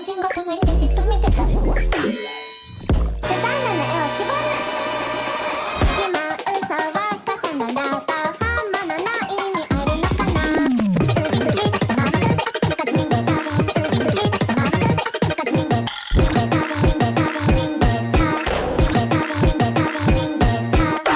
人が隣でじっと見てた。セザンナの絵をくぼんな。今嘘を重ならば半端のない意味あるのかな。シウギスギタマックセキカジンデータシウギスギタマックセキカジンデータジンデータジンデータジンデータジンデータジンデータジンデータジンデータ。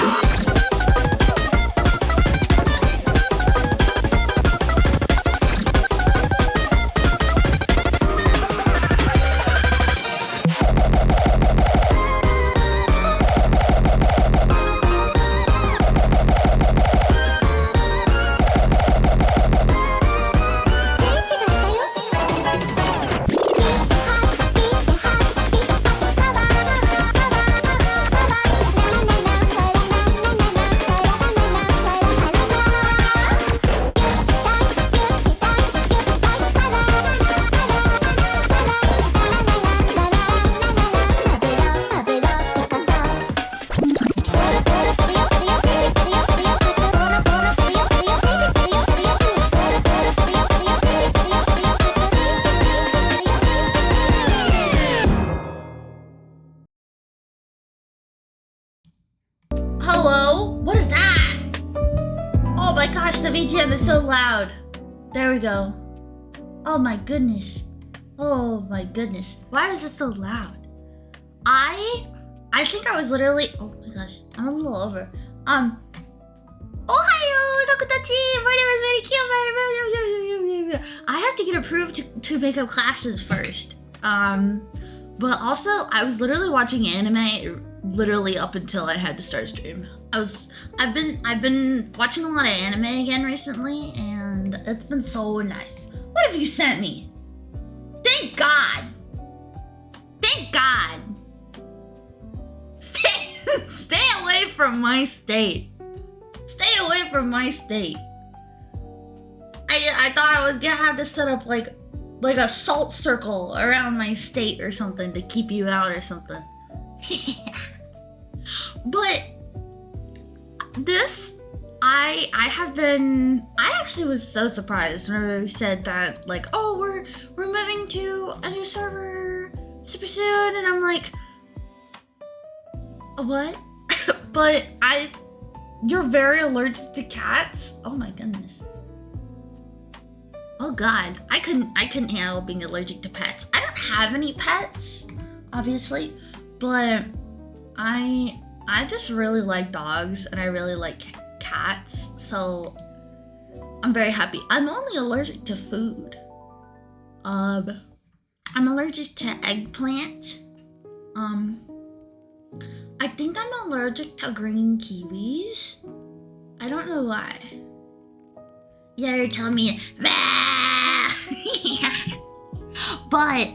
Hello? What is that? Oh my gosh, the BGM is so loud. There we go. Oh my goodness. Oh my goodness. Why is it so loud? I think I was literally, oh my gosh, I'm a little over. Ohayo, Dokutachi! My name is Mary Kyo. I have to get approved to make up classes first. But also, I was literally watching anime literally up until I had to start stream. I've been watching a lot of anime again recently, and it's been so nice. What have you sent me? Thank God! Thank God! Stay away from my state. Stay away from my state. I thought I was gonna have to set up like a salt circle around my state or something to keep you out or something. But this, I actually was so surprised whenever we said that, like, oh, we're moving to a new server super soon, and I'm like, what? But you're very allergic to cats? Oh my goodness. Oh God, I couldn't handle being allergic to pets. I don't have any pets, obviously, but I just really like dogs and I really like cats, so I'm very happy. I'm only allergic to food. I'm allergic to eggplant. I think I'm allergic to green kiwis. I don't know why. Yeah, you're telling me, but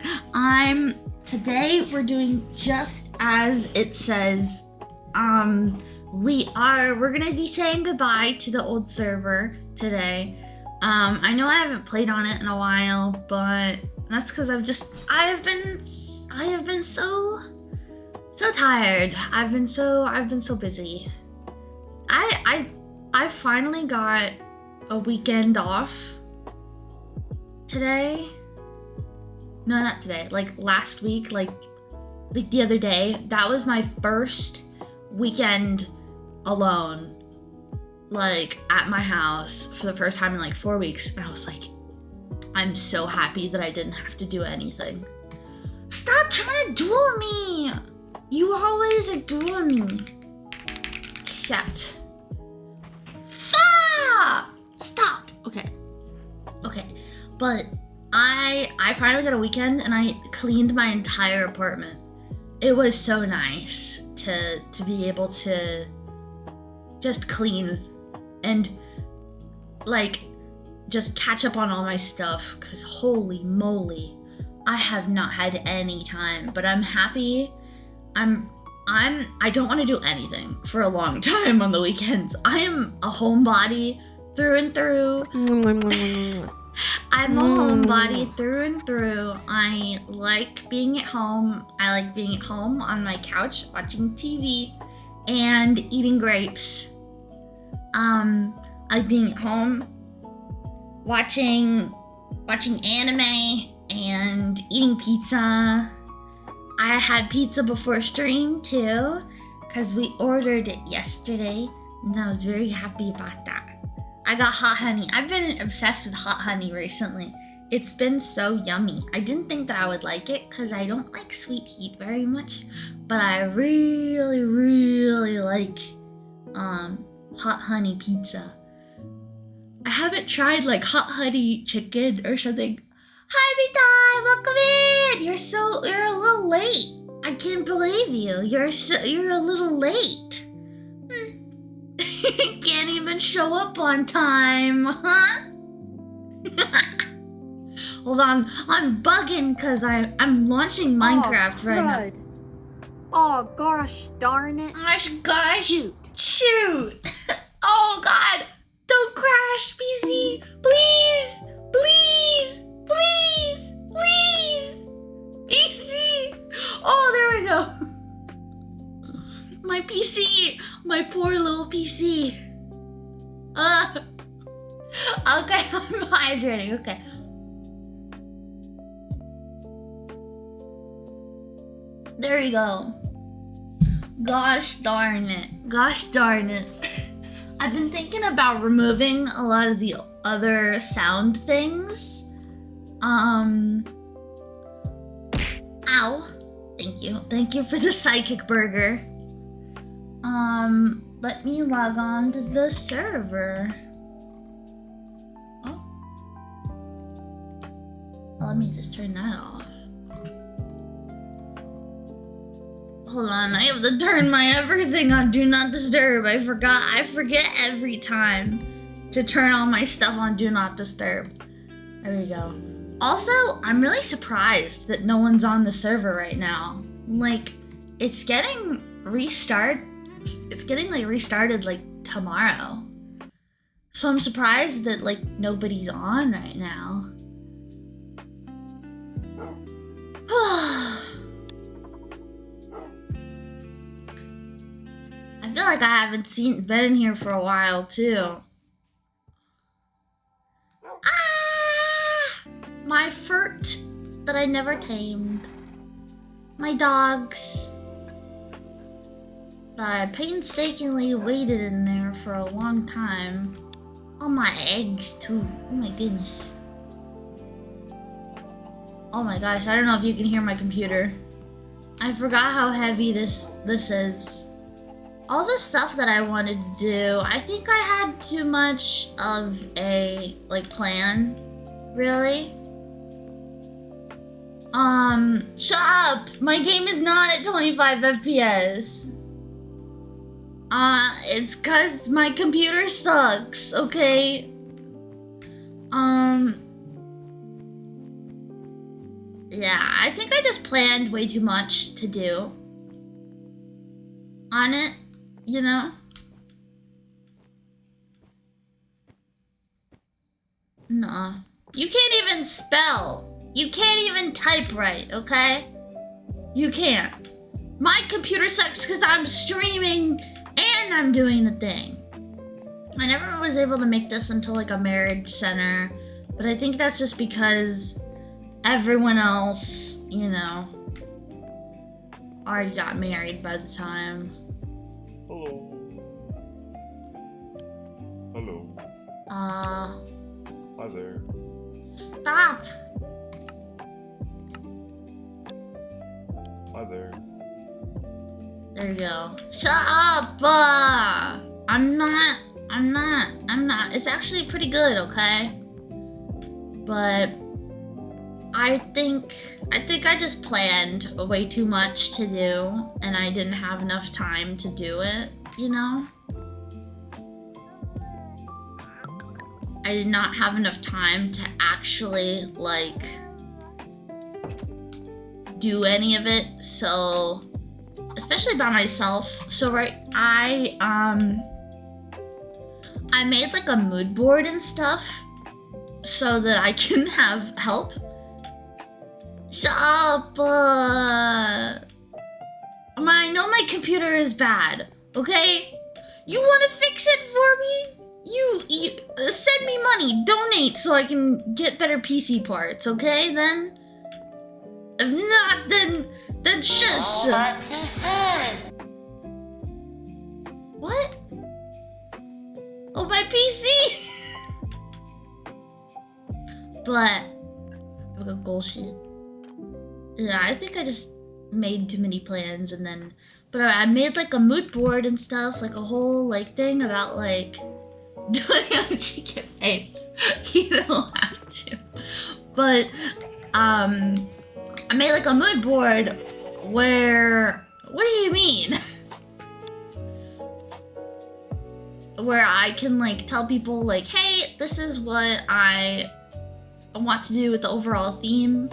today we're doing just as it says. We're gonna be saying goodbye to the old server today. I know I haven't played on it in a while, but that's because I have been so tired. I've been so busy. I finally got a weekend off today. No, not today. Like last week, like the other day. That was my first weekend alone, like at my house for the first time in like 4 weeks, and I was like, I'm so happy that I didn't have to do anything. Stop trying to duel me! You always duel me. Shut. Ah! Stop. Okay. But I finally got a weekend and I cleaned my entire apartment. It was so nice to be able to just clean and like just catch up on all my stuff, because holy moly, I have not had any time. But I'm happy. I don't want to do anything for a long time on the weekends. I am a homebody through and through. I'm a homebody through and through. I like being at home. I like being at home on my couch watching TV and eating grapes. I like being at home watching anime and eating pizza. I had pizza before stream too, because we ordered it yesterday, and I was very happy about that. I got hot honey. I've been obsessed with hot honey recently. It's been so yummy. I didn't think that I would like it because I don't like sweet heat very much, but I really, really like hot honey pizza. I haven't tried like hot honey chicken or something. Hi, Vitai, welcome in. You're a little late. I can't believe you. You're a little late. Can't even show up on time, huh? Hold on, I'm bugging because I'm launching Minecraft right now. Oh, gosh darn it. Gosh, shoot. Oh, God. Don't crash, PC. Please, please, please, please. PC. Oh, there we go. My PC. My poor little PC. Okay, I'm hydrating. Okay. There you go. Gosh darn it. Gosh darn it. I've been thinking about removing a lot of the other sound things. Ow. Thank you. Thank you for the psychic burger. Let me log on to the server. Oh. Let me just turn that off. Hold on, I have to turn my everything on Do Not Disturb. I forget every time to turn all my stuff on Do Not Disturb. There we go. Also, I'm really surprised that no one's on the server right now. Like, it's getting restarted like tomorrow. So I'm surprised that like nobody's on right now. I feel like I haven't been in here for a while too. Ah! My furt that I never tamed. My dogs that I painstakingly waited in there for a long time. All my eggs too. Oh my goodness. Oh my gosh, I don't know if you can hear my computer. I forgot how heavy this is. All the stuff that I wanted to do, I think I had too much of a plan, really. Shut up! My game is not at 25 FPS. It's cause my computer sucks, okay? Yeah, I think I just planned way too much to do on it, you know? No. You can't even spell. You can't even type right, okay? You can't. My computer sucks because I'm streaming and I'm doing the thing. I never was able to make this until like a marriage center, but I think that's just because everyone else, you know, already got married by the time. Hello. Hello. Hi there. Stop. Hi there. There you go. Shut up! I'm not. It's actually pretty good, okay? But I think I just planned way too much to do, and I didn't have enough time to do it, you know? I did not have enough time to actually, like, do any of it, so, especially by myself. So, right, I made, like, a mood board and stuff so that I can have help. Shut up! I know my computer is bad, okay? You wanna fix it for me? You send me money, donate so I can get better PC parts, okay then? If not, then shush. What? Oh, my PC. But I've got goal sheet. Yeah, I think I just made too many plans and then, but I made like a mood board and stuff, like a whole like thing about like doing how she get paid. You don't have to, but I made like a mood board where, what do you mean? Where I can like tell people like, hey, this is what I want to do with the overall theme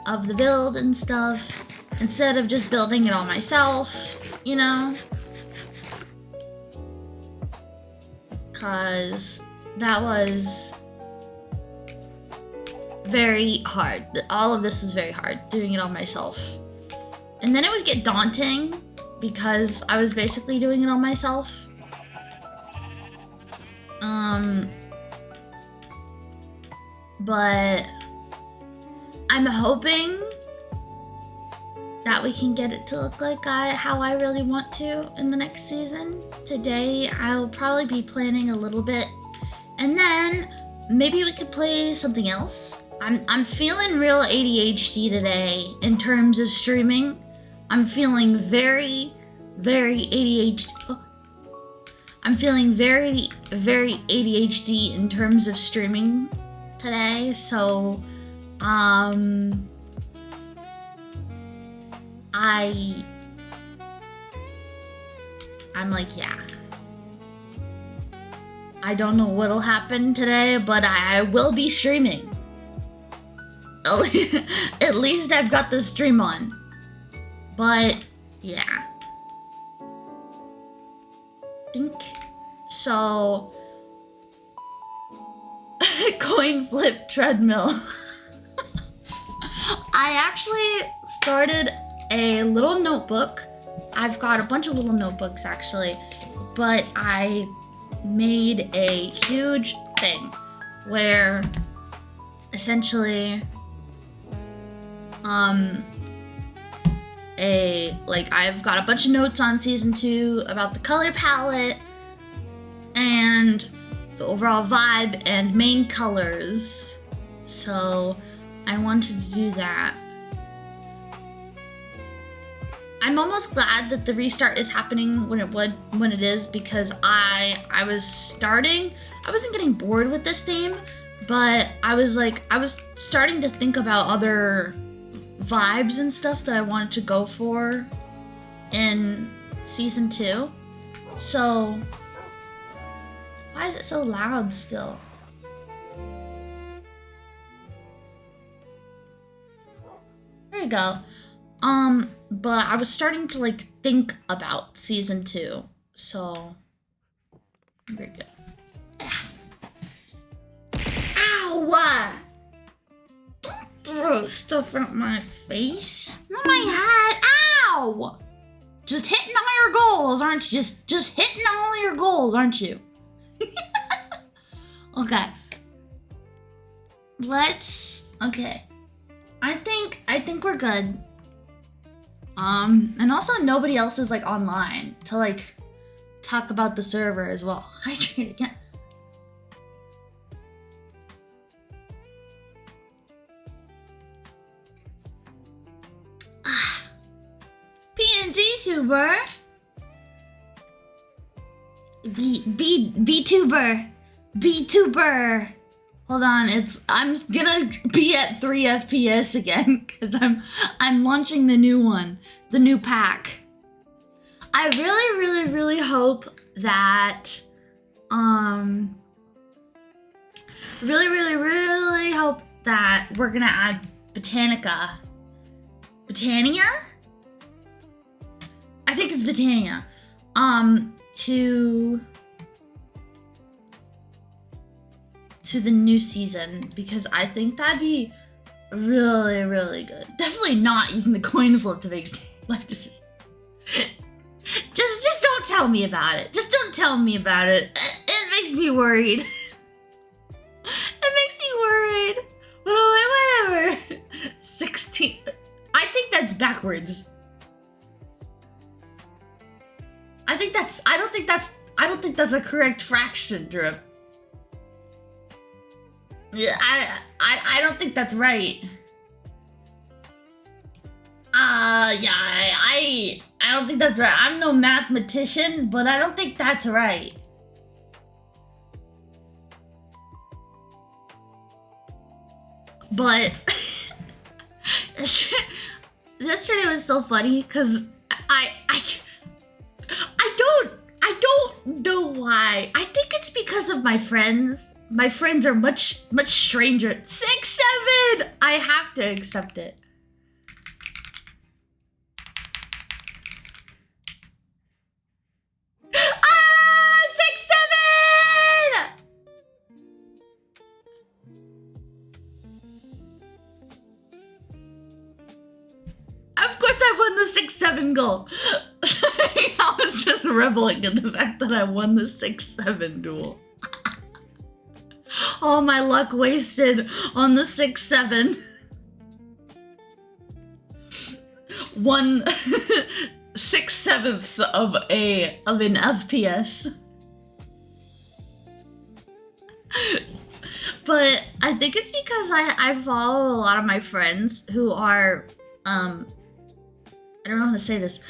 of the build and stuff, instead of just building it all myself, you know? Cause that was very hard. All of this was very hard, doing it all myself. And then it would get daunting because I was basically doing it all myself. But I'm hoping that we can get it to look like how I really want to in the next season. Today, I'll probably be planning a little bit, and then maybe we could play something else. I'm feeling real ADHD today in terms of streaming. I'm feeling very, very ADHD. Oh. I'm feeling very, very ADHD in terms of streaming today, so I'm like, yeah. I don't know what'll happen today, but I will be streaming. At least I've got the stream on. But yeah. Think so. Coin flip treadmill. I actually started a little notebook. I've got a bunch of little notebooks actually, but I made a huge thing where essentially I've got a bunch of notes on season 2 about the color palette and the overall vibe and main colors. So I wanted to do that. I'm almost glad that the restart is happening when it is, because I wasn't getting bored with this theme, but I was starting to think about other vibes and stuff that I wanted to go for in season 2. So why is it so loud still? There you go. But I was starting to like think about season 2, so very good. Ow! Don't throw stuff at my face. Not my head. Ow! Just hitting all your goals, aren't you? Just hitting all your goals, aren't you? Okay. Okay. I think we're good. And also nobody else is like online to like talk about the server as well. Hydrate again. PNG tuber. VTuber. Hold on, I'm gonna be at 3 FPS again because I'm launching the new one, the new pack. I really hope that really hope that we're gonna add Botania? I think it's Botania. To the new season, because I think that'd be really good. Definitely not using the coin flip to make life decisions. Just don't tell me about it. Just don't tell me about it. It makes me worried. It makes me worried. But whatever. 16. backwards. I don't think that's a correct fraction, Drip. Yeah, I don't think that's right. Yeah, I don't think that's right. I'm no mathematician, but I don't think that's right. But yesterday was so funny because I don't know why. I think it's because of my friends. My friends are much stranger. 6-7. I have to accept it. Ah, 6-7. Of course I won the 6-7 goal. I was just reveling in the fact that I won the 6-7 duel. All my luck wasted on the 6-7. 1/6/7 of an FPS. But I think it's because I follow a lot of my friends who are I don't know how to say this,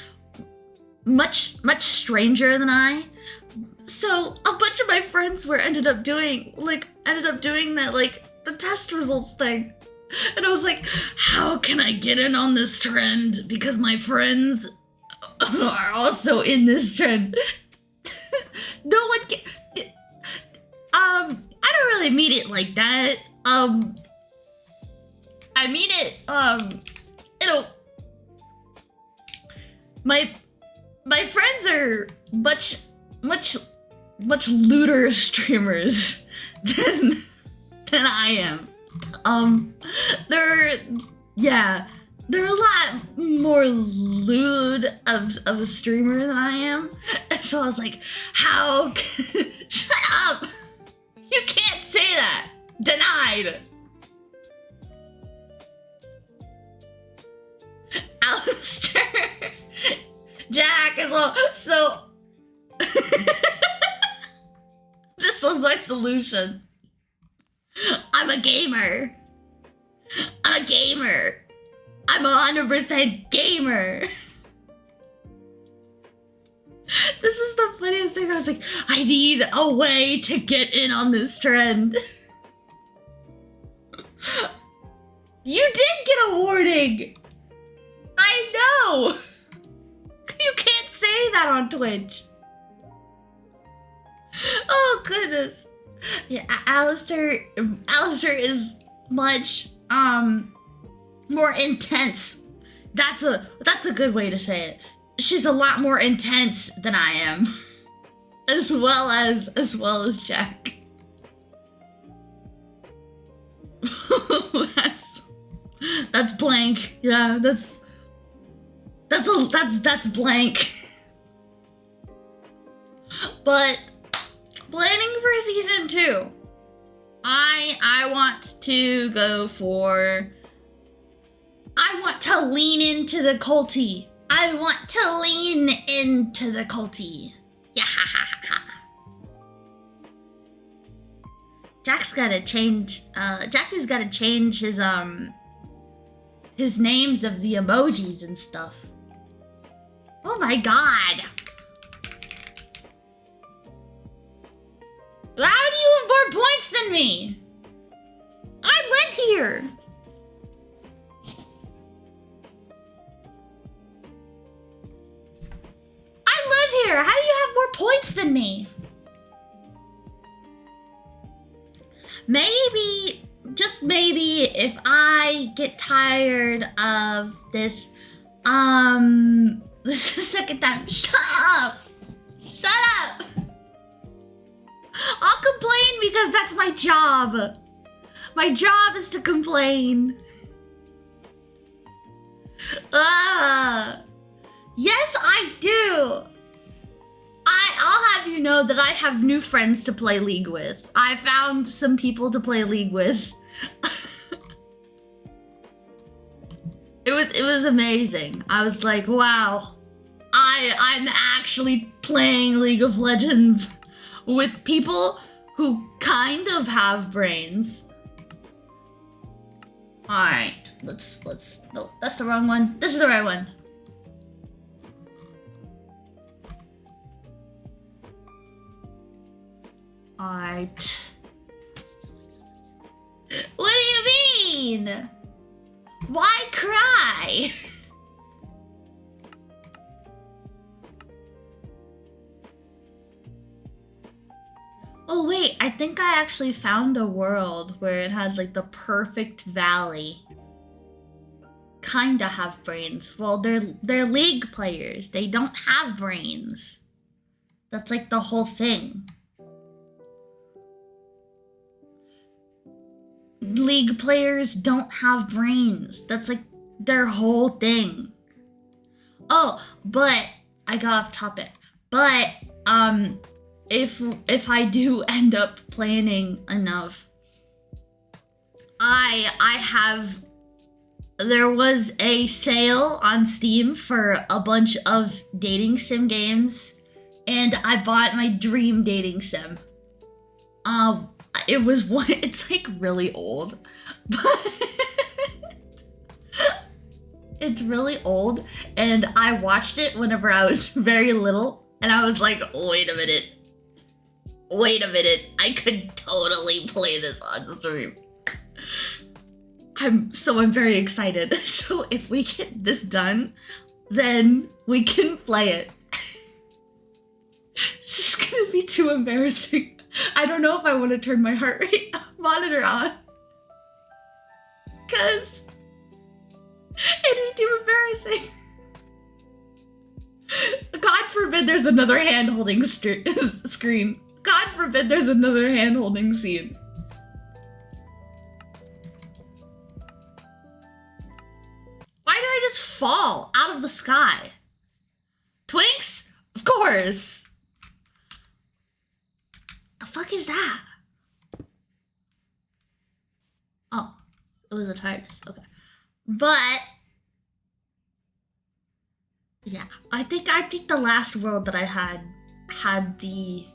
much stranger than I. So a bunch of my friends ended up doing that, like, the test results thing. And I was like, how can I get in on this trend? Because my friends are also in this trend. No one can. I don't really mean it like that. I mean it, you know, my friends are much looter streamers than I am. They're a lot more lewd of a streamer than I am. So I was like, shut up! You can't say that! Denied! Alistair! Jack as well. So this was my solution. I'm a gamer. I'm 100% gamer. This is the funniest thing. I was like, I need a way to get in on this trend. You did get a warning. I know. You can't say that on Twitch. Oh goodness. Yeah, Alistair is much more intense. That's a good way to say it. She's a lot more intense than I am. As well as Jack. That's blank. Yeah, that's blank. But planning for season 2. I want to go for. I want to lean into the culty. Yeah. Jack's gotta change. Jacky's gotta change his names of the emojis and stuff. Oh my god. How do you have more points than me? I live here. How do you have more points than me? Maybe, just maybe, if I get tired of this, this is the second time. Shut up! I'll complain because that's my job. My job is to complain. Yes, I do. I'll have you know that I have new friends to play League with. I found some people to play League with. It was amazing. I was like, wow, I'm actually playing League of Legends with people who kind of have brains. Alright, let's no, that's the wrong one. This is the right one. Alright. What do you mean? Why cry? Oh wait, I think I actually found a world where it had like the perfect valley. Kinda have brains. Well, they're League players. They don't have brains. That's like the whole thing. League players don't have brains. That's like their whole thing. Oh, but I got off topic. But if I do end up planning enough, there was a sale on Steam for a bunch of dating sim games, and I bought my dream dating sim. It was one, it's like really old, but it's really old, and I watched it whenever I was very little, and I was like, wait a minute, I could totally play this on stream. I'm very excited. So if we get this done, then we can play it. This is gonna be too embarrassing. I don't know if I want to turn my heart rate monitor on, cause it'd be too embarrassing. God forbid there's another hand holding screen. God forbid there's another hand holding scene. Why did I just fall out of the sky? Twinks? Of course. The fuck is that? Oh, it was a TARDIS. Okay. But yeah, I think the last world that I had the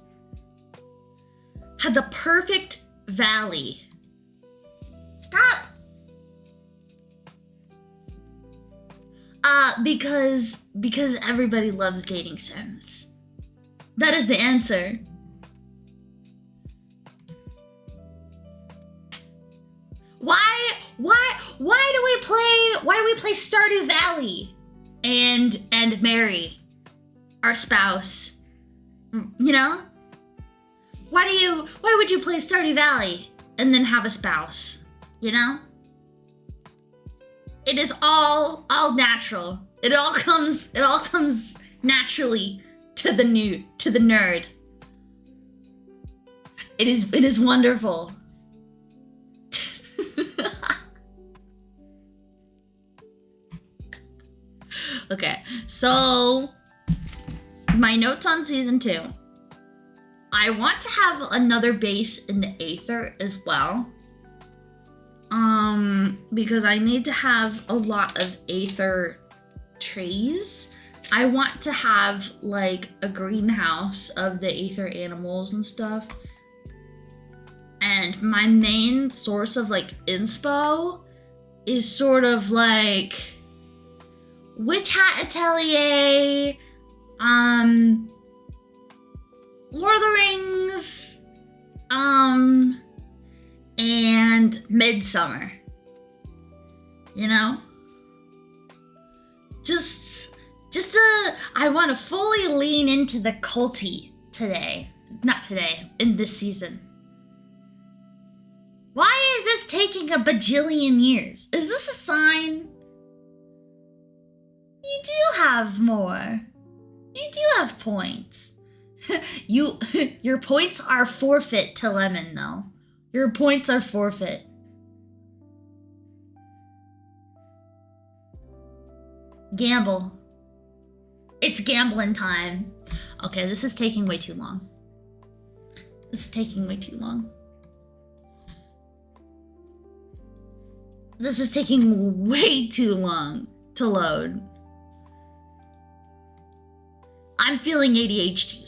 perfect valley. Stop. Because everybody loves dating sims. That is the answer. Why do we play Stardew Valley and marry our spouse? You know? Why would you play Stardew Valley and then have a spouse? You know? It is all natural. It all comes naturally to the nerd. It is wonderful. Okay, so my notes on season 2. I want to have another base in the Aether as well. Because I need to have a lot of Aether trees. I want to have like a greenhouse of the Aether animals and stuff. And my main source of like inspo is sort of like Witch Hat Atelier, Lord of the Rings, and Midsummer. You know? I want to fully lean into the culty today. Not today, in this season. Why is this taking a bajillion years? Is this a sign? You do have more. You do have points. Your points are forfeit to Lemon, though. Your points are forfeit. Gamble. It's gambling time. Okay, this is taking way too long. This is taking way too long to load. I'm feeling ADHD.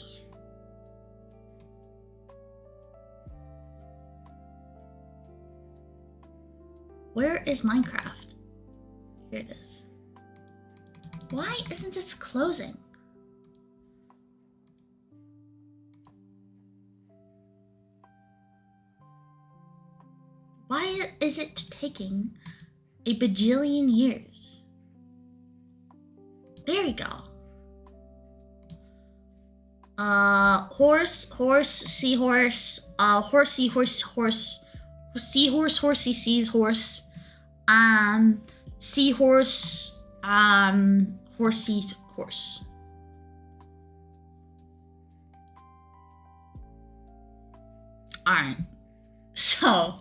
Where is Minecraft? Here it is. Why isn't this closing? Why is it taking a bajillion years? There we go. Horse, seahorse, horsey, horse, seahorse, horsey, sees horse, seahorse, horsey, horse. Alright, so.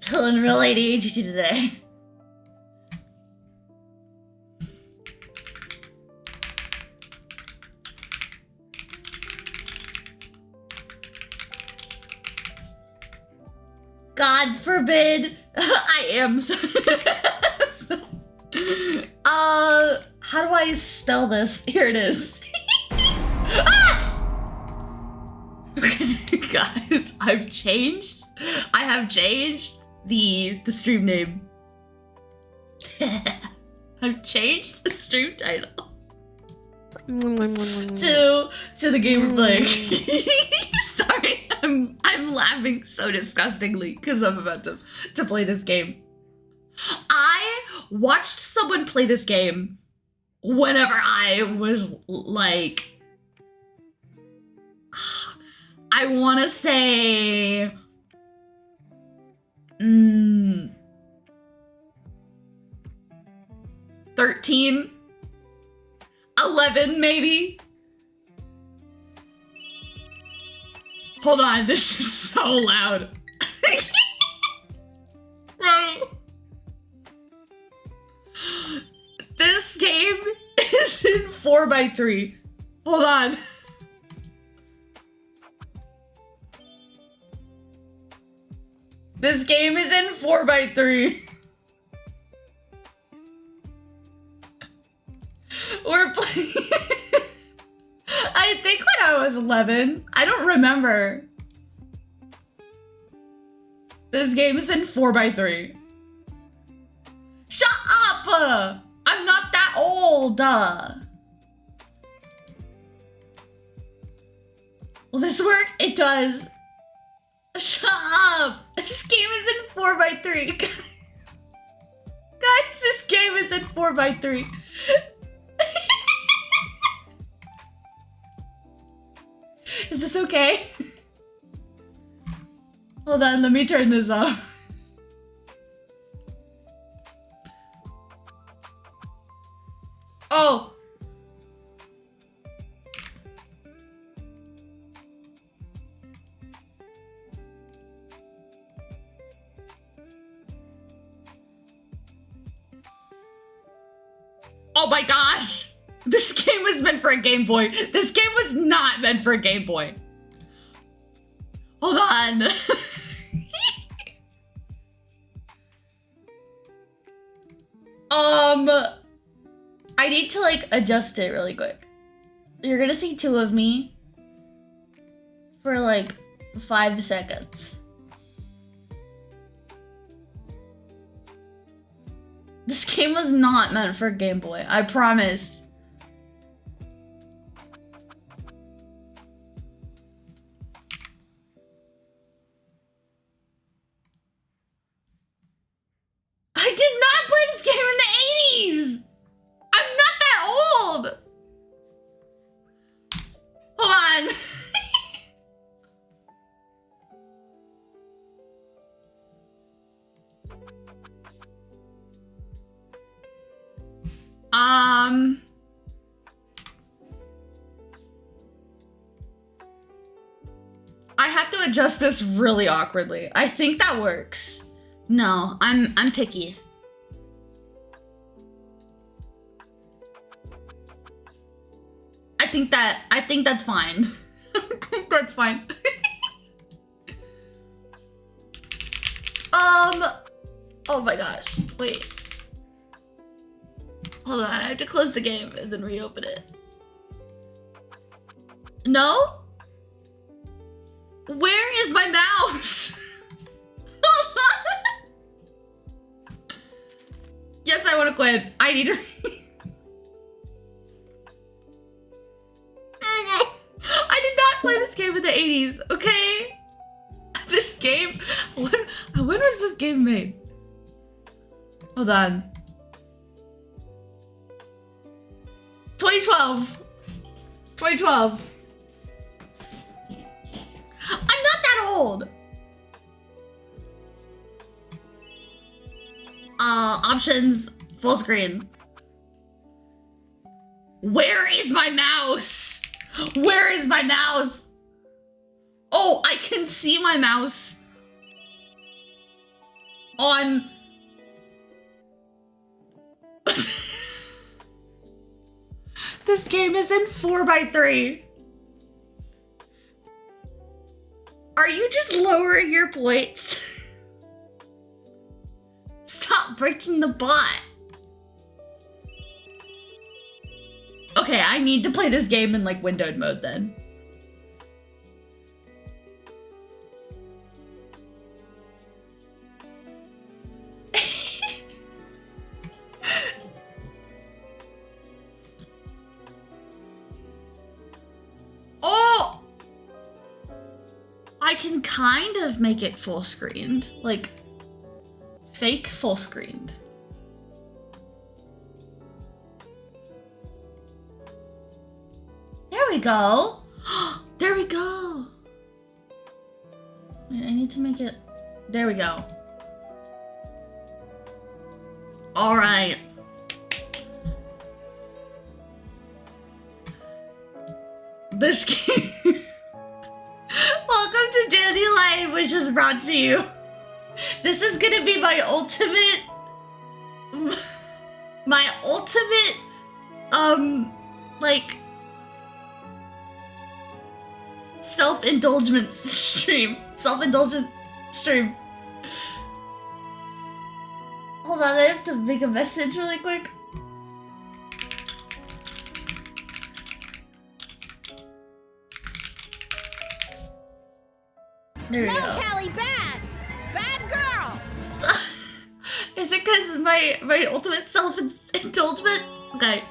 Feeling real ADHD today. God forbid I am sorry. How do I spell this? Here it is. Ah! Okay, guys, I have changed the stream name. I've changed the stream title to the game we're playing. Sorry, I'm laughing so disgustingly because I'm about to play this game. I watched someone play this game whenever I was like, I want to say 13, 11 maybe. Hold on, this is so loud. Bro. This game is in 4x3. Hold on. This game is in 4x3. We're playing. I think when I was 11. I don't remember. This game is in 4x3. Shut up! I'm not that old. Will this work? It does. Shut up! This game is in 4x3. Guys, this game is in 4x3. Is this okay? Hold on, let me turn this off. Oh! Oh my gosh! This game was meant for a Game Boy. This game was not meant for a Game Boy. Hold on. I need to like adjust it really quick. You're gonna see two of me for like 5 seconds. This game was not meant for Game Boy, I promise. I did not play this game in the 80s! I'm not that old! Hold on. I have to adjust this really awkwardly. I think that works. No, I'm picky. think that's fine. I think that's fine. Oh my gosh. Wait. Hold on, I have to close the game and then reopen it. No? Where is my mouse? Yes, I want to quit. I need to. I did not play this game in the 80s, okay? This game, when was this game made? Hold on. 2012. 2012. I'm not that old. Options, full screen. Where is my mouse? Where is my mouse? Oh, I can see my mouse on. This game is in 4x3. Are you just lowering your points? Stop breaking the bot. Okay, I need to play this game in like windowed mode then. Oh! I can kind of make it full screened, like fake full screened. There we go. There we go. Wait, I need to make it. There we go. All right. This game. Welcome to Dandelion, which is brought to you. This is gonna be my ultimate, like, self-indulgent stream. Self-indulgent stream. Hold on, I have to make a message really quick. There we go. Callie, bad girl. Is it because my ultimate self-indulgent? Okay.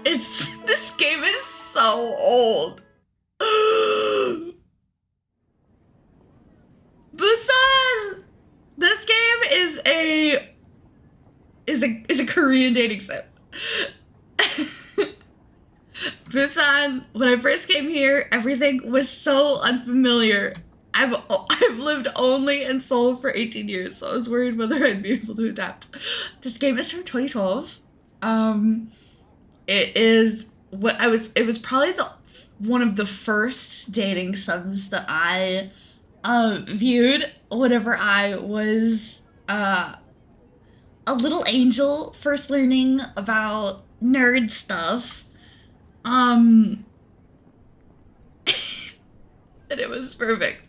This game is so old. Busan! This game is a Korean dating sim. Busan, when I first came here, everything was so unfamiliar. I've lived only in Seoul for 18 years, so I was worried whether I'd be able to adapt. This game is from 2012. It was probably one of the first dating sims that I viewed whenever I was a little angel, first learning about nerd stuff. And it was perfect.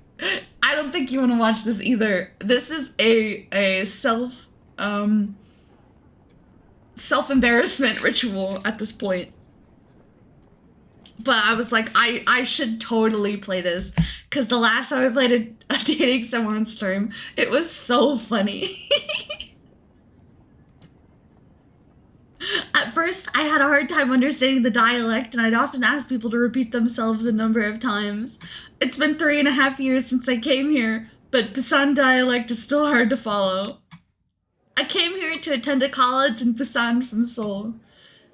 I don't think you want to watch this either. This is a self-embarrassment ritual at this point. But I was like, I should totally play this, because the last time I played a dating sim on stream, it was so funny. At first, I had a hard time understanding the dialect, and I'd often ask people to repeat themselves a number of times. It's been 3.5 years since I came here, but Busan dialect is still hard to follow. I came here to attend a college in Busan from Seoul.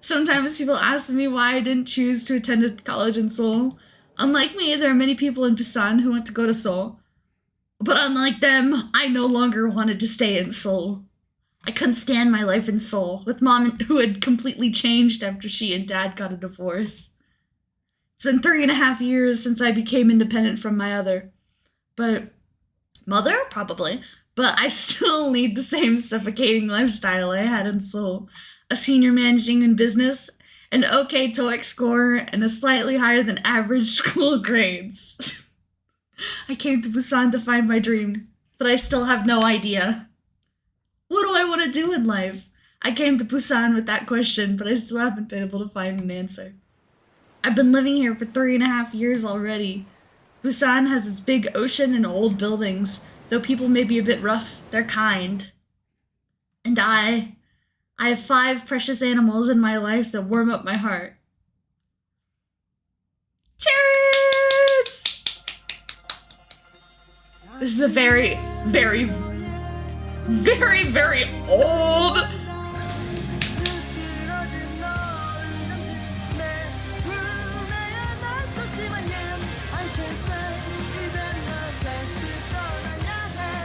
Sometimes people ask me why I didn't choose to attend a college in Seoul. Unlike me, there are many people in Busan who want to go to Seoul. But unlike them, I no longer wanted to stay in Seoul. I couldn't stand my life in Seoul, with mom who had completely changed after she and dad got a divorce. It's been 3.5 years since I became independent from my mother, probably, but I still lead the same suffocating lifestyle I had in Seoul. A senior managing in business an okay TOEIC score, and a slightly higher than average school grades. I came to Busan to find my dream, but I still have no idea. What do I want to do in life? I came to Busan with that question, but I still haven't been able to find an answer. I've been living here for 3.5 years already. Busan has its big ocean and old buildings. Though people may be a bit rough, they're kind. And I have 5 precious animals in my life that warm up my heart. Chariots! This is a very, very, very, very old...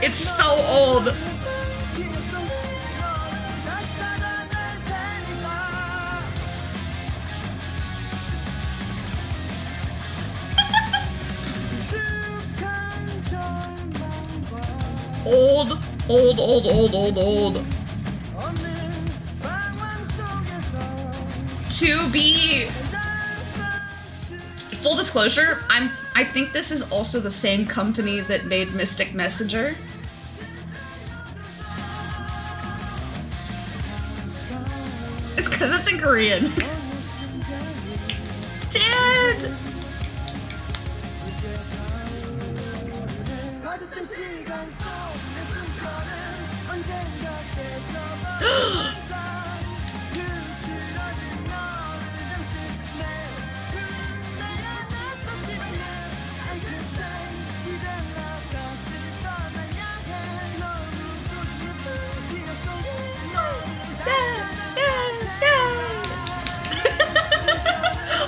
It's so old. Old. To be full disclosure, I think this is also the same company that made Mystic Messenger. It's because it's in Korean. Dude!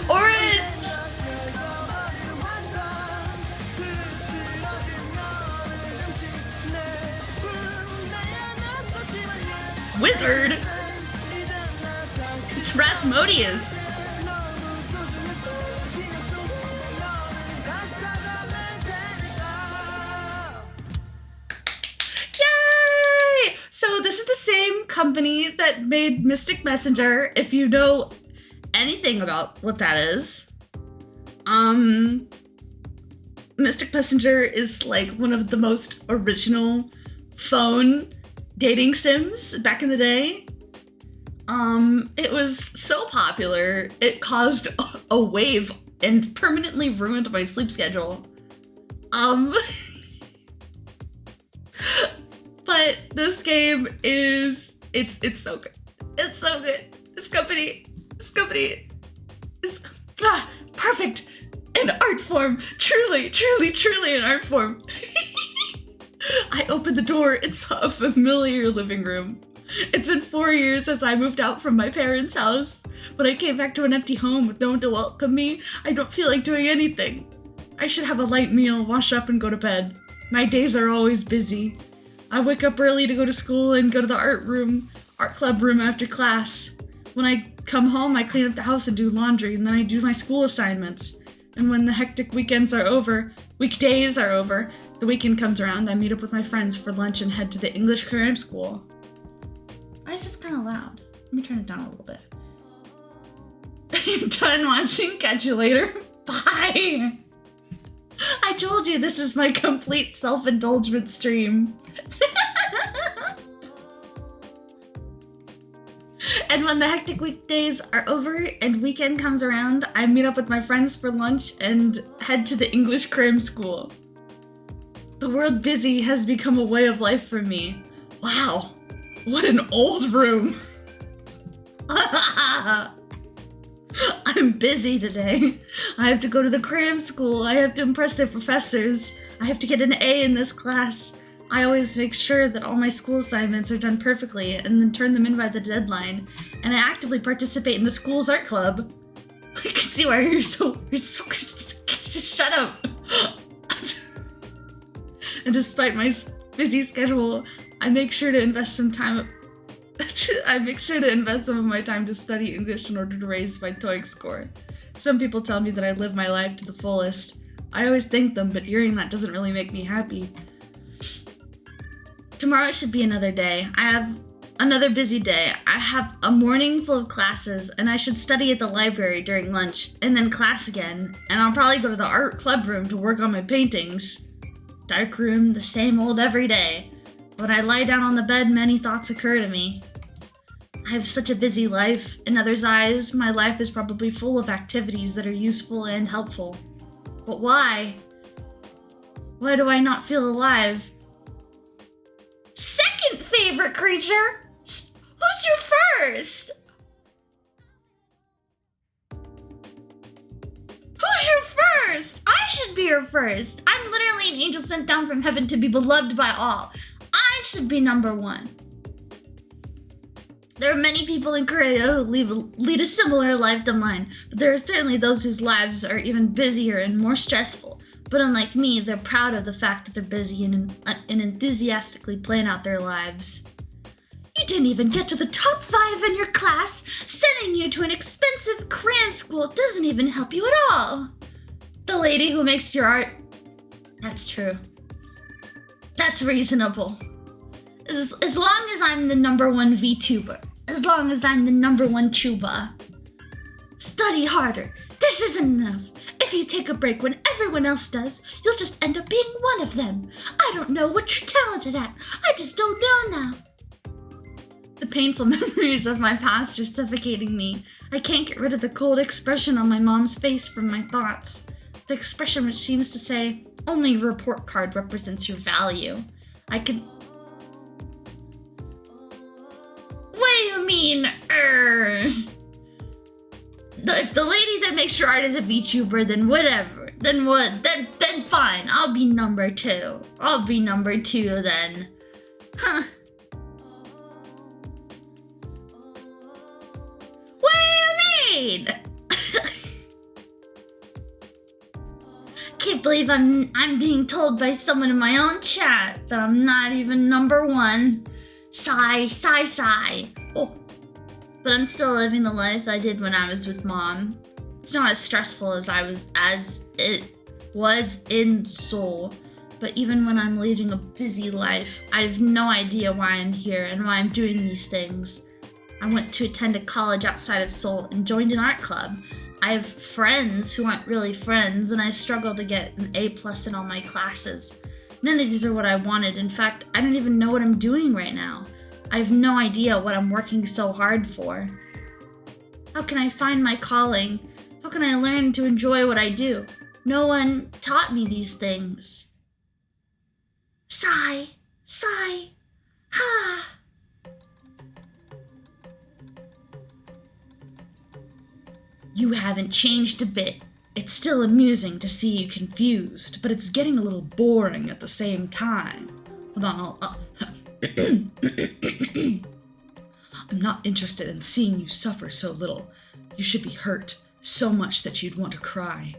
Orange! Wizard! It's Rasmodius! Yay! So this is the same company that made Mystic Messenger, if you know anything about what that is. Mystic Messenger is like one of the most original phone dating sims back in the day. It was so popular, it caused a wave and permanently ruined my sleep schedule. But this game is, it's so good. It's so good. This company is perfect. An art form. Truly an art form. I opened the door and saw a familiar living room. It's been 4 years since I moved out from my parents' house. When I came back to an empty home with no one to welcome me, I don't feel like doing anything. I should have a light meal, wash up, and go to bed. My days are always busy. I wake up early to go to school and go to the art club room after class. When I come home, I clean up the house and do laundry, and then I do my school assignments. And when the hectic weekdays are over, the weekend comes around, I meet up with my friends for lunch and head to the English cram school. Why is this kind of loud? Let me turn it down a little bit. I'm done watching. Catch you later. Bye. I told you this is my complete self-indulgent stream. And when the hectic weekdays are over and weekend comes around, I meet up with my friends for lunch and head to the English cram school. The word busy has become a way of life for me. Wow, what an old room. I'm busy today. I have to go to the cram school. I have to impress their professors. I have to get an A in this class. I always make sure that all my school assignments are done perfectly and then turn them in by the deadline. And I actively participate in the school's art club. I can see why you're so shut up. And despite my busy schedule, I make sure to invest some time. I make sure to invest some of my time to study English in order to raise my TOEIC score. Some people tell me that I live my life to the fullest. I always thank them, but hearing that doesn't really make me happy. Tomorrow should be another day. I have Another busy day. I have a morning full of classes, and I should study at the library during lunch, and then class again, and I'll probably go to the art club room to work on my paintings. Dark room, the same old every day. When I lie down on the bed, many thoughts occur to me. I have such a busy life. In others' eyes, my life is probably full of activities that are useful and helpful. But why? Why do I not feel alive? Second favorite creature? Who's your first? Who's your first? I should be your first. I'm literally an angel sent down from heaven to be beloved by all. I should be number one. There are many people in Korea who lead a similar life to mine, but there are certainly those whose lives are even busier and more stressful. But unlike me, they're proud of the fact that they're busy and enthusiastically plan out their lives. You didn't even get to the top 5 in your class. Sending you to an expensive cram school doesn't even help you at all. The lady who makes your art... That's true. That's reasonable. As long as I'm the number 1 VTuber. As long as I'm the number 1 tuba. Study harder. This isn't enough. If you take a break when everyone else does, you'll just end up being one of them. I don't know what you're talented at. I just don't know now. The painful memories of my past are suffocating me. I can't get rid of the cold expression on my mom's face from my thoughts. The expression which seems to say, only your report card represents your value. What do you mean, If the lady that makes your art is a VTuber, then whatever. Then what? Then fine. I'll be number 2. I'll be number 2 then. Huh. What do you mean? Can't believe I'm being told by someone in my own chat that I'm not even number 1. Sigh. Oh. But I'm still living the life I did when I was with Mom. It's not as stressful as it was in Seoul. But even when I'm leading a busy life, I have no idea why I'm here and why I'm doing these things. I went to attend a college outside of Seoul and joined an art club. I have friends who aren't really friends, and I struggle to get an A+ in all my classes. None of these are what I wanted. In fact, I don't even know what I'm doing right now. I have no idea what I'm working so hard for. How can I find my calling? How can I learn to enjoy what I do? No one taught me these things. Sigh. Ha. You haven't changed a bit. It's still amusing to see you confused, but it's getting a little boring at the same time. Hold on, I'm not interested in seeing you suffer so little. You should be hurt so much that you'd want to cry.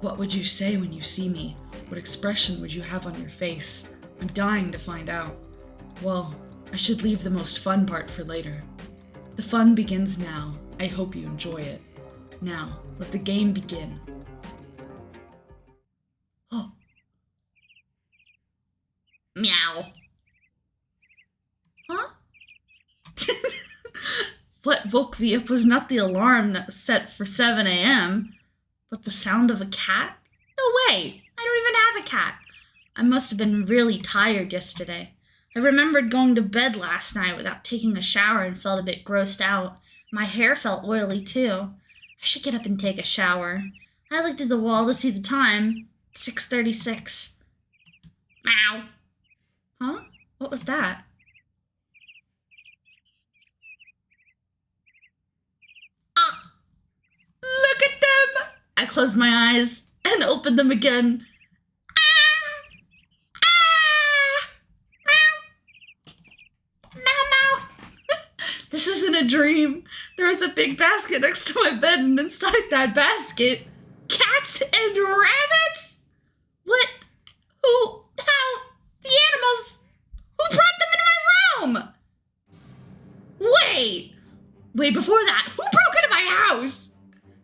What would you say when you see me? What expression would you have on your face? I'm dying to find out. Well, I should leave the most fun part for later. The fun begins now. I hope you enjoy it. Now, let the game begin. Oh. Meow. Huh? What woke me up was not the alarm that was set for 7 a.m., but the sound of a cat? No way! I don't even have a cat. I must have been really tired yesterday. I remembered going to bed last night without taking a shower and felt a bit grossed out. My hair felt oily too. I should get up and take a shower. I looked at the wall to see the time. 6:36. Meow. Huh? What was that? Look at them! I closed my eyes and opened them again. This isn't a dream. There was a big basket next to my bed, and inside that basket, cats and rabbits? What? Who? How? The animals? Who brought them into my room? Wait, before that, who broke into my house?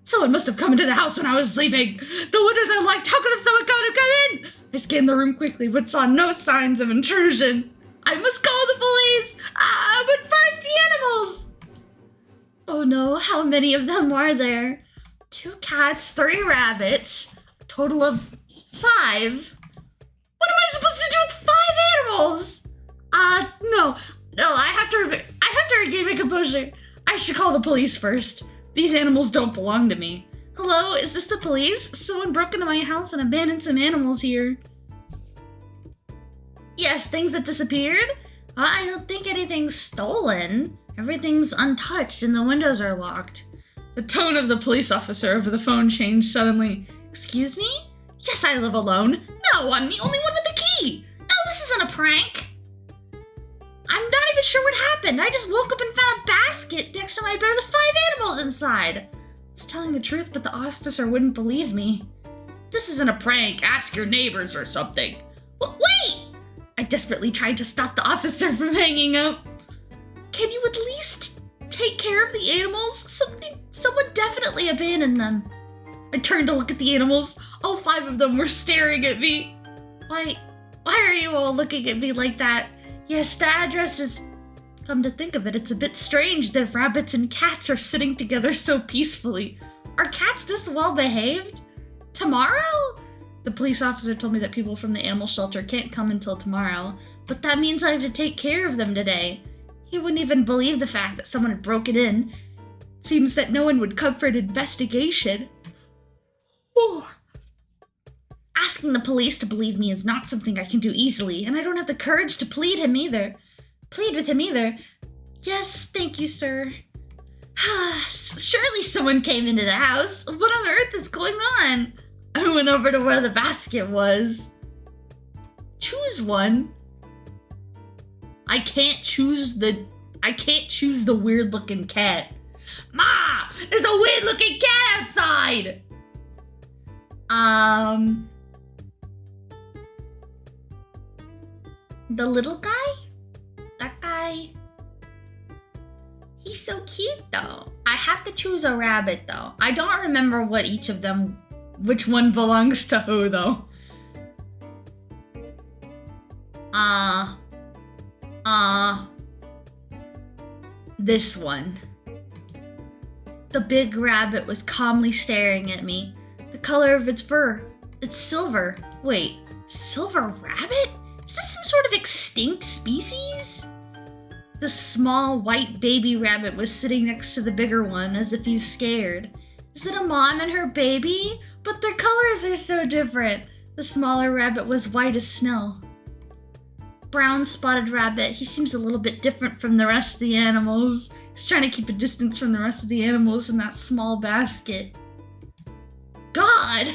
Someone must have come into the house when I was sleeping. The windows are locked. How could someone come in? I scanned the room quickly, but saw no signs of intrusion. I must call the police. I'm animals! Oh no, how many of them are there? 2 cats, 3 rabbits, a total of 5. What am I supposed to do with 5 animals? No, I have to regain my composure. I should call the police first. These animals don't belong to me. Hello, is this the police? Someone broke into my house and abandoned some animals here. Yes, things that disappeared? I don't think anything's stolen. Everything's untouched and the windows are locked. The tone of the police officer over the phone changed suddenly. Excuse me? Yes, I live alone. No, I'm the only one with the key. No, this isn't a prank. I'm not even sure what happened. I just woke up and found a basket next to my bed with 5 animals inside. I was telling the truth, but the officer wouldn't believe me. This isn't a prank. Ask your neighbors or something. Wait! I desperately tried to stop the officer from hanging up. Can you at least take care of the animals? Someone definitely abandoned them. I turned to look at the animals. All 5 of them were staring at me. Why are you all looking at me like that? Yes, the address is... Come to think of it, it's a bit strange that rabbits and cats are sitting together so peacefully. Are cats this well behaved? Tomorrow? The police officer told me that people from the animal shelter can't come until tomorrow, but that means I have to take care of them today. He wouldn't even believe the fact that someone had broken in. Seems that no one would come for an investigation. Whew. Asking the police to believe me is not something I can do easily, and I don't have the courage to plead with him either. Yes, thank you, sir. Surely someone came into the house. What on earth is going on? I went over to where the basket was. Choose one. I can't choose the weird looking cat. Ma! There's a weird looking cat outside! The little guy? That guy? He's so cute though. I have to choose a rabbit though. I don't remember which one belongs to who though. This one. The big rabbit was calmly staring at me. The color of its fur. It's silver. Wait, silver rabbit? Is this some sort of extinct species? The small white baby rabbit was sitting next to the bigger one as if he's scared. Is it a mom and her baby? But their colors are so different. The smaller rabbit was white as snow. Brown spotted rabbit, he seems a little bit different from the rest of the animals. He's trying to keep a distance from the rest of the animals in that small basket. God!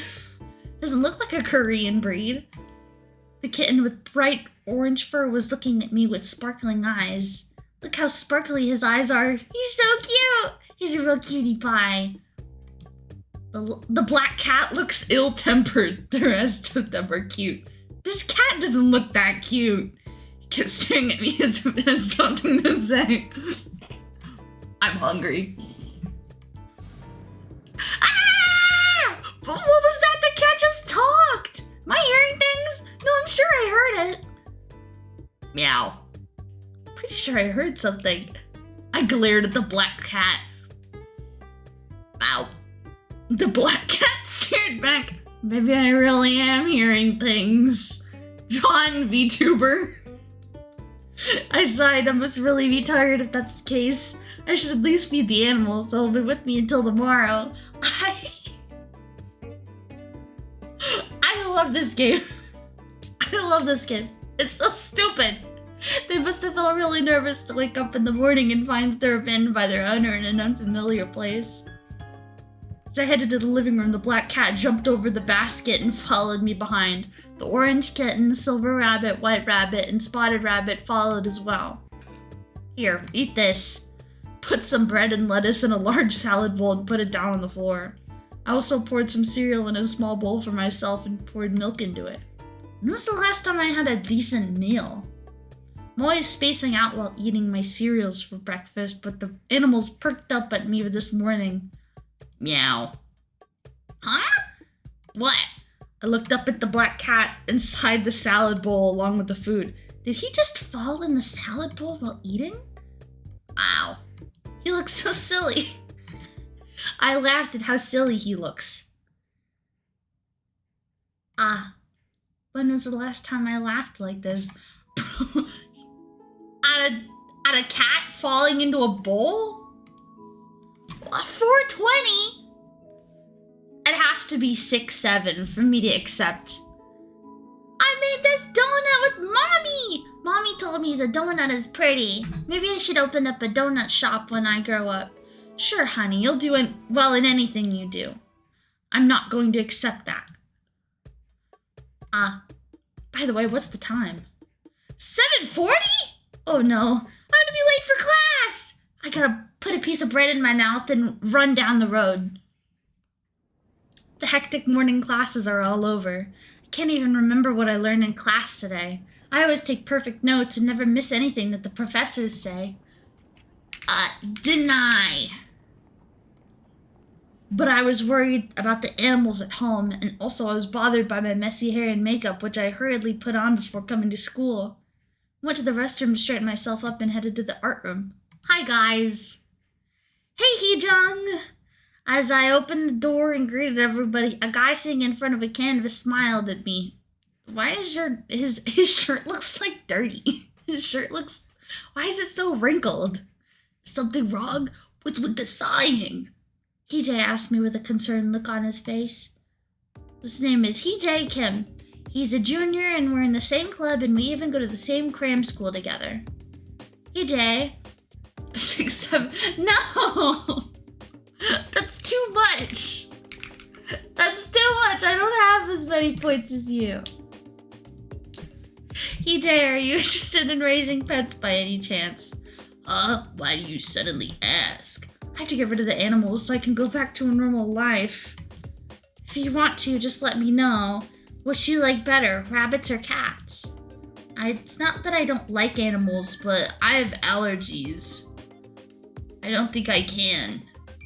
Doesn't look like a Korean breed. The kitten with bright orange fur was looking at me with sparkling eyes. Look how sparkly his eyes are. He's so cute! He's a real cutie pie. The black cat looks ill-tempered. The rest of them are cute. This cat doesn't look that cute. He kept staring at me as if it has something to say. I'm hungry. Ah! What was that? The cat just talked! Am I hearing things? No, I'm sure I heard it. Meow. Pretty sure I heard something. I glared at the black cat. Ow. The black cat stared back. Maybe I really am hearing things. John VTuber. I sighed. I must really be tired if that's the case. I should at least feed the animals. They'll be with me until tomorrow. I love this game. I love this game. It's so stupid. They must have felt really nervous to wake up in the morning and find that they're abandoned by their owner in an unfamiliar place. As I headed to the living room, the black cat jumped over the basket and followed me behind. The orange kitten, silver rabbit, white rabbit, and spotted rabbit followed as well. Here, eat this. Put some bread and lettuce in a large salad bowl and put it down on the floor. I also poured some cereal in a small bowl for myself and poured milk into it. When was the last time I had a decent meal? I'm always spacing out while eating my cereals for breakfast, but the animals perked up at me this morning. Meow. Huh? What? I looked up at the black cat inside the salad bowl along with the food. Did he just fall in the salad bowl while eating? Ow. looks so silly. I laughed at how silly he looks. When was the last time I laughed like this? at a cat falling into a bowl? 420? It has to be 6-7 for me to accept. I made this donut with Mommy! Mommy told me the donut is pretty. Maybe I should open up a donut shop when I grow up. Sure, honey, you'll do well in anything you do. I'm not going to accept that. By the way, what's the time? 7:40? Oh no, I'm gonna be late for class! I gotta put a piece of bread in my mouth and run down the road. The hectic morning classes are all over. I can't even remember what I learned in class today. I always take perfect notes and never miss anything that the professors say. Deny. But I was worried about the animals at home, and also I was bothered by my messy hair and makeup, which I hurriedly put on before coming to school. I went to the restroom to straighten myself up and headed to the art room. Hi, guys. Hey, Hee-jung. As I opened the door and greeted everybody, a guy sitting in front of a canvas smiled at me. Why is his shirt looks like dirty? Why is it so wrinkled? Is something wrong? What's with the sighing? Hee-jae asked me with a concerned look on his face. His name is Hee-jae Kim. He's a junior and we're in the same club and we even go to the same cram school together. Hee-jae. 6-7. No! That's too much. That's too much. I don't have as many points as you. Hee-jae, are you interested in raising pets by any chance? Why do you suddenly ask? I have to get rid of the animals so I can go back to a normal life. If you want to, just let me know. Which you like better, rabbits or cats? It's not that I don't like animals, but I have allergies. I don't think I can.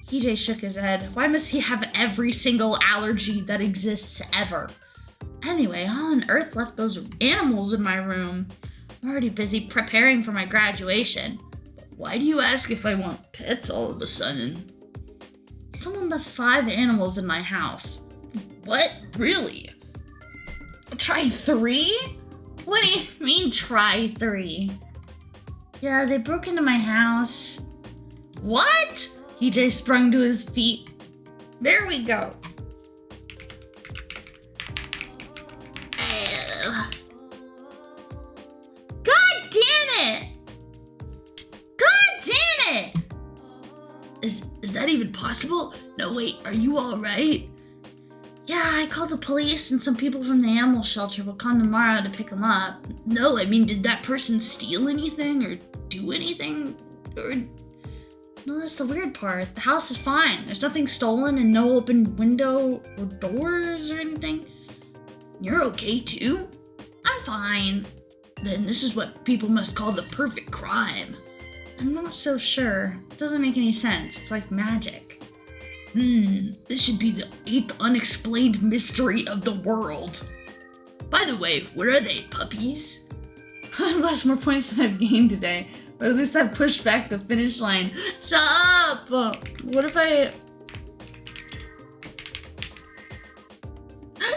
Hee-jae shook his head. Why must he have every single allergy that exists ever? Anyway, how on earth left those animals in my room? I'm already busy preparing for my graduation. Why do you ask if I want pets all of a sudden? Someone left 5 animals in my house. What? Really? Try 3? What do you mean try 3? Yeah, they broke into my house. What? Hee-jae sprung to his feet. There we go. God damn it! Is that even possible? No, wait, are you alright? Yeah, I called the police and some people from the animal shelter will come tomorrow to pick them up. No, I mean, did that person steal anything or do anything? No, that's the weird part. The house is fine. There's nothing stolen and no open window or doors or anything. You're okay too? I'm fine. Then this is what people must call the perfect crime. I'm not so sure. It doesn't make any sense. It's like magic. This should be the 8th unexplained mystery of the world. By the way, what are they, puppies? I've lost more points than I've gained today. But at least I've pushed back the finish line. Shut up! What if I... No!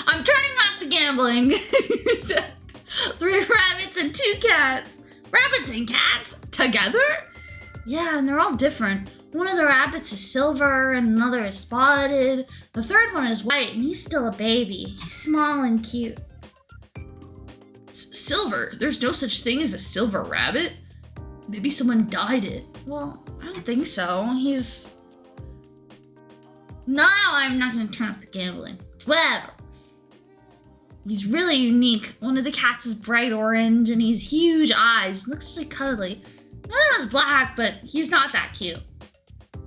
I'm turning off the gambling. 3 rabbits and 2 cats. Rabbits and cats? Together? Yeah, and they're all different. One of the rabbits is silver and another is spotted. The third one is white and he's still a baby. He's small and cute. Silver? There's no such thing as a silver rabbit? Maybe someone dyed it. Well, I don't think so. No, I'm not gonna turn off the gambling. It's whatever. He's really unique. One of the cats is bright orange and he's huge eyes. Looks really cuddly. Another one's black, but he's not that cute.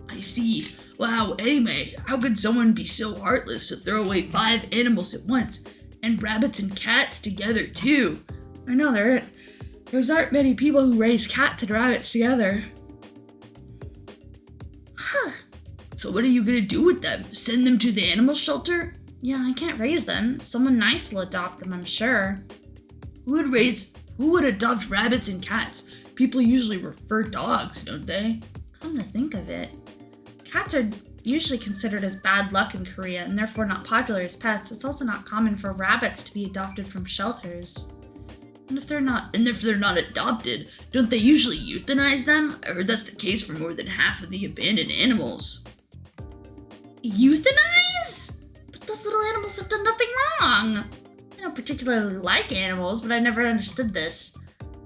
I see. Wow, anyway, how could someone be so heartless to throw away 5 animals at once? And rabbits and cats together, too. I know, there aren't many people who raise cats and rabbits together. Huh. So what are you gonna do with them? Send them to the animal shelter? Yeah, I can't raise them. Someone nice will adopt them, I'm sure. Who would adopt rabbits and cats? People usually prefer dogs, don't they? Come to think of it, cats are usually considered as bad luck in Korea and therefore not popular as pets. It's also not common for rabbits to be adopted from shelters. And if they're not adopted, don't they usually euthanize them? I heard that's the case for more than half of the abandoned animals. Euthanize? But those little animals have done nothing wrong. I don't particularly like animals, but I never understood this.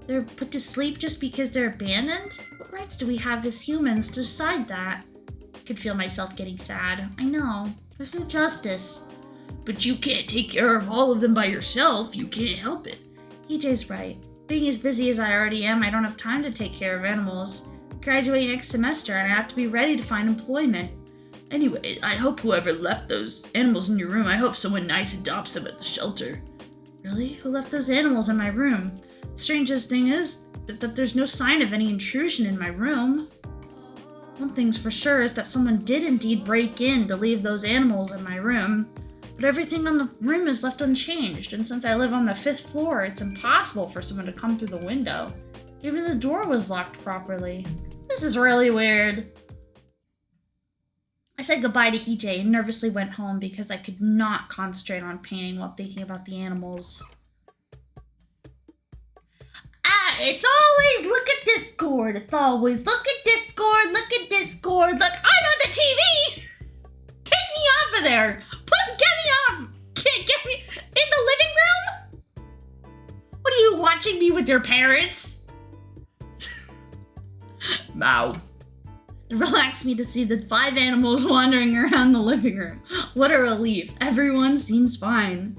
They're put to sleep just because they're abandoned? What rights do we have as humans to decide that? I could feel myself getting sad. I know. There's no justice. But you can't take care of all of them by yourself. You can't help it. EJ's right. Being as busy as I already am, I don't have time to take care of animals. I graduate next semester and I have to be ready to find employment. Anyway, I hope whoever left those animals in your room, I hope someone nice adopts them at the shelter. Really? Who left those animals in my room? The strangest thing is that there's no sign of any intrusion in my room. One thing's for sure is that someone did indeed break in to leave those animals in my room. But everything on the room is left unchanged, and since I live on the 5th floor, it's impossible for someone to come through the window. Even the door was locked properly. This is really weird. I said goodbye to Hee-jae and nervously went home because I could not concentrate on painting while thinking about the animals. It's always look at Discord. It's always look at Discord, look at Discord. Look, I'm on the TV! Take me off of there! Get me off! Get me in the living room? What are you watching me with your parents? Mow. It relaxed me to see the 5 animals wandering around the living room. What a relief. Everyone seems fine.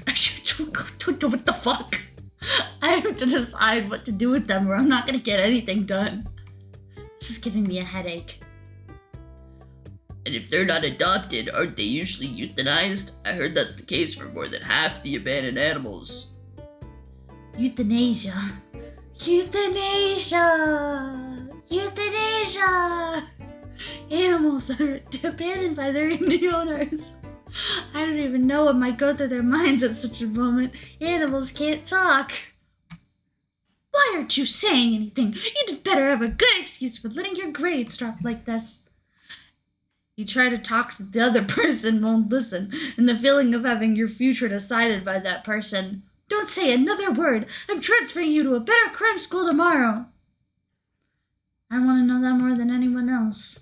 What the fuck? I have to decide what to do with them or I'm not gonna get anything done. This is giving me a headache. And if they're not adopted, aren't they usually euthanized? I heard that's the case for more than half the abandoned animals. Euthanasia. Euthanasia! Euthanasia! Animals that are abandoned by their new owners. I don't even know what might go through their minds at such a moment. Animals can't talk. Why aren't you saying anything? You'd better have a good excuse for letting your grades drop like this. You try to talk to the other person, won't listen, and the feeling of having your future decided by that person. Don't say another word. I'm transferring you to a better crime school tomorrow. I want to know that more than anyone else.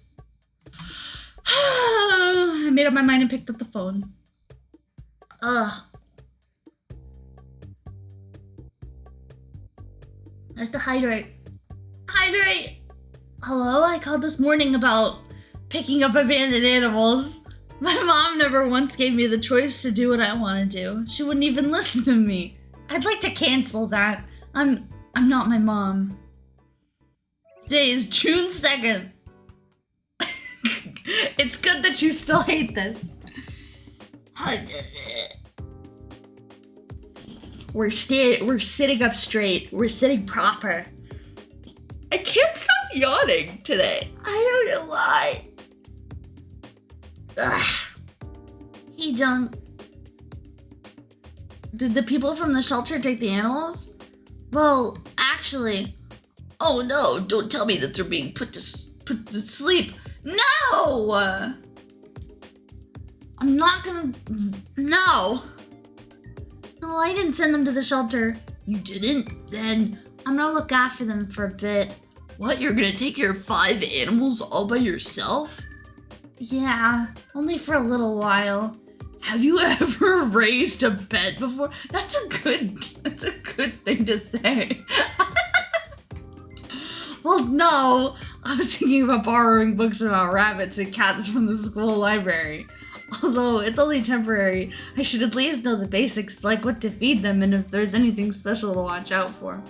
I made up my mind and picked up the phone. Ugh. I have to hydrate. Hydrate! Hello? I called this morning about picking up abandoned animals. My mom never once gave me the choice to do what I want to do. She wouldn't even listen to me. I'd like to cancel that. I'm not my mom. Today is June 2nd. It's good that you still hate this. We're sitting up straight. We're sitting proper. I can't stop yawning today. I don't know why. Ugh. Hee-jung. Did the people from the shelter take the animals? Well, actually... Oh no, don't tell me that they're being put to sleep. No! I'm not gonna... No! No, I didn't send them to the shelter. You didn't? Then I'm gonna look after them for a bit. What, you're gonna take care of 5 animals all by yourself? Yeah, only for a little while. Have you ever raised a pet before? That's a good thing to say. Well, no. I was thinking about borrowing books about rabbits and cats from the school library. Although it's only temporary, I should at least know the basics, like what to feed them and if there's anything special to watch out for.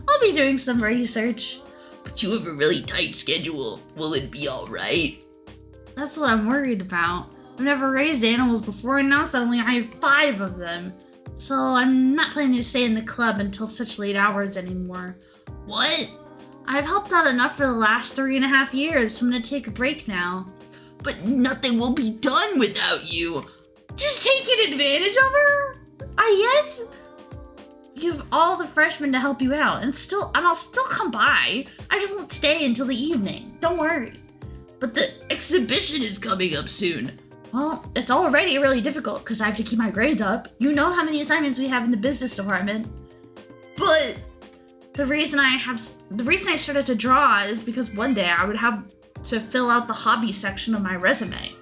I'll be doing some research. But you have a really tight schedule. Will it be alright? That's what I'm worried about. I've never raised animals before and now suddenly I have 5 of them. So I'm not planning to stay in the club until such late hours anymore. What? I've helped out enough for the last 3.5 years, so I'm gonna take a break now. but nothing will be done without you. Just taking advantage of her? I guess you have all the freshmen to help you out, and I'll still come by. I just won't stay until the evening. Don't worry. But the exhibition is coming up soon. Well, it's already really difficult because I have to keep my grades up. You know how many assignments we have in the business department. But the reason I started to draw is because one day I would have to fill out the hobby section of my resume.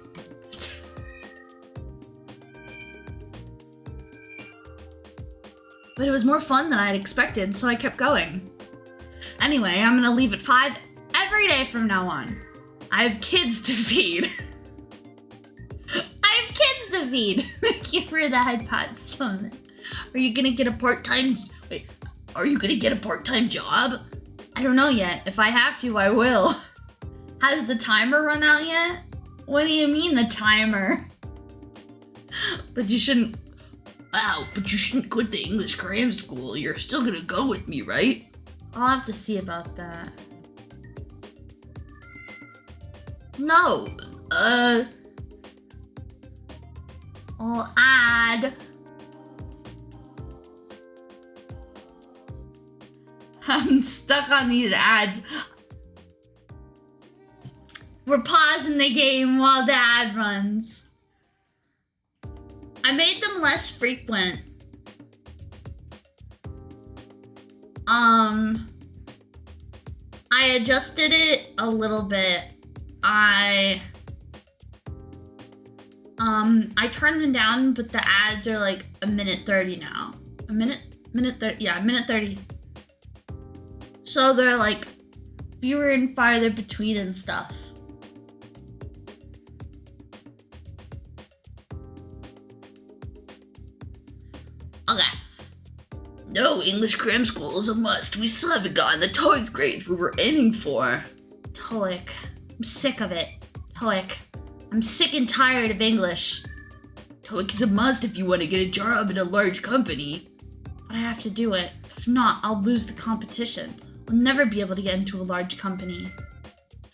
But it was more fun than I had expected, so I kept going. Anyway, I'm gonna leave at 5 every day from now on. I have kids to feed. Thank you for that, Patson. Are you gonna get a part-time job? I don't know yet. If I have to, I will. Has the timer run out yet? What do you mean, the timer? But you shouldn't quit the English cram school. You're still gonna go with me, right? I'll have to see about that. No, I'll add. I'm stuck on these ads. We're pausing the game while the ad runs. I made them less frequent. I adjusted it a little bit. I turned them down, but the ads are like a minute 30 now. A minute 30. So they're like fewer and farther between and stuff. Okay. No, English cram school is a must. We still haven't gotten the TOEIC grades we were aiming for. TOEIC. I'm sick of it. TOEIC. I'm sick and tired of English. TOEIC is a must if you want to get a job in a large company. But I have to do it. If not, I'll lose the competition. I'll never be able to get into a large company.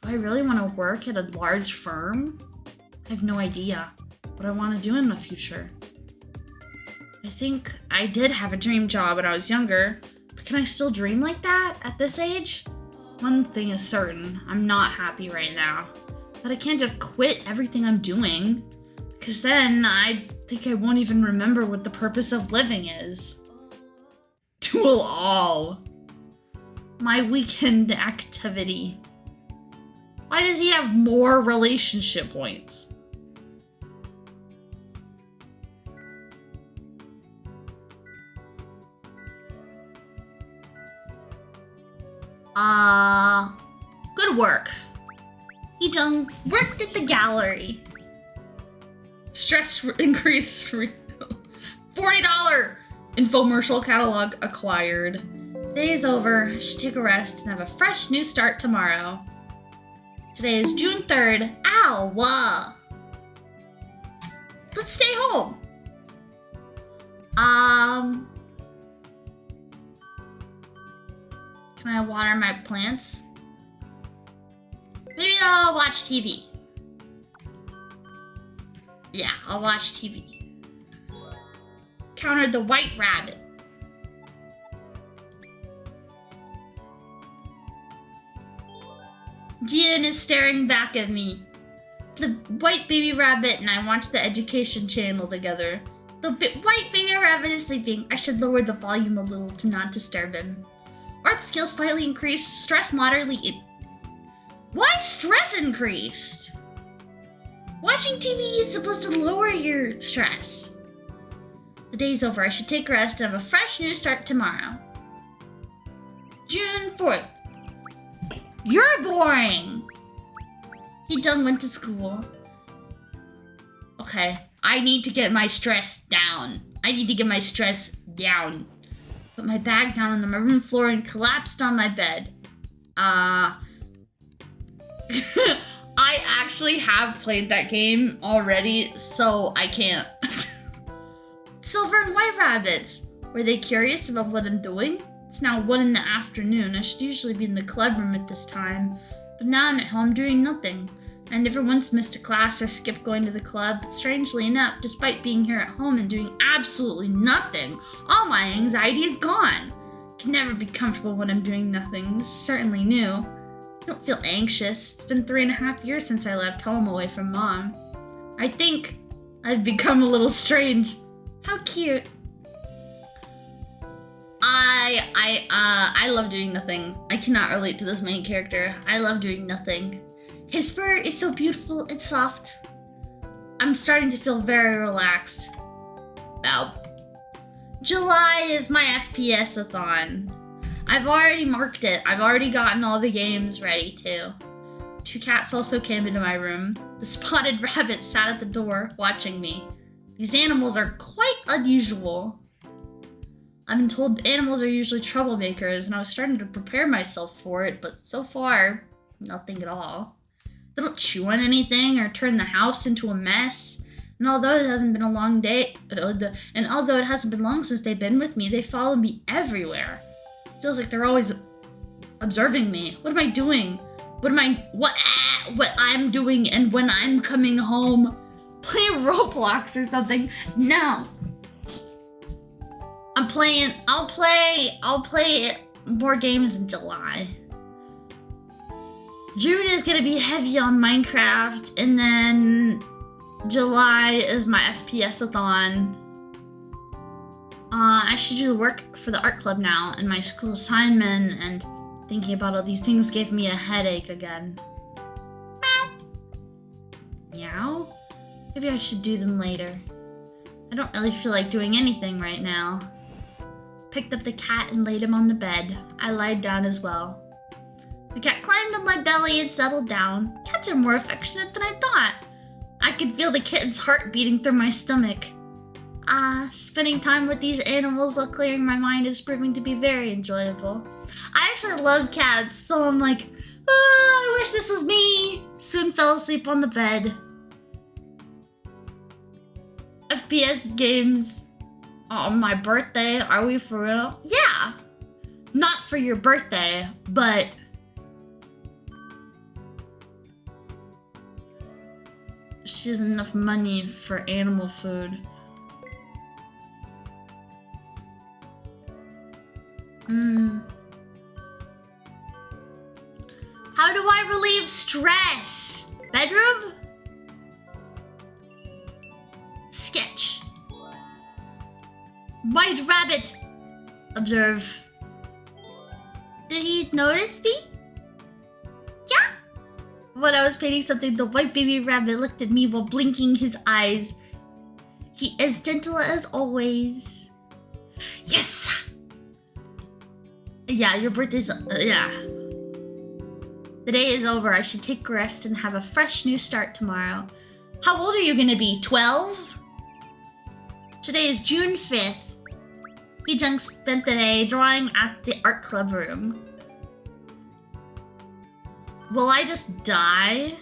Do I really want to work at a large firm? I have no idea what I want to do in the future. I think I did have a dream job when I was younger, but can I still dream like that at this age? One thing is certain, I'm not happy right now. But I can't just quit everything I'm doing, because then I think I won't even remember what the purpose of living is. Duel all. My weekend activity. Why does he have more relationship points? Good work. He done worked at the gallery. Stress increase. $40 infomercial catalog acquired. Day's over. I should take a rest and have a fresh new start tomorrow. Today is June 3rd. Ow, wah. Let's stay home. Can I water my plants? Maybe I'll watch TV. Yeah, I'll watch TV. Countered the white rabbit. Jian is staring back at me. The white baby rabbit and I watch the education channel together. The white baby rabbit is sleeping. I should lower the volume a little to not disturb him. Art skills slightly increased. Stress moderately. Why stress increased? Watching TV is supposed to lower your stress. The day's over. I should take a rest and have a fresh new start tomorrow. June 4th. You're boring. He done went to school. Okay. I need to get my stress down. Put my bag down on my room floor and collapsed on my bed. I actually have played that game already, so I can't. Silver and white rabbits. Were they curious about what I'm doing? It's now 1 in the afternoon. I should usually be in the club room at this time, but now I'm at home doing nothing. I never once missed a class or skipped going to the club, but strangely enough, despite being here at home and doing absolutely nothing, all my anxiety is gone. I can never be comfortable when I'm doing nothing. This is certainly new. I don't feel anxious. It's been 3.5 years since I left home away from Mom. I think I've become a little strange. How cute. I love doing nothing. I cannot relate to this main character. I love doing nothing. His fur is so beautiful and soft. I'm starting to feel very relaxed. Wow. July is my FPS-a-thon. I've already marked it. I've already gotten all the games ready too. 2 cats also came into my room. The spotted rabbit sat at the door watching me. These animals are quite unusual. I've been told animals are usually troublemakers, and I was starting to prepare myself for it, but so far, nothing at all. They don't chew on anything or turn the house into a mess. And although it hasn't been a long day, and although it hasn't been long since they've been with me, they follow me everywhere. It feels like they're always observing me. What am I doing? What I'm doing, and when I'm coming home? Play Roblox or something? No. I'll play more games in July. June is gonna be heavy on Minecraft, and then July is my FPS-a-thon. I should do the work for the art club now and my school assignment, and thinking about all these things gave me a headache again. Meow? Maybe I should do them later. I don't really feel like doing anything right now. Picked up the cat and laid him on the bed. I lied down as well. The cat climbed on my belly and settled down. Cats are more affectionate than I thought. I could feel the kitten's heart beating through my stomach. Spending time with these animals while clearing my mind is proving to be very enjoyable. I actually love cats, so I'm like, I wish this was me. Soon fell asleep on the bed. FPS games on my birthday, are we for real? Yeah. Not for your birthday, but she has enough money for animal food. How do I relieve stress? Bedroom? Sketch. White rabbit. Observe. Did he notice me? Yeah. When I was painting something, the white baby rabbit looked at me while blinking his eyes. He is gentle as always. Yes! Yeah, your birthday's... yeah. The day is over. I should take a rest and have a fresh new start tomorrow. How old are you gonna be? 12? Today is June 5th. Hee-jung spent the day drawing at the art club room. Will I just die?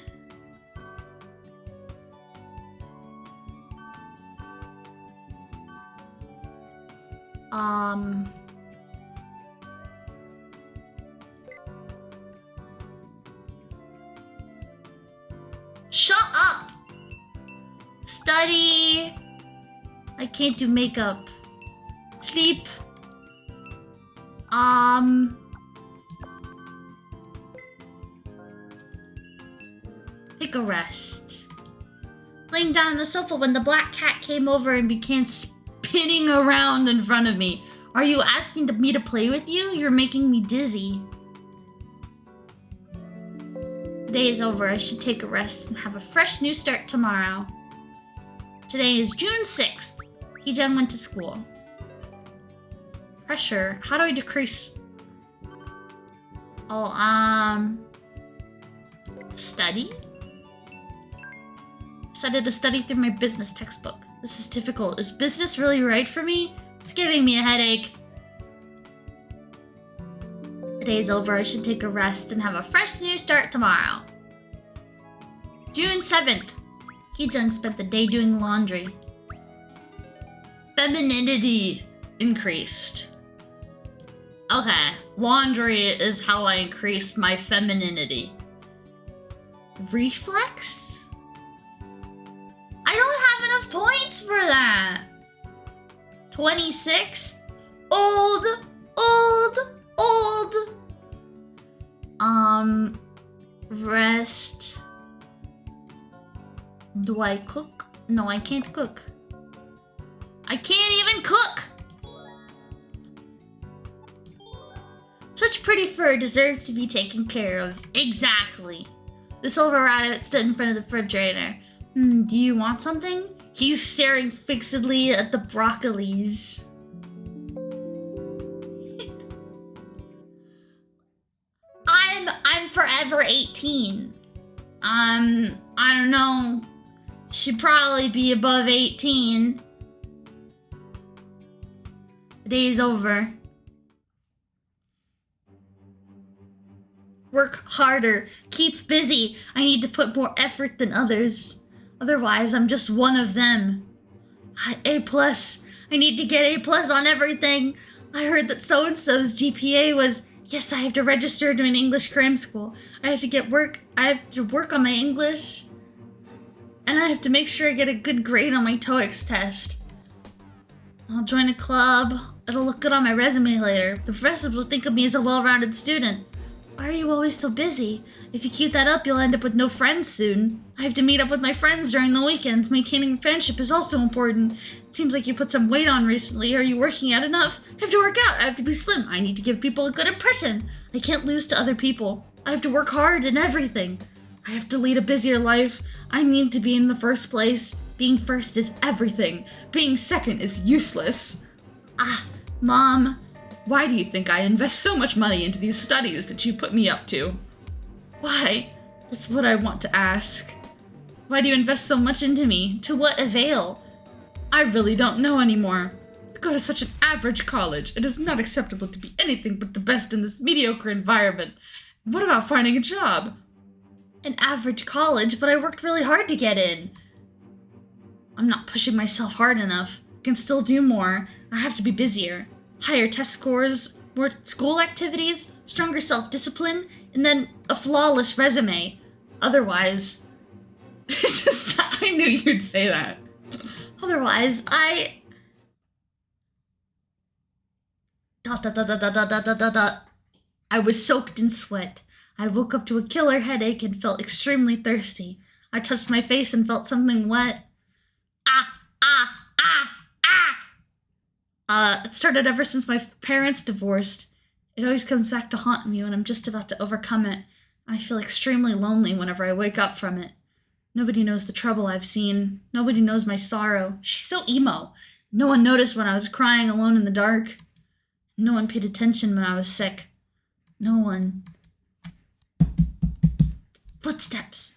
Shut up! Study. I can't do makeup. Sleep. Take a rest. Laying down on the sofa when the black cat came over and began spinning around in front of me. Are you asking me to play with you? You're making me dizzy. The day is over. I should take a rest and have a fresh new start tomorrow. Today is June 6th. Hee-jung went to school. Pressure. How do I decrease? Oh, study? Decided to study through my business textbook. This is difficult. Is business really right for me? It's giving me a headache. The day's over. I should take a rest and have a fresh new start tomorrow. June 7th. Hee-jung spent the day doing laundry. Femininity increased. Okay, laundry is how I increase my femininity. Reflex? I don't have enough points for that. 26? Old. Rest. Do I cook? No, I can't cook. I can't even cook! Such pretty fur deserves to be taken care of. Exactly. The silver rabbit stood in front of the refrigerator. Do you want something? He's staring fixedly at the broccolis. I'm forever 18. I don't know. Should probably be above 18. The day's over. Work harder. Keep busy. I need to put more effort than others. Otherwise, I'm just one of them. A+. I need to get A+ on everything. I heard that so-and-so's GPA was... Yes, I have to register to an English cram school. I have to work on my English. And I have to make sure I get a good grade on my TOEIC test. I'll join a club. It'll look good on my resume later. The professors will think of me as a well-rounded student. Why are you always so busy? If you keep that up, you'll end up with no friends soon. I have to meet up with my friends during the weekends. Maintaining friendship is also important. It seems like you put some weight on recently. Are you working out enough? I have to work out. I have to be slim. I need to give people a good impression. I can't lose to other people. I have to work hard in everything. I have to lead a busier life. I need to be in the first place. Being first is everything. Being second is useless. Mom, why do you think I invest so much money into these studies that you put me up to? Why? That's what I want to ask. Why do you invest so much into me? To what avail? I really don't know anymore. I go to such an average college. It is not acceptable to be anything but the best in this mediocre environment. What about finding a job? An average college, but I worked really hard to get in. I'm not pushing myself hard enough. I can still do more. I have to be busier. Higher test scores, more school activities, stronger self-discipline, and then a flawless resume. Otherwise... I knew you'd say that. Otherwise, I was soaked in sweat. I woke up to a killer headache and felt extremely thirsty. I touched my face and felt something wet. It started ever since my parents divorced. It always comes back to haunt me when I'm just about to overcome it. I feel extremely lonely whenever I wake up from it. Nobody knows the trouble I've seen. Nobody knows my sorrow. She's so emo. No one noticed when I was crying alone in the dark. No one paid attention when I was sick. No one. Footsteps.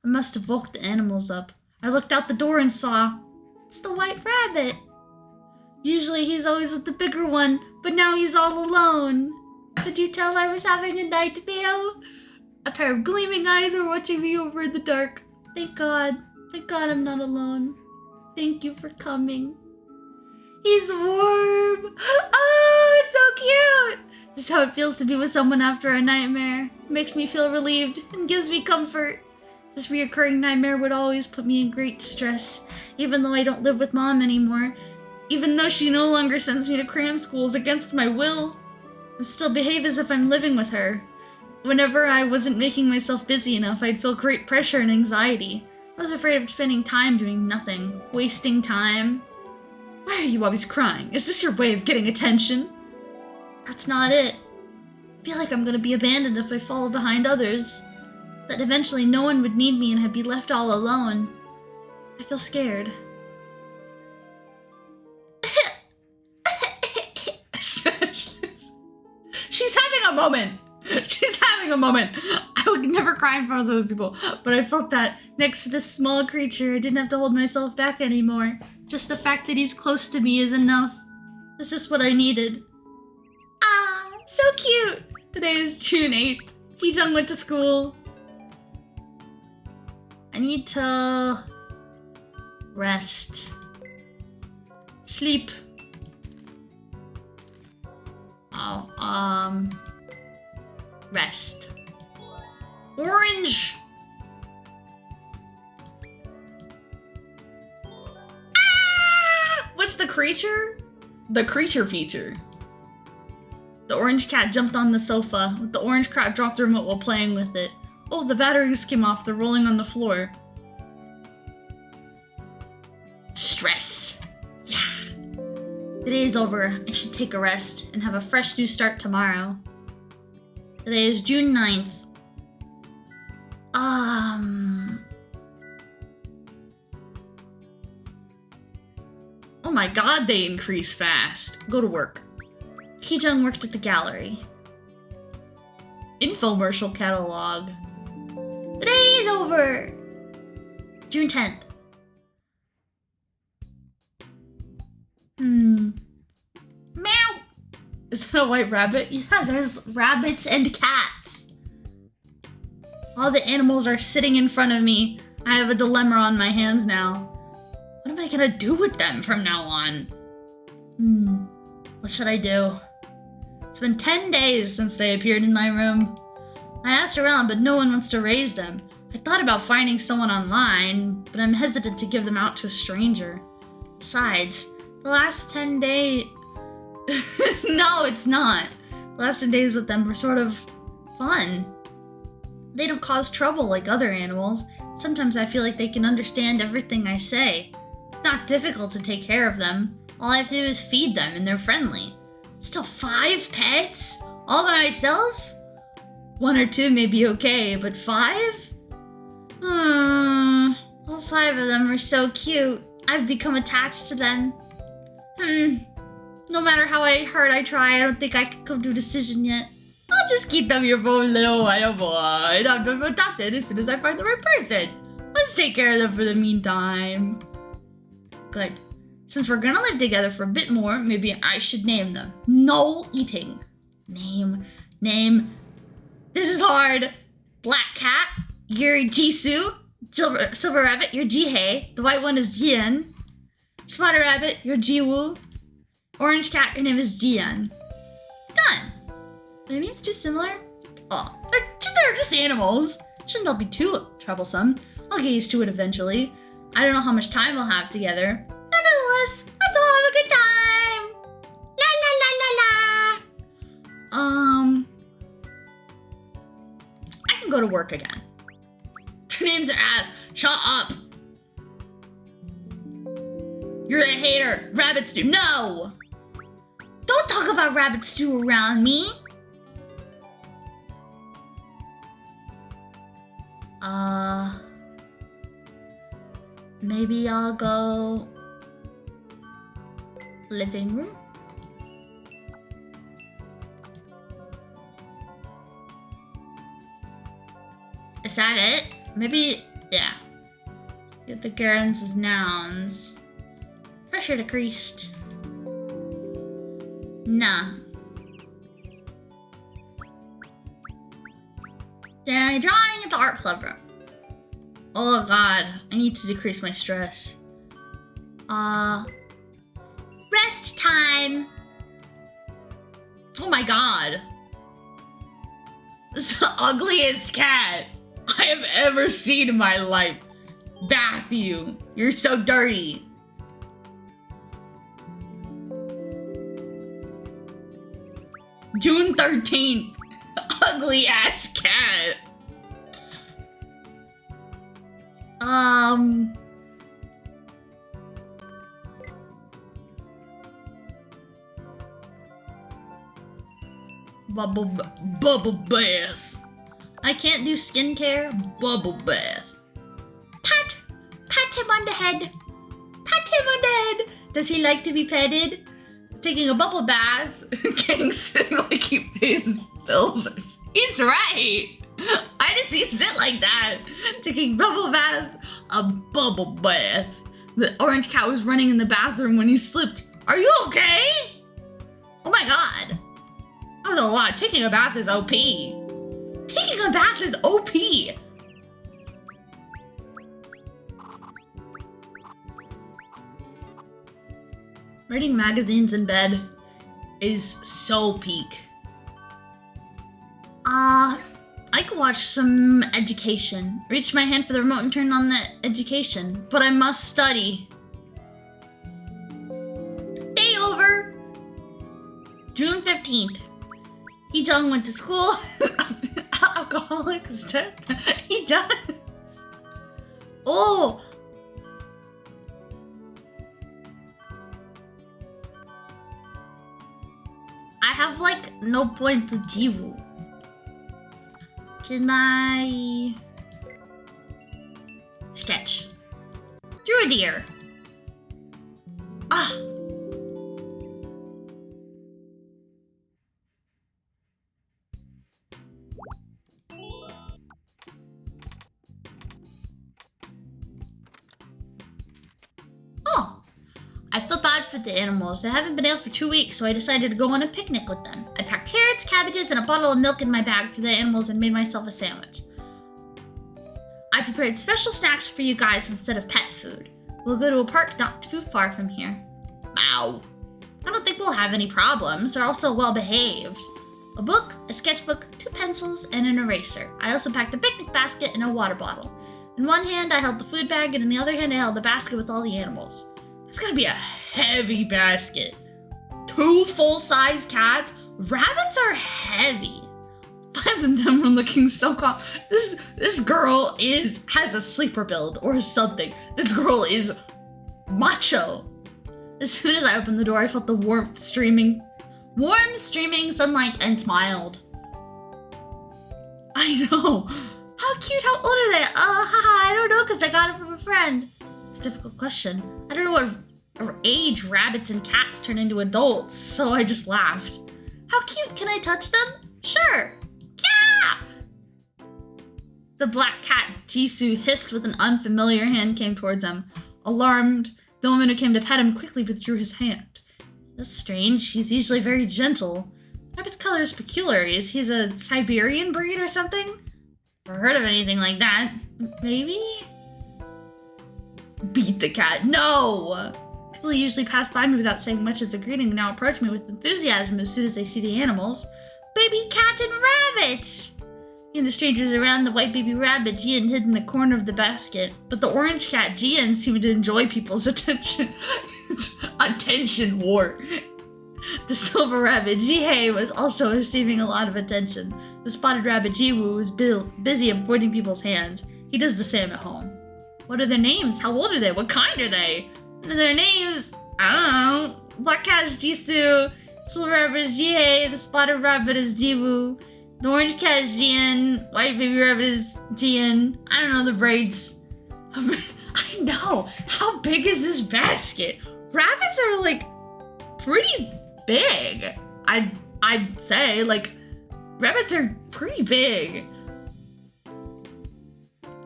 I must have woke the animals up. I looked out the door and saw... It's the white rabbit. Usually he's always with the bigger one, but now he's all alone. Could you tell I was having a nightmare? A pair of gleaming eyes are watching me over in the dark. Thank God. Thank God I'm not alone. Thank you for coming. He's warm. Oh, so cute. This is how it feels to be with someone after a nightmare. It makes me feel relieved and gives me comfort. This reoccurring nightmare would always put me in great distress, even though I don't live with Mom anymore. Even though she no longer sends me to cram schools against my will, I still behave as if I'm living with her. Whenever I wasn't making myself busy enough, I'd feel great pressure and anxiety. I was afraid of spending time doing nothing, wasting time. Why are you always crying? Is this your way of getting attention? That's not it. I feel like I'm gonna be abandoned if I follow behind others. That eventually no one would need me and I'd be left all alone. I feel scared. She's having a moment. She's having a moment. I would never cry in front of those people, but I felt that next to this small creature, I didn't have to hold myself back anymore. Just the fact that he's close to me is enough. That's just what I needed. Ah, so cute. Today is June 8th. Heejung went to school. I need to rest. Sleep. Rest. Orange! creature? The creature feature. The orange cat jumped on the sofa. The orange cat dropped the remote while playing with it. Oh, the batteries came off. They're rolling on the floor. Stress. Yeah. Today is over. I should take a rest and have a fresh new start tomorrow. Today is June 9th. Oh my god, they increase fast. Go to work. Heejung worked at the gallery. Infomercial catalog. The day is over. June 10th. Meow. Is that a white rabbit? Yeah, there's rabbits and cats. All the animals are sitting in front of me. I have a dilemma on my hands now. What am I gonna do with them from now on? What should I do? It's been 10 days since they appeared in my room. I asked around, but no one wants to raise them. I thought about finding someone online, but I'm hesitant to give them out to a stranger. Besides, the last 10 days... No, it's not. The last 10 days with them were sort of fun. They don't cause trouble like other animals. Sometimes I feel like they can understand everything I say. It's not difficult to take care of them. All I have to do is feed them and they're friendly. Still 5 pets? All by myself? 1 or 2 may be okay, but 5? All 5 of them are so cute. I've become attached to them. No matter how hard I try, I don't think I can come to a decision yet. I'll just keep them here for a little while, boy. I'm them adopted as soon as I find the right person. Let's take care of them for the meantime. Good. Since we're gonna live together for a bit more, maybe I should name them. No eating. Name. This is hard. Black cat, you're Jisoo. Silver rabbit, you're Jihei. The white one is Jian. Spider rabbit, you're Jiwoo. Orange cat, your name is Jian. Done. Their names too similar? Oh, they're just animals. Shouldn't all be too troublesome. I'll get used to it eventually. I don't know how much time we'll have together. Nevertheless, let's all have a good time. La la la la la. I can go to work again. Their names are ass. Shut up. You're a hater. Rabbit stew. No. Don't talk about rabbit stew around me. Maybe I'll go living room. Is that it? Maybe, yeah. Get the Garens as nouns. Pressure decreased. Nah. They're drawing at the art club room. Oh god, I need to decrease my stress. Rest time. Oh my god. This is the ugliest cat I have ever seen in my life. Bath you. You're so dirty. June 13th. Ugly ass cat. Bubble bath. I can't do skincare. Bubble bath. Pat him on the head. Pat him on the head. Does he like to be petted? Taking a bubble bath. Getting sitting like he pays bills. He's right. I just see sit like that. Taking bubble bath. A bubble bath. The orange cat was running in the bathroom when he slipped. Are you okay? Oh my god. That was a lot. Taking a bath is OP. Taking a bath is OP. Reading magazines in bed is so peak. I could watch some education. Reach my hand for the remote and turn on the education, but I must study. 19th. Hee-jung went to school. Alcoholic is dead. He does. Oh. I have like no point to Jiwoo. Can I sketch? Drew a deer. Ah. Oh. I feel bad for the animals. They haven't been out for 2 weeks, so I decided to go on a picnic with them. I packed carrots, cabbages, and a bottle of milk in my bag for the animals and made myself a sandwich. I prepared special snacks for you guys instead of pet food. We'll go to a park not too far from here. Ow. I don't think we'll have any problems. They're also well behaved. A book, a sketchbook, 2 pencils, and an eraser. I also packed a picnic basket and a water bottle. In one hand, I held the food bag, and in the other hand, I held the basket with all the animals. It's gonna be a heavy basket. 2 full-size cats. Rabbits are heavy. 5 of them are looking so calm. This girl has a sleeper build or something. This girl is macho. As soon as I opened the door, I felt the warm streaming sunlight and smiled. I know. How cute, how old are they? Haha, I don't know because I got it from a friend. It's a difficult question. I don't know what age rabbits and cats turn into adults, so I just laughed. How cute, can I touch them? Sure. Yeah! The black cat, Jisoo, hissed with an unfamiliar hand came towards him. Alarmed, the woman who came to pet him quickly withdrew his hand. That's strange, he's usually very gentle. Rabbit's color is peculiar. Is he a Siberian breed or something? Never heard of anything like that. Maybe? Beat the cat. No! People usually pass by me without saying much as a greeting and now approach me with enthusiasm as soon as they see the animals. Baby cat and rabbits! And the strangers around the white baby rabbit, Jian hid in the corner of the basket. But the orange cat, Jian, seemed to enjoy people's attention. Attention war. The silver rabbit, Jihei, was also receiving a lot of attention. The spotted rabbit, Jiwoo, was busy avoiding people's hands. He does the same at home. What are their names? How old are they? What kind are they? Their names? I don't know. Black cat is Jisoo. Silver rabbit is Jihei. The spotted rabbit is Jiwoo. The orange cat is Jian. White baby rabbit is Jian. I don't know the braids. I know. How big is this basket? Rabbits are like pretty big. I'd say like rabbits are pretty big.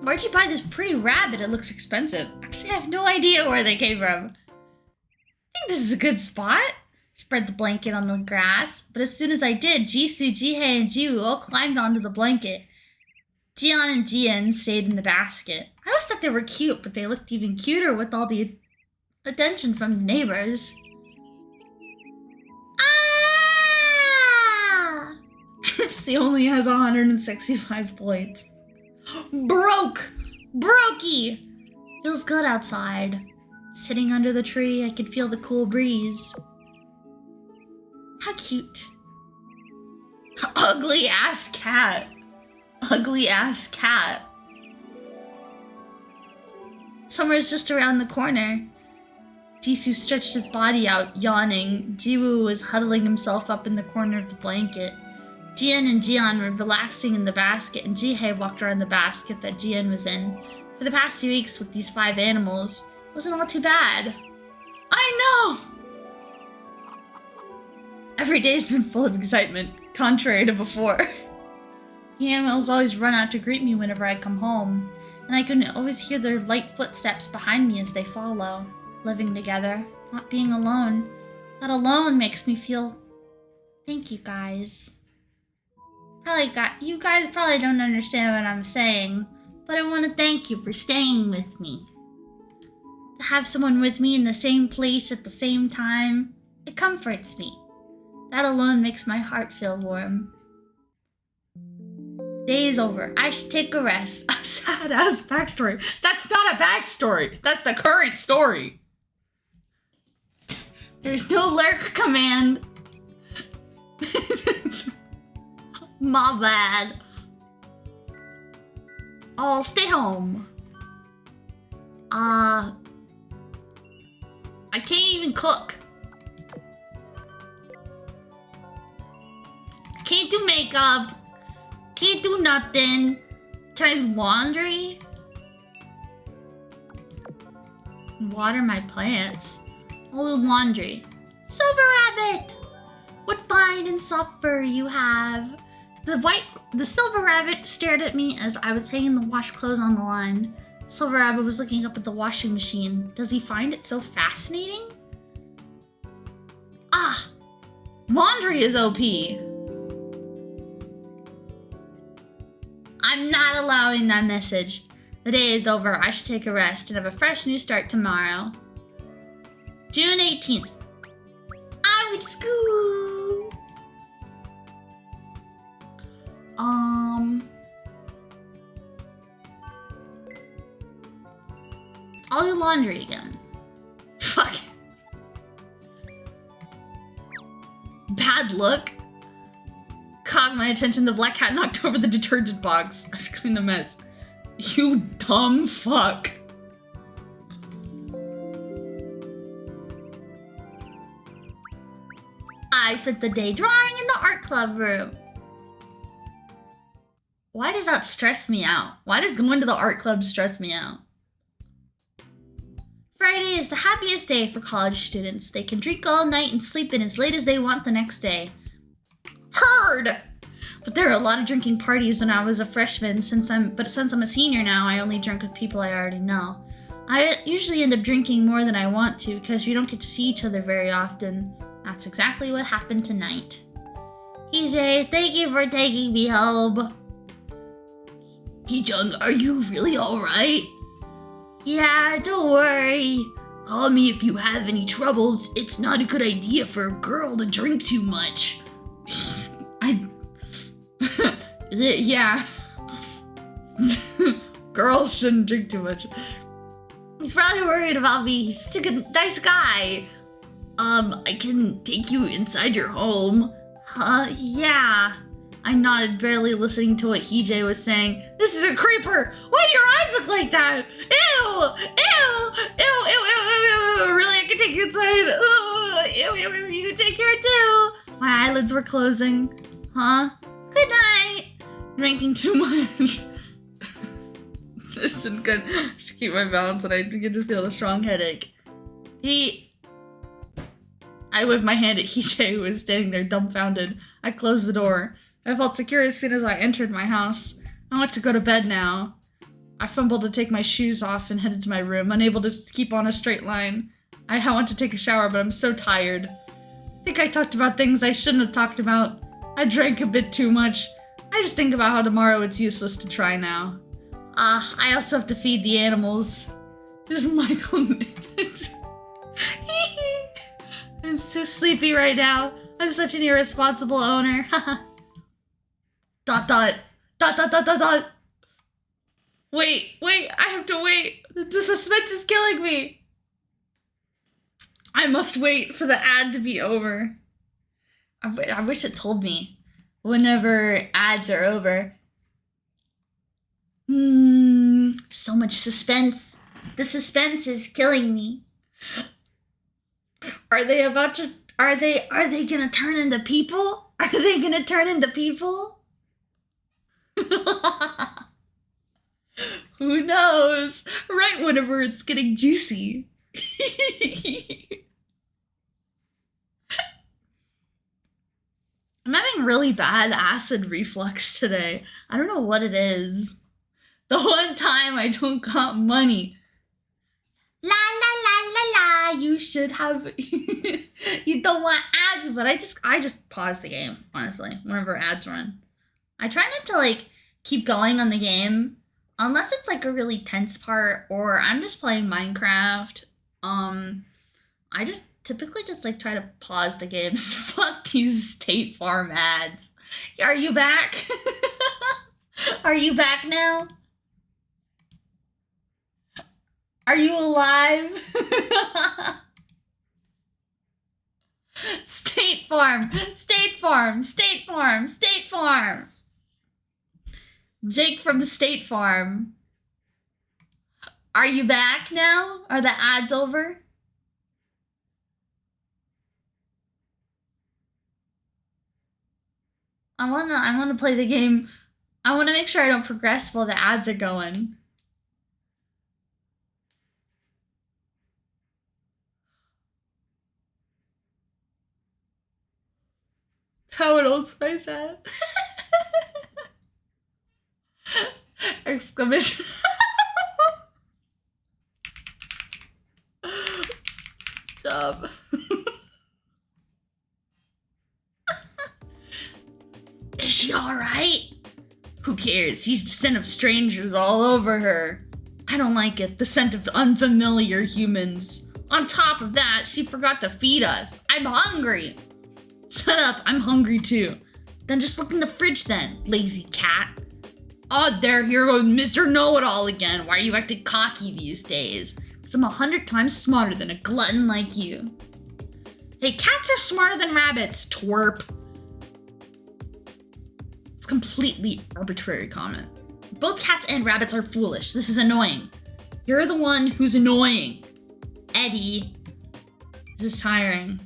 Where'd you buy this pretty rabbit? It looks expensive. Actually, I have no idea where they came from. I think this is a good spot. Spread the blanket on the grass, but as soon as I did, Jisoo, Jihei, and Jiwoo all climbed onto the blanket. Jian and Jian stayed in the basket. I always thought they were cute, but they looked even cuter with all the attention from the neighbors. Ah! Tripsy only has 165 points. Brokey! Feels good outside. Sitting under the tree, I could feel the cool breeze. How cute. Ugly ass cat. Ugly ass cat. Summer's just around the corner. Jisoo stretched his body out, yawning. Jiwoo was huddling himself up in the corner of the blanket. Jian and Jian were relaxing in the basket, and Jihei walked around the basket that Jian was in. For the past few weeks with these 5 animals, it wasn't all too bad. I know! Every day's been full of excitement, contrary to before. The animals always run out to greet me whenever I come home, and I can always hear their light footsteps behind me as they follow. Living together, not being alone. That alone makes me feel... Thank you guys. You guys probably don't understand what I'm saying, but I want to thank you for staying with me. To have someone with me in the same place at the same time, it comforts me. That alone makes my heart feel warm. Day is over. I should take a rest. A sad-ass backstory. That's not a backstory. That's the current story. There's no lurk command. My bad. I'll stay home. I can't even cook. Can't do makeup. Can't do nothing. Can I do laundry? Water my plants. I'll do laundry. Silver Rabbit! What fine and soft fur you have. The Silver Rabbit stared at me as I was hanging the wash clothes on the line. Silver Rabbit was looking up at the washing machine. Does he find it so fascinating? Ah! Laundry is OP. I'm not allowing that message. The day is over. I should take a rest and have a fresh new start tomorrow. June 18th. I went to school. I'll do laundry again. Fuck. Bad look. Caught my attention. The black cat knocked over the detergent box. I just cleaned the mess. You dumb fuck. I spent the day drawing in the art club room. Why does that stress me out? Why does going to the art club stress me out? Friday is the happiest day for college students. They can drink all night and sleep in as late as they want the next day. Heard! But there are a lot of drinking parties when I was a freshman. Since I'm a senior now, I only drink with people I already know. I usually end up drinking more than I want to because we don't get to see each other very often. That's exactly what happened tonight. EJ, thank you for taking me home. Hee-jung, are you really alright? Yeah, don't worry. Call me if you have any troubles. It's not a good idea for a girl to drink too much. Yeah. Girls shouldn't drink too much. He's probably worried about me. He's such a good, nice guy. I can take you inside your home. Yeah. I nodded, barely listening to what Hee-jae was saying. This is a creeper! Why do your eyes look like that? Ew! Ew! Ew! Ew! Ew! Ew! Really, I can take you inside. Ew! Ew! Ew! You can take her too. My eyelids were closing. Huh? Good night. Drinking too much. This isn't good. I should keep my balance and I begin to feel a strong headache. I waved my hand at Hee-jae, who was standing there dumbfounded. I closed the door. I felt secure as soon as I entered my house. I want to go to bed now. I fumbled to take my shoes off and headed to my room, unable to keep on a straight line. I want to take a shower, but I'm so tired. I think I talked about things I shouldn't have talked about. I drank a bit too much. I just think about how tomorrow it's useless to try now. I also have to feed the animals. There's Michael. I'm so sleepy right now. I'm such an irresponsible owner. Dot dot. Dot dot dot dot dot. Wait, I have to wait. The suspense is killing me. I must wait for the ad to be over. I wish it told me whenever ads are over. So much suspense. The suspense is killing me. Are they gonna turn into people? Are they gonna turn into people? Who knows? Right whenever it's getting juicy. I'm having really bad acid reflux today. I don't know what it is. The one time I don't got money. La la la la la, you should have. You don't want ads, but I just pause the game, honestly, whenever ads run. I try not to like keep going on the game unless it's like a really tense part or I'm just playing Minecraft. I just typically just like try to pause the games. Fuck these State Farm ads. Are you back? Are you back now? Are you alive? State Farm, State Farm, State Farm, State Farm. Jake from State Farm. Are you back now? Are the ads over? I wanna play the game. I wanna make sure I don't progress while the ads are going. How would Old Spice at? Exclamation. Job. Is she alright? Who cares? He's the scent of strangers all over her. I don't like it. The scent of unfamiliar humans. On top of that, she forgot to feed us. I'm hungry. Shut up, I'm hungry too. Then just look in the fridge then, lazy cat. Oh, there, here goes Mr. Know-It-All again. Why are you acting cocky these days? Because I'm 100 times smarter than a glutton like you. Hey, cats are smarter than rabbits, twerp. It's completely arbitrary comment. Both cats and rabbits are foolish. This is annoying. You're the one who's annoying. Eddie. This is tiring.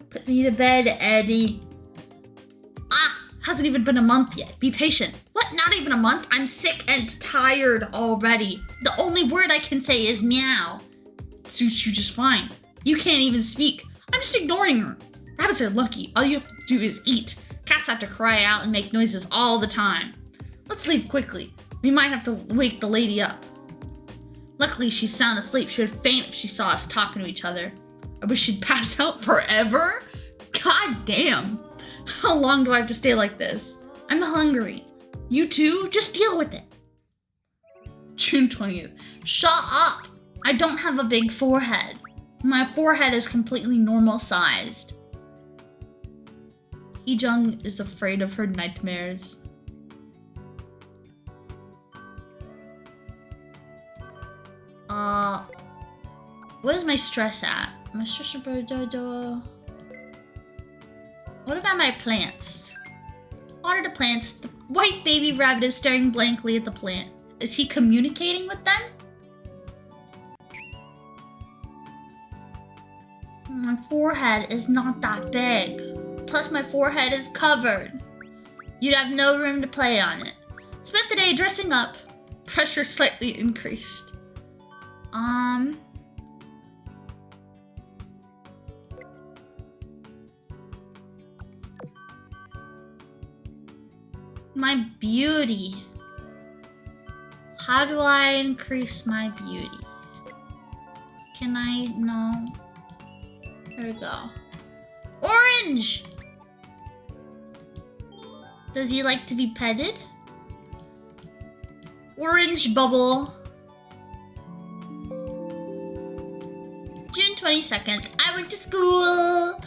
Put me to bed, Eddie. Hasn't even been a month yet. Be patient. What? Not even a month? I'm sick and tired already. The only word I can say is meow. It suits you just fine. You can't even speak. I'm just ignoring her. Rabbits are lucky. All you have to do is eat. Cats have to cry out and make noises all the time. Let's leave quickly. We might have to wake the lady up. Luckily, she's sound asleep. She would faint if she saw us talking to each other. I wish she'd pass out forever. God damn. How long do I have to stay like this? I'm hungry. You too? Just deal with it. June 20th. Shut up! I don't have a big forehead. My forehead is completely normal sized. Hee-jung is afraid of her nightmares. What is my stress at? My stress about What about my plants? Water the plants. The white baby rabbit is staring blankly at the plant. Is he communicating with them? My forehead is not that big. Plus my forehead is covered. You'd have no room to play on it. Spent the day dressing up. Pressure slightly increased. My beauty. How do I increase my beauty? Can I? No. There we go. Orange! Does he like to be petted? Orange bubble. June 22nd. I went to school.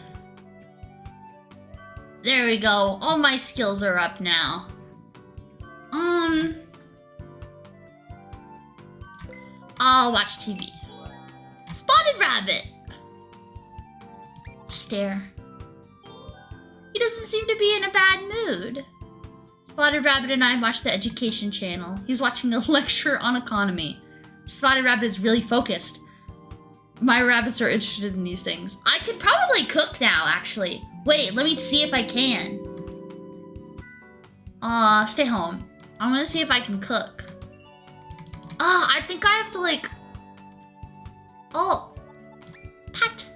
There we go. All my skills are up now. I'll watch TV. Spotted rabbit. Stare. He doesn't seem to be in a bad mood. Spotted Rabbit and I watch the Education Channel. He's watching a lecture on economy. Spotted Rabbit is really focused. My rabbits are interested in these things. I could probably cook now, actually. Wait, let me see if I can. Stay home. I'm gonna see if I can cook. I think I have to like... Oh. Pat.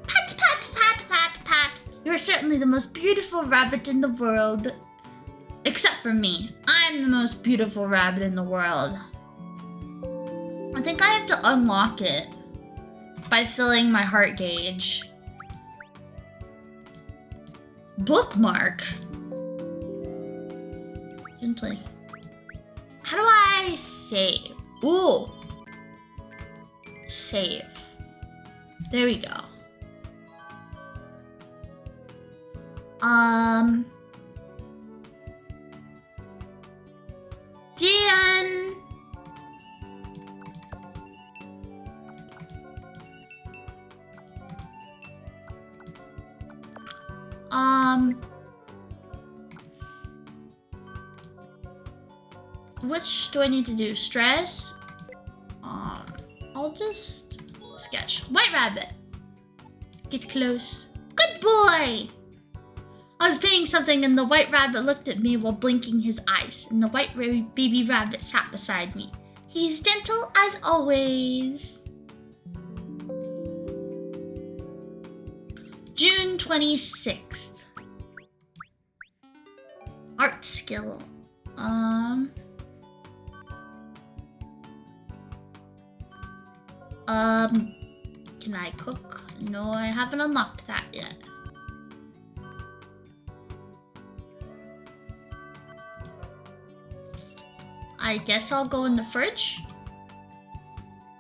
Pat, pat, pat, pat, pat. You're certainly the most beautiful rabbit in the world. Except for me. I'm the most beautiful rabbit in the world. I think I have to unlock it by filling my heart gauge. Bookmark. How do I save? Ooh. Save. There we go. Jen. Which do I need to do? Stress? I'll just sketch. White rabbit. Get close. Good boy! I was painting something and the white rabbit looked at me while blinking his eyes, and the white baby rabbit sat beside me. He's gentle as always. June 26th. Art skill. Can I cook? No, I haven't unlocked that yet. I guess I'll go in the fridge.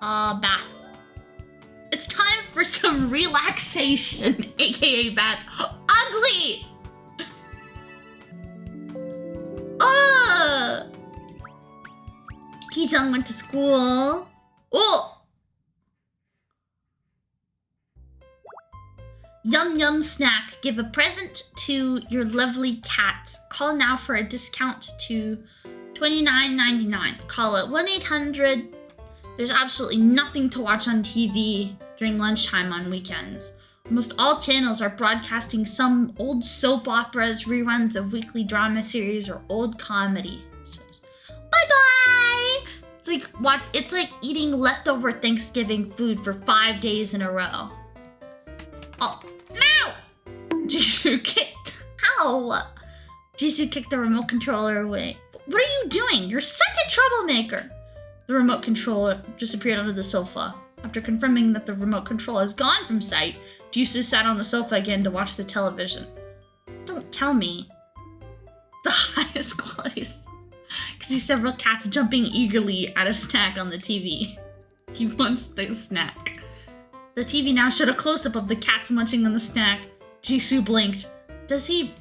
Bath. It's time for some relaxation, aka bath. Ugly! Hee-jung went to school. Oh! Yum Yum Snack. Give a present to your lovely cats. Call now for a discount to $29.99. Call it 1-800. There's absolutely nothing to watch on TV during lunchtime on weekends. Almost all channels are broadcasting some old soap operas, reruns of weekly drama series, or old comedy shows. Bye-bye! It's like eating leftover Thanksgiving food for 5 days in a row. Oh, no! Jisoo kicked. Ow! Jisoo kicked the remote controller away. What are you doing? You're such a troublemaker! The remote controller disappeared under the sofa. After confirming that the remote control has gone from sight, Jisoo sat on the sofa again to watch the television. Don't tell me. The highest qualities. I see several cats jumping eagerly at a snack on the TV. He wants the snack. The TV now showed a close-up of the cats munching on the snack. Jisoo blinked. Does he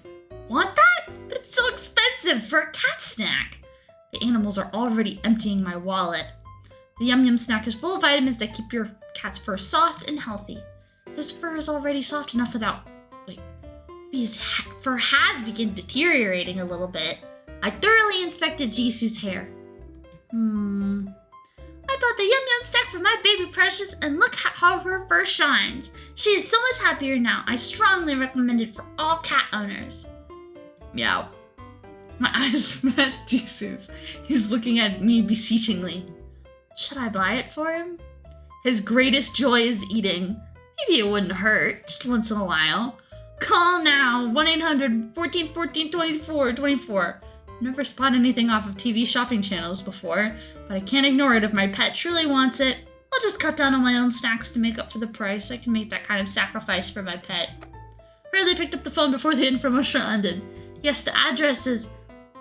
want that? But it's so expensive for a cat snack. The animals are already emptying my wallet. The Yum Yum Snack is full of vitamins that keep your cat's fur soft and healthy. His fur is already soft enough without... Wait. His fur has begun deteriorating a little bit. I thoroughly inspected Jisoo's hair. I bought the Yum Yum Snack for my baby Precious, and look how her fur shines. She is so much happier now. I strongly recommend it for all cat owners. Meow. My eyes met Jisoo's. He's looking at me beseechingly. Should I buy it for him? His greatest joy is eating. Maybe it wouldn't hurt, just once in a while. Call now, 1-800-1414-2424. Never spotted anything off of TV shopping channels before, but I can't ignore it if my pet truly wants it. I'll just cut down on my own snacks to make up for the price. I can make that kind of sacrifice for my pet. Hurley picked up the phone before the infomercial ended. Yes, the address is...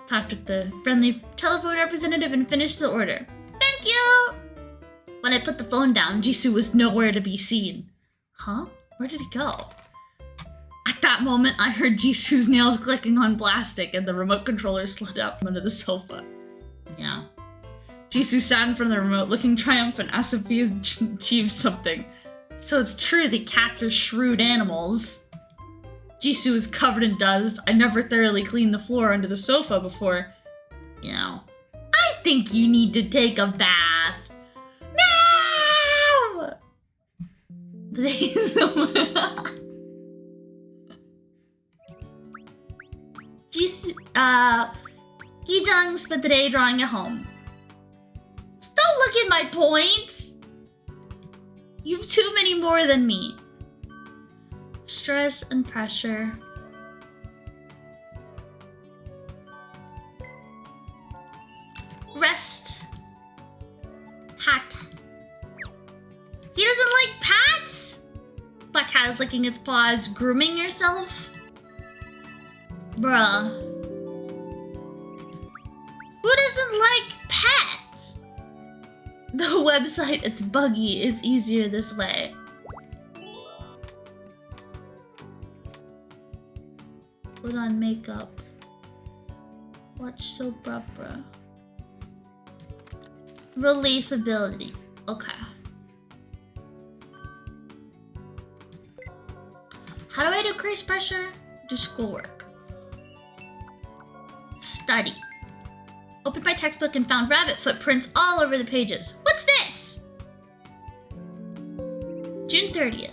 Talked with the friendly telephone representative and finished the order. Thank you! When I put the phone down, Jisoo was nowhere to be seen. Huh? Where did he go? At that moment, I heard Jisoo's nails clicking on plastic and the remote controller slid out from under the sofa. Yeah. Jisoo sat in front of the remote looking triumphant as if he has achieved something. So it's true that cats are shrewd animals. Jisoo was covered in dust. I never thoroughly cleaned the floor under the sofa before. You know. I think you need to take a bath. No! Today's Hee-jung spent the day drawing at home. Don't look at my points! You've too many more than me. Stress and pressure. Rest. Pat. He doesn't like pats? Black cat is licking its paws. Grooming yourself? Bruh. Who doesn't like pets? The website It's Buggy is easier this way. Put on makeup. Watch soap opera. Relief ability. Okay. How do I decrease pressure? Do schoolwork. Study. Opened my textbook and found rabbit footprints all over the pages. What's this? June 30th.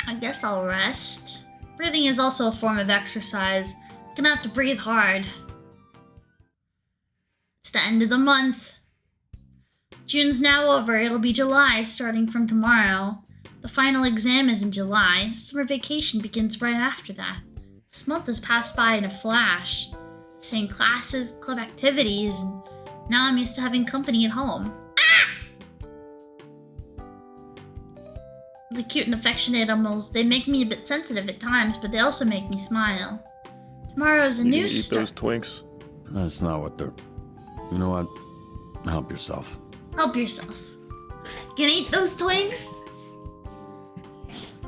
I guess I'll rest. Breathing is also a form of exercise. Gonna have to breathe hard. It's the end of the month. June's now over. It'll be July starting from tomorrow. The final exam is in July. Summer vacation begins right after that. This month has passed by in a flash. Same classes, club activities, and now I'm used to having company at home. The cute and affectionate animals, they make me a bit sensitive at times, but they also make me smile. Tomorrow's a You new gonna eat start. those Twinks? That's not what they're... You know what? Help yourself. Help yourself. Gonna eat those Twinks?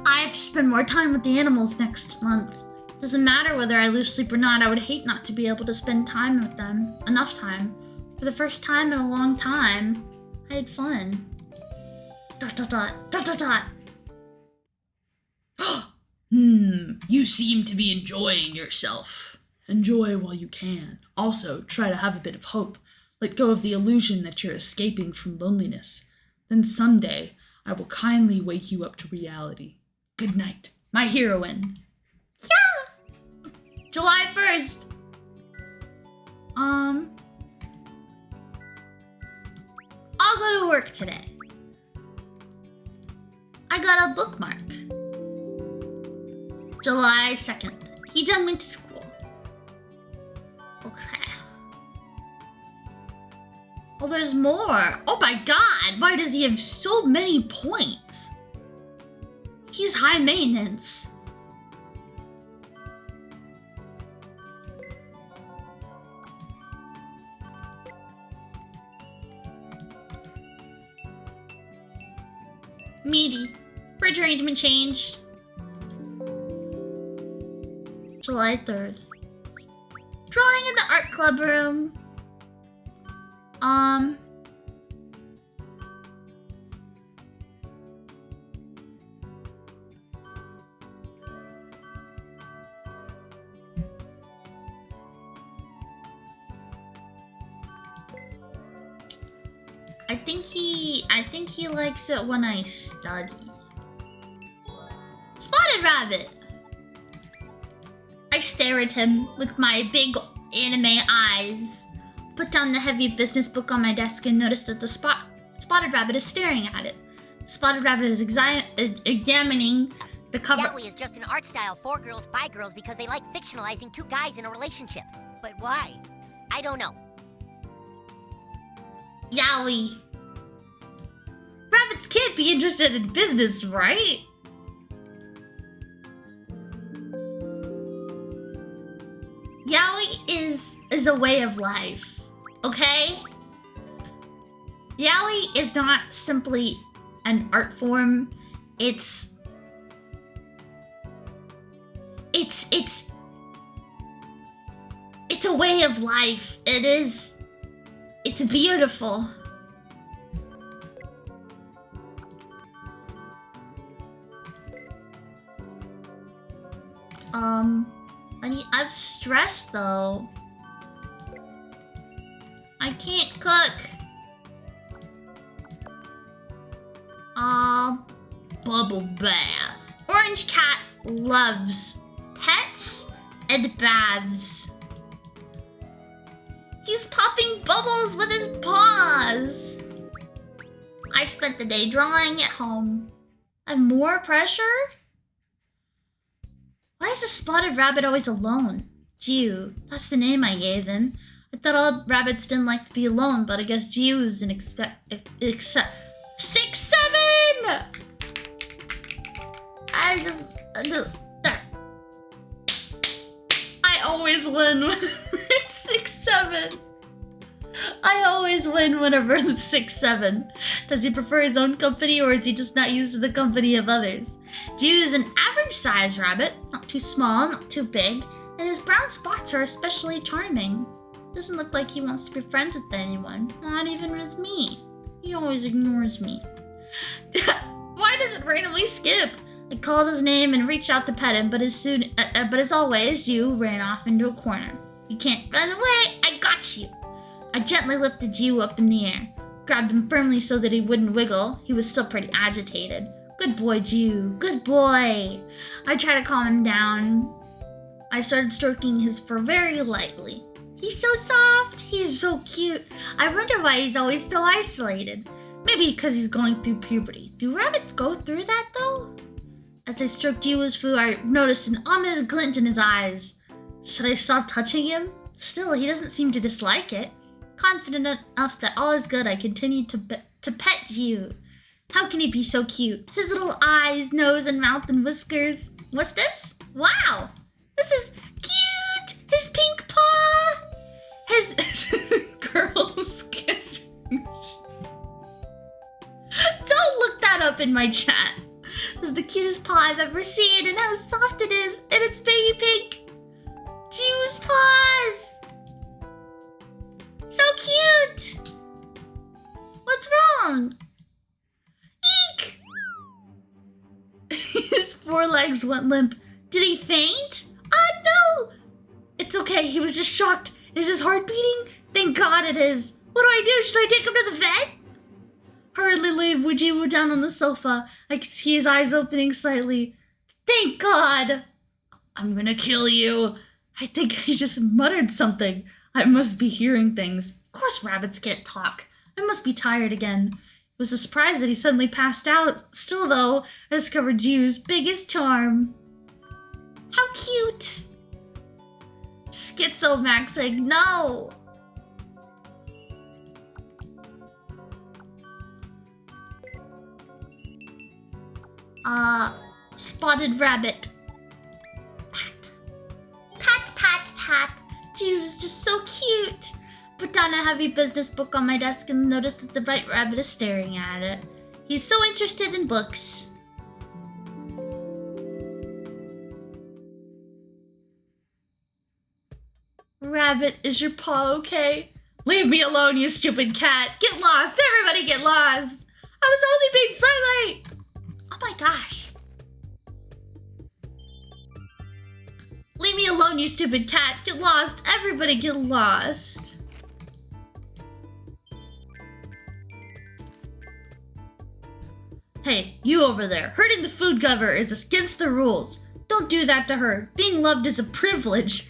I have to spend more time with the animals next month. Doesn't matter whether I lose sleep or not, I would hate not to be able to spend time with them. Enough time. For the first time in a long time, I had fun. Dot dot dot, dot dot dot. You seem to be enjoying yourself. Enjoy while you can. Also, try to have a bit of hope. Let go of the illusion that you're escaping from loneliness. Then someday, I will kindly wake you up to reality. Good night, my heroine. Yeah! July 1st. I'll go to work today. I got a bookmark. July 2nd. He done went to school. Okay. Oh, there's more. Oh my god, why does he have so many points? He's high maintenance. Meaty. Bridge arrangement changed. July 3rd. Drawing in the art club room. I think he likes it when I study. Spotted rabbit. I stare at him with my big anime eyes. Put down the heavy business book on my desk and notice that the spotted rabbit is staring at it. The spotted rabbit is examining the cover. Yaoi is just an art style for girls by girls because they like fictionalizing two guys in a relationship. But why? I don't know. Yaoi. Rabbits can't be interested in business, right? Yaoi is a way of life, okay? Yaoi is not simply an art form. It's a way of life. It's beautiful. I'm stressed though. I can't cook. Bubble bath. Orange cat loves pets and baths. He's popping bubbles with his paws. I spent the day drawing at home. I have more pressure? Why is the spotted rabbit always alone? Jiu, that's the name I gave him. I thought all rabbits didn't like to be alone, but I guess Jiu's an except 6-7! I always win when it's 6-7. I always win whenever it's 6-7. Does he prefer his own company or is he just not used to the company of others? Jew is an average sized rabbit, not too small, not too big, and his brown spots are especially charming. Doesn't look like he wants to be friends with anyone, not even with me. He always ignores me. Why does it randomly skip? I called his name and reached out to pet him, but as always, you ran off into a corner. You can't run away, I got you. I gently lifted Jew up in the air, grabbed him firmly so that he wouldn't wiggle. He was still pretty agitated. Good boy, Jew, good boy. I tried to calm him down. I started stroking his fur very lightly. He's so soft, he's so cute. I wonder why he's always so isolated. Maybe because he's going through puberty. Do rabbits go through that though? As I stroked Jiwoo's fur, I noticed an ominous glint in his eyes. Should I stop touching him? Still, he doesn't seem to dislike it. Confident enough that all is good, I continued to pet Jiwoo. How can he be so cute? His little eyes, nose, and mouth and whiskers. What's this? Wow! This is cute! His pink paw! His girls kissing. Don't look that up in my chat. This is the cutest paw I've ever seen, and how soft it is, and it's baby pink. Jiwoo's paws! So cute! What's wrong? Eek! His forelegs went limp. Did he faint? No! It's okay, he was just shocked. Is his heart beating? Thank God it is. What do I do? Should I take him to the vet? Hurriedly laid Jiwoo down on the sofa. I could see his eyes opening slightly. Thank God! I'm gonna kill you. I think he just muttered something. I must be hearing things. Of course rabbits can't talk. I must be tired again. It was a surprise that he suddenly passed out. Still though, I discovered Jiwoo's biggest charm. How cute! Schizomaxing, no! Spotted rabbit. Pat. Pat, pat, pat. Jiwoo's just so cute. Put down a heavy business book on my desk and noticed that the white rabbit is staring at it. He's so interested in books. Rabbit, is your paw okay? Leave me alone, you stupid cat. Get lost, everybody get lost. I was only being friendly. Oh my gosh. Leave me alone, you stupid cat. Get lost, everybody get lost. Hey, you over there. Hurting the food giver is against the rules. Don't do that to her. Being loved is a privilege.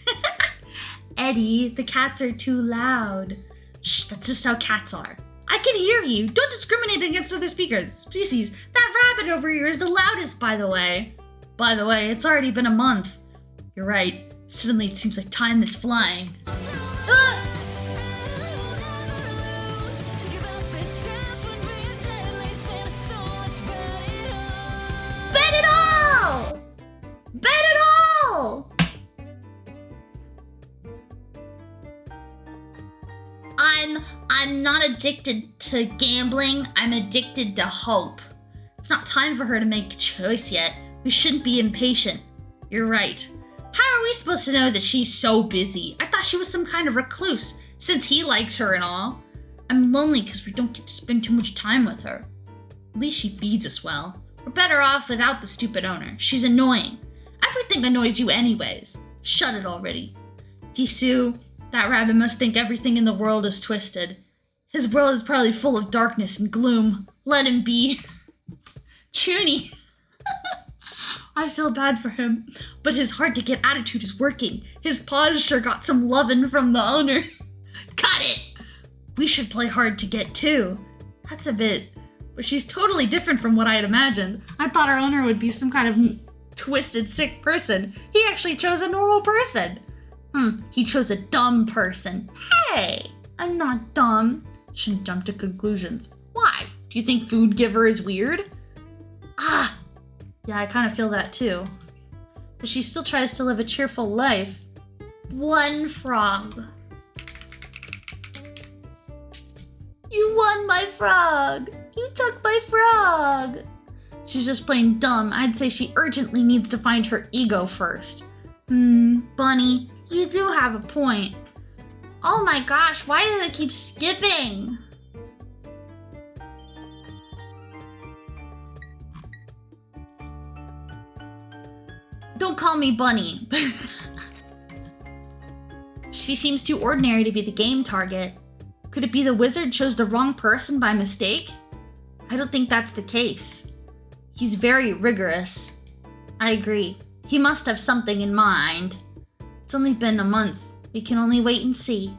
Eddie, the cats are too loud. Shh, that's just how cats are. I can hear you. Don't discriminate against other species. That rabbit over here is the loudest, by the way. By the way, it's already been a month. You're right. Suddenly it seems like time is flying. Ah! Bet it all! Bet it all! I'm not addicted to gambling. I'm addicted to hope. It's not time for her to make a choice yet. We shouldn't be impatient. You're right. How are we supposed to know that she's so busy? I thought she was some kind of recluse, since he likes her and all. I'm lonely because we don't get to spend too much time with her. At least she feeds us well. We're better off without the stupid owner. She's annoying. Everything annoys you anyways. Shut it already. Jisoo, that rabbit must think everything in the world is twisted. His world is probably full of darkness and gloom. Let him be. Chuny. I feel bad for him, but his hard-to-get attitude is working. His paws sure got some lovin' from the owner. Got it! We should play hard to get too. That's a bit... But she's totally different from what I had imagined. I thought our owner would be some kind of twisted, sick person. He actually chose a normal person. He chose a dumb person. Hey, I'm not dumb. Shouldn't jump to conclusions. Why? Do you think food giver is weird? Yeah, I kind of feel that too. But she still tries to live a cheerful life. One frog. won my frog! You took my frog! She's just plain dumb. I'd say she urgently needs to find her ego first. Bunny, you do have a point. Oh my gosh, why does it keep skipping? Don't call me Bunny. She seems too ordinary to be the game target. Could it be the wizard chose the wrong person by mistake? I don't think that's the case. He's very rigorous. I agree. He must have something in mind. It's only been a month. We can only wait and see.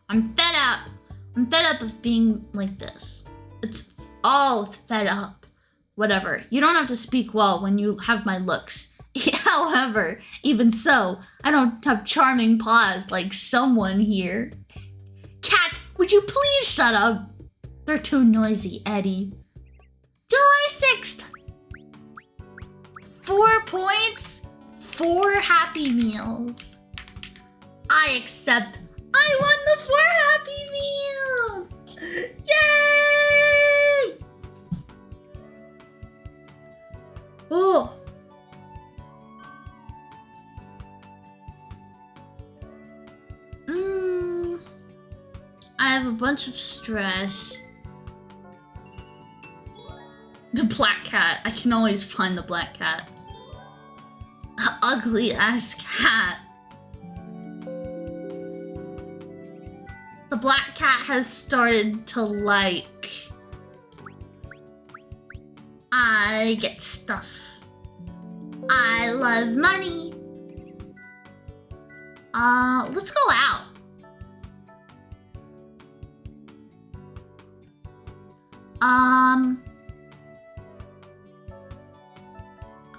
I'm fed up. I'm fed up of being like this. It's fed up. Whatever. You don't have to speak well when you have my looks. However, even so, I don't have charming paws like someone here. Cat, would you please shut up? They're too noisy, Eddie. July 6th. 4 points, 4 Happy Meals. I accept. I won the 4 Happy Meals! Yay! Oh. I have a bunch of stress. The black cat. I can always find the black cat. Ugly ass cat. The black cat has started to like. I get stuff. I love money. Let's go out.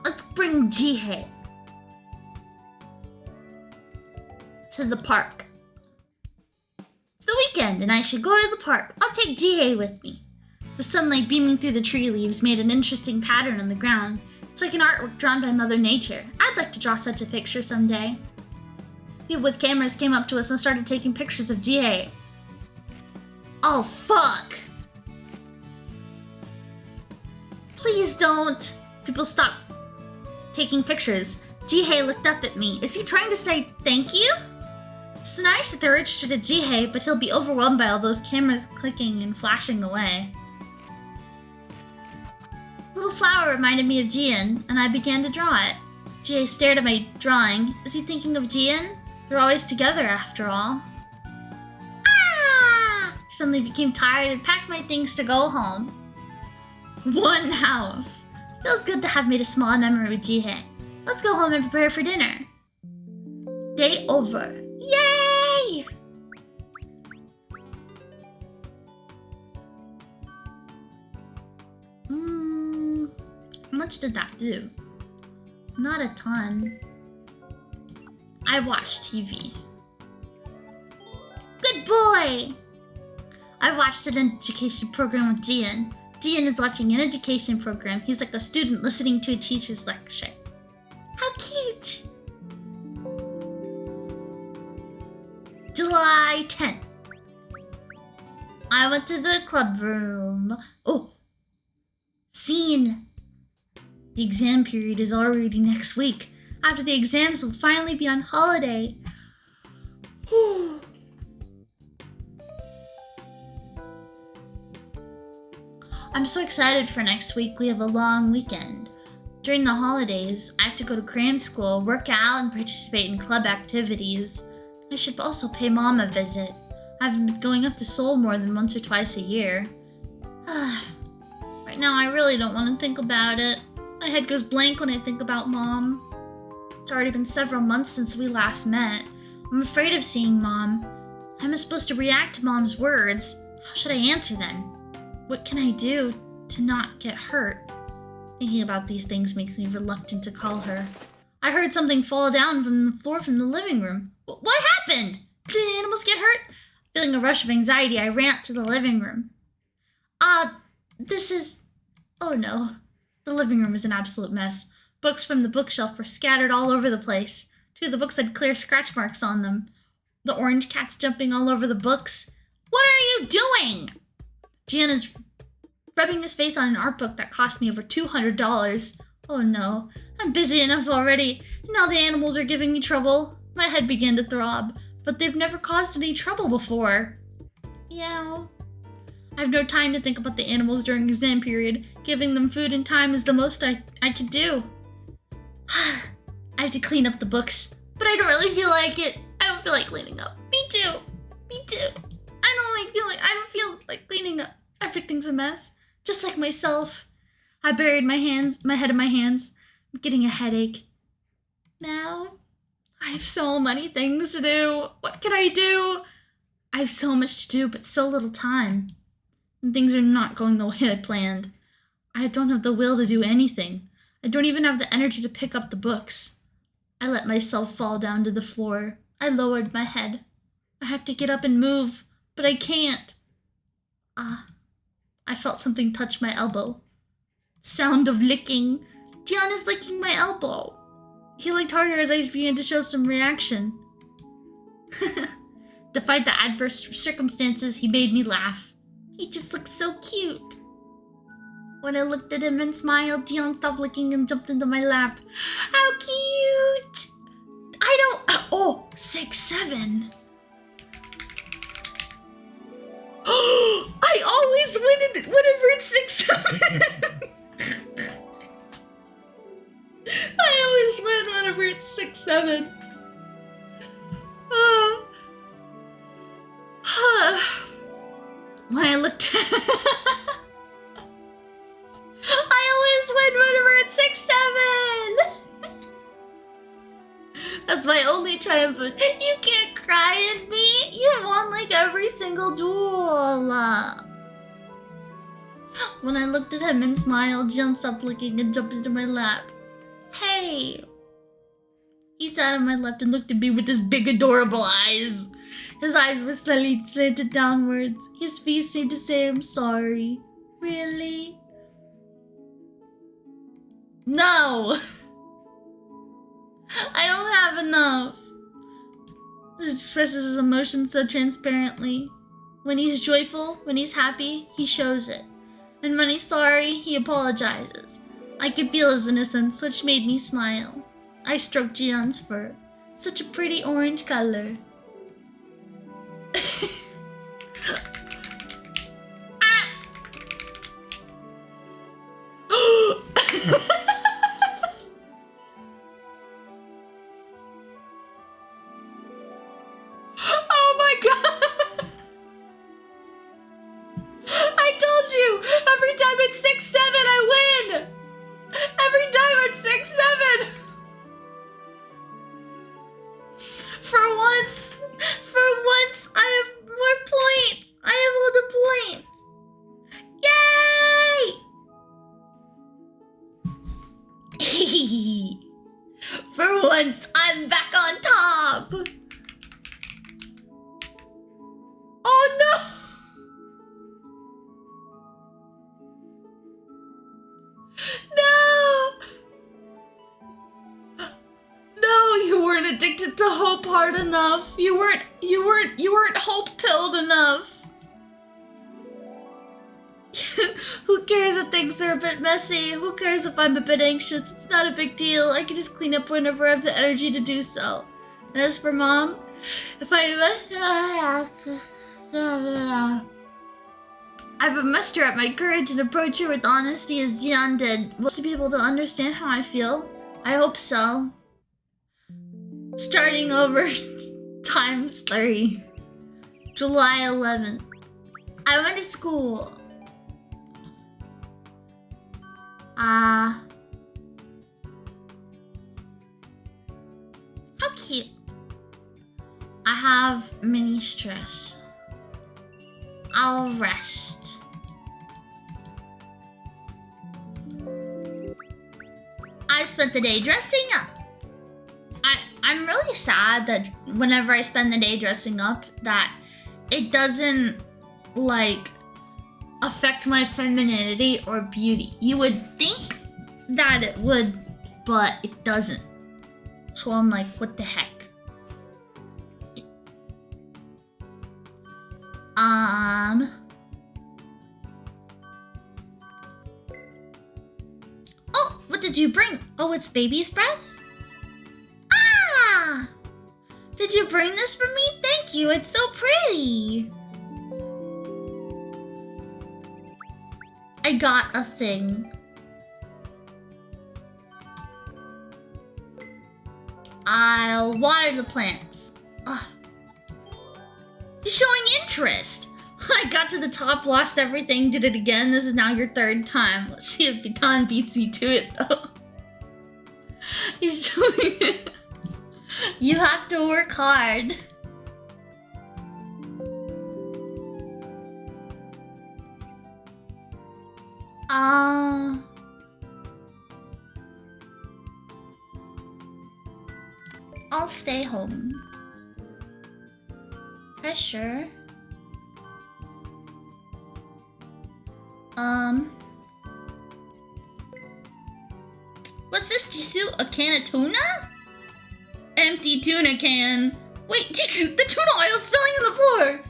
Let's bring Jihei to the park. It's the weekend and I should go to the park. I'll take Jihei with me. The sunlight beaming through the tree leaves made an interesting pattern on the ground. It's like an artwork drawn by Mother Nature. I'd like to draw such a picture someday. People with cameras came up to us and started taking pictures of Jihei. Oh, fuck! Please don't! People stop taking pictures. Jihei looked up at me. Is he trying to say thank you? It's nice that they're interested in Jihei, but he'll be overwhelmed by all those cameras clicking and flashing away. Little flower reminded me of Jian, and I began to draw it. Jihei stared at my drawing. Is he thinking of Jian? They're always together after all. Ah! I suddenly became tired and packed my things to go home. One house. Feels good to have made a small memory with Jihei. Let's go home and prepare for dinner. Day over. Yay! How much did that do? Not a ton. I watched TV. Good boy! I watched an education program with Jian. Jian is watching an education program. He's like a student listening to a teacher's lecture. How cute! July 10th. I went to the club room. Oh! Scene! The exam period is already next week. After the exams, we'll finally be on holiday. I'm so excited for next week. We have a long weekend. During the holidays, I have to go to cram school, work out, and participate in club activities. I should also pay Mom a visit. I've been going up to Seoul more than once or twice a year. Right now, I really don't want to think about it. My head goes blank when I think about Mom. It's already been several months since we last met. I'm afraid of seeing Mom. How am I supposed to react to Mom's words? How should I answer them? What can I do to not get hurt? Thinking about these things makes me reluctant to call her. I heard something fall down from the floor from the living room. What happened? Did the animals get hurt? Feeling a rush of anxiety, I ran to the living room. Oh no. The living room is an absolute mess. Books from the bookshelf were scattered all over the place. 2 of the books had clear scratch marks on them. The orange cat's jumping all over the books. What are you doing? Gianna's rubbing his face on an art book that cost me over $200. Oh no, I'm busy enough already. Now the animals are giving me trouble. My head began to throb, but they've never caused any trouble before. Meow. I have no time to think about the animals during exam period. Giving them food and time is the most I could do. I have to clean up the books, but I don't really feel like it. I don't feel like cleaning up. Me too. Me too. I don't feel like cleaning up. Everything's a mess, just like myself. I buried my head in my hands. I'm getting a headache. Now, I have so many things to do. What can I do? I have so much to do, but so little time. And things are not going the way I planned. I don't have the will to do anything. I don't even have the energy to pick up the books. I let myself fall down to the floor. I lowered my head. I have to get up and move, but I can't. I felt something touch my elbow. Sound of licking. Gian is licking my elbow. He licked harder as I began to show some reaction. Despite the adverse circumstances, he made me laugh. He just looked so cute. When I looked at him and smiled, Dion stopped licking and jumped into my lap. How cute! Oh, 6'7". I always win whenever it's 6'7". I always win whenever it's 6'7". When I looked I always win whenever it's 6'7". That's my only triumph. You can't cry at me. You've won like every single duel. When I looked at him and smiled, Jian stopped licking and jumped into my lap. Hey. He sat on my lap and looked at me with his big adorable eyes. His eyes were slightly slanted downwards. His face seemed to say, I'm sorry. Really? No! I don't have enough. He expresses his emotions so transparently. When he's joyful, when he's happy, he shows it. And when he's sorry, he apologizes. I could feel his innocence, which made me smile. I stroked Gian's fur. Such a pretty orange color. Oh my god! I told you! Every time it's 6'7", I win! Every time it's 6'7". For once, I have more points. I have all the points. Yay! For once, I'm back on top. Oh no! No, you weren't addicted to hope hard enough. You weren't hope pilled enough. Who cares if things are a bit messy? Who cares if I'm a bit anxious? It's not a big deal. I can just clean up whenever I have the energy to do so. And as for Mom, if I've muster up my courage and approach her with honesty as Xian did. Will she be able to understand how I feel? I hope so. Starting over times 3. July 11th. I went to school. How cute. I have mini stress. I'll rest. I spent the day dressing up. I'm really sad that whenever I spend the day dressing up, that it doesn't, like, affect my femininity or beauty. You would think that it would, but it doesn't. So I'm like, what the heck? did you bring? Oh, it's baby's breath? Ah! Did you bring this for me? Thank you, it's so pretty. I got a thing. I'll water the plants. Ugh. He's showing interest. I got to the top, lost everything, did it again. This is now your third time. Let's see if Baton beats me to it, though. He's showing it. You have to work hard. I'll stay home. Pressure. What's this, Jisoo? A can of tuna? Empty tuna can. Wait, Jisoo, the tuna oil's spilling on the floor.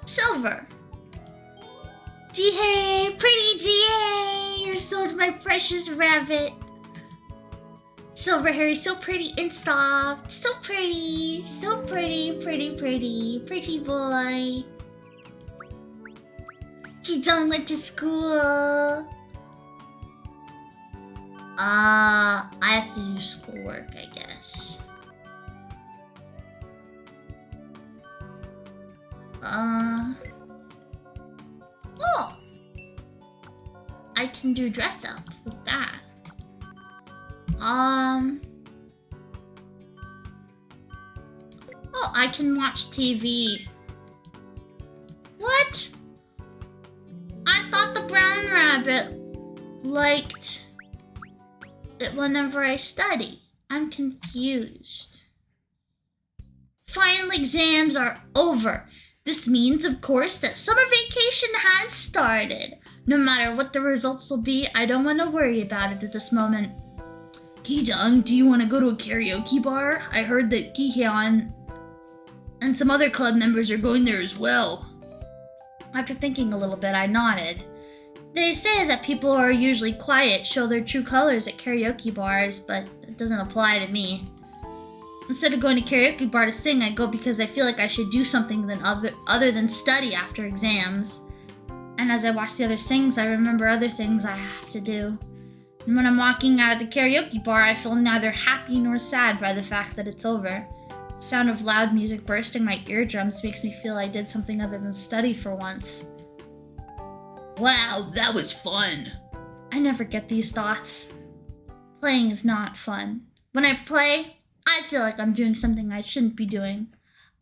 Silver. Jihei, pretty Jihei, you're so my precious rabbit. Silver hair is so pretty and soft, so pretty, pretty boy. Kijang went to school. I have to do schoolwork, I guess. Oh! I can do dress up with that. Oh, I can watch TV. What? I thought the brown rabbit liked it whenever I study. I'm confused. Final exams are over. This means, of course, that summer vacation has started. No matter what the results will be, I don't want to worry about it at this moment. Kijang, do you want to go to a karaoke bar? I heard that Kihyun and some other club members are going there as well. After thinking a little bit, I nodded. They say that people who are usually quiet show their true colors at karaoke bars, but it doesn't apply to me. Instead of going to karaoke bar to sing, I go because I feel like I should do something other than study after exams. And as I watch the others sing, I remember other things I have to do. And when I'm walking out of the karaoke bar, I feel neither happy nor sad by the fact that it's over. The sound of loud music bursting my eardrums makes me feel I did something other than study for once. Wow, that was fun. I never get these thoughts. Playing is not fun. When I play, I feel like I'm doing something I shouldn't be doing.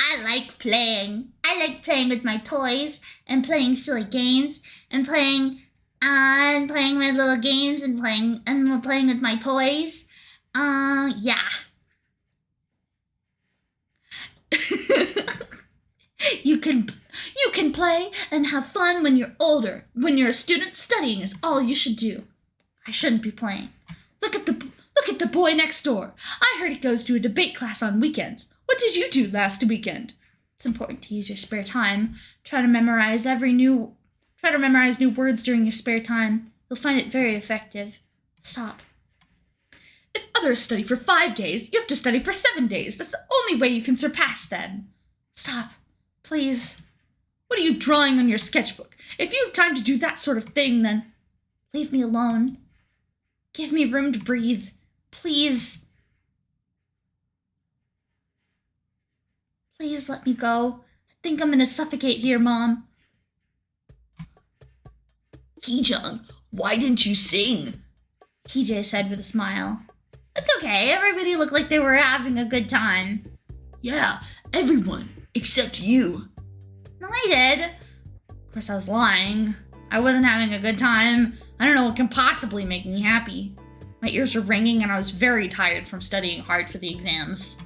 I like playing. I like playing with my toys and playing silly games and playing my little games and playing with my toys. Yeah. You can play and have fun when you're older. When you're a student, studying is all you should do. I shouldn't be playing. Look at the boy next door. I heard he goes to a debate class on weekends. What did you do last weekend? It's important to use your spare time. Try to memorize new words during your spare time. You'll find it very effective. Stop. If others study for 5 days, you have to study for 7 days. That's the only way you can surpass them. Stop. Please. What are you drawing on your sketchbook? If you have time to do that sort of thing, then leave me alone. Give me room to breathe. Please. Please let me go. I think I'm gonna suffocate here, Mom. Kijang, why didn't you sing? KJ said with a smile. It's okay, everybody looked like they were having a good time. Yeah, everyone, except you. No, I did. Of course, I was lying. I wasn't having a good time. I don't know what can possibly make me happy. My ears were ringing and I was very tired from studying hard for the exams.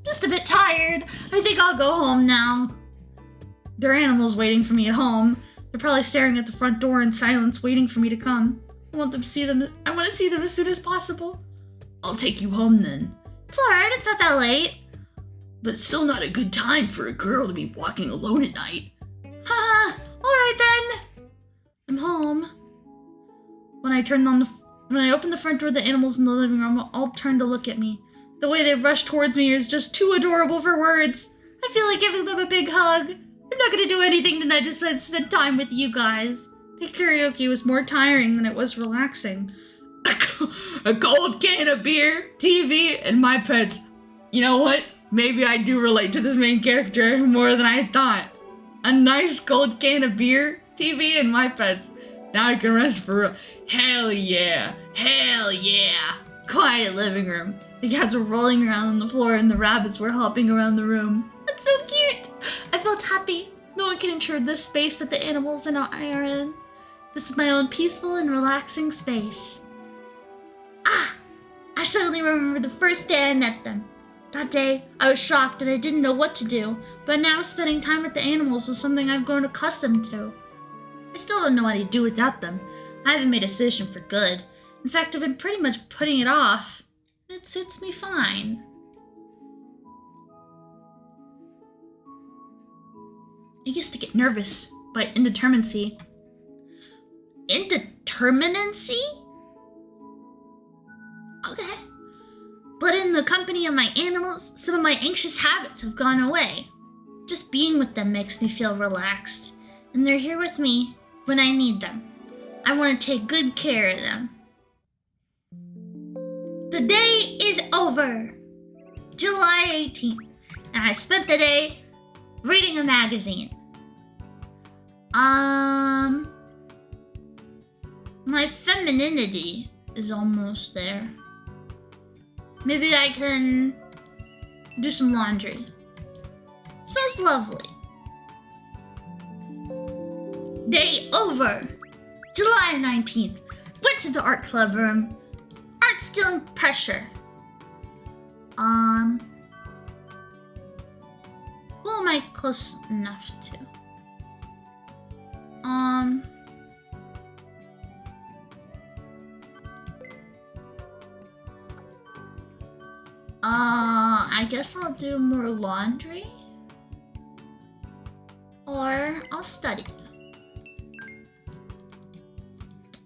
Just a bit tired. I think I'll go home now. There are animals waiting for me at home. They're probably staring at the front door in silence, waiting for me to come. I want to see them as soon as possible. I'll take you home then. It's alright, it's not that late. But it's still not a good time for a girl to be walking alone at night. Haha, alright then. I'm home. When I open the front door, the animals in the living room all turn to look at me. The way they rush towards me is just too adorable for words. I feel like giving them a big hug. I'm not gonna do anything tonight besides spend time with you guys. The karaoke was more tiring than it was relaxing. A cold can of beer, TV, and my pets. You know what? Maybe I do relate to this main character more than I thought. A nice cold can of beer, TV, and my pets. Now I can rest for real. Hell yeah. Hell yeah. Quiet living room. The cats were rolling around on the floor and the rabbits were hopping around the room. That's so cute. I felt happy. No one can intrude this space that the animals and I are in. This is my own peaceful and relaxing space. Ah! I suddenly remembered the first day I met them. That day, I was shocked and I didn't know what to do, but now spending time with the animals is something I've grown accustomed to. I still don't know what to do without them. I haven't made a decision for good. In fact, I've been pretty much putting it off. It suits me fine. I used to get nervous by indeterminacy. Indeterminacy? Okay. But in the company of my animals, some of my anxious habits have gone away. Just being with them makes me feel relaxed, and they're here with me when I need them. I want to take good care of them. The day is over. July 18th, and I spent the day reading a magazine. My femininity is almost there. Maybe I can do some laundry. It smells lovely. Day over. July 19th. Went to the art club room. Art, skill, and pressure. Who am I close enough to? I guess I'll do more laundry. Or I'll study.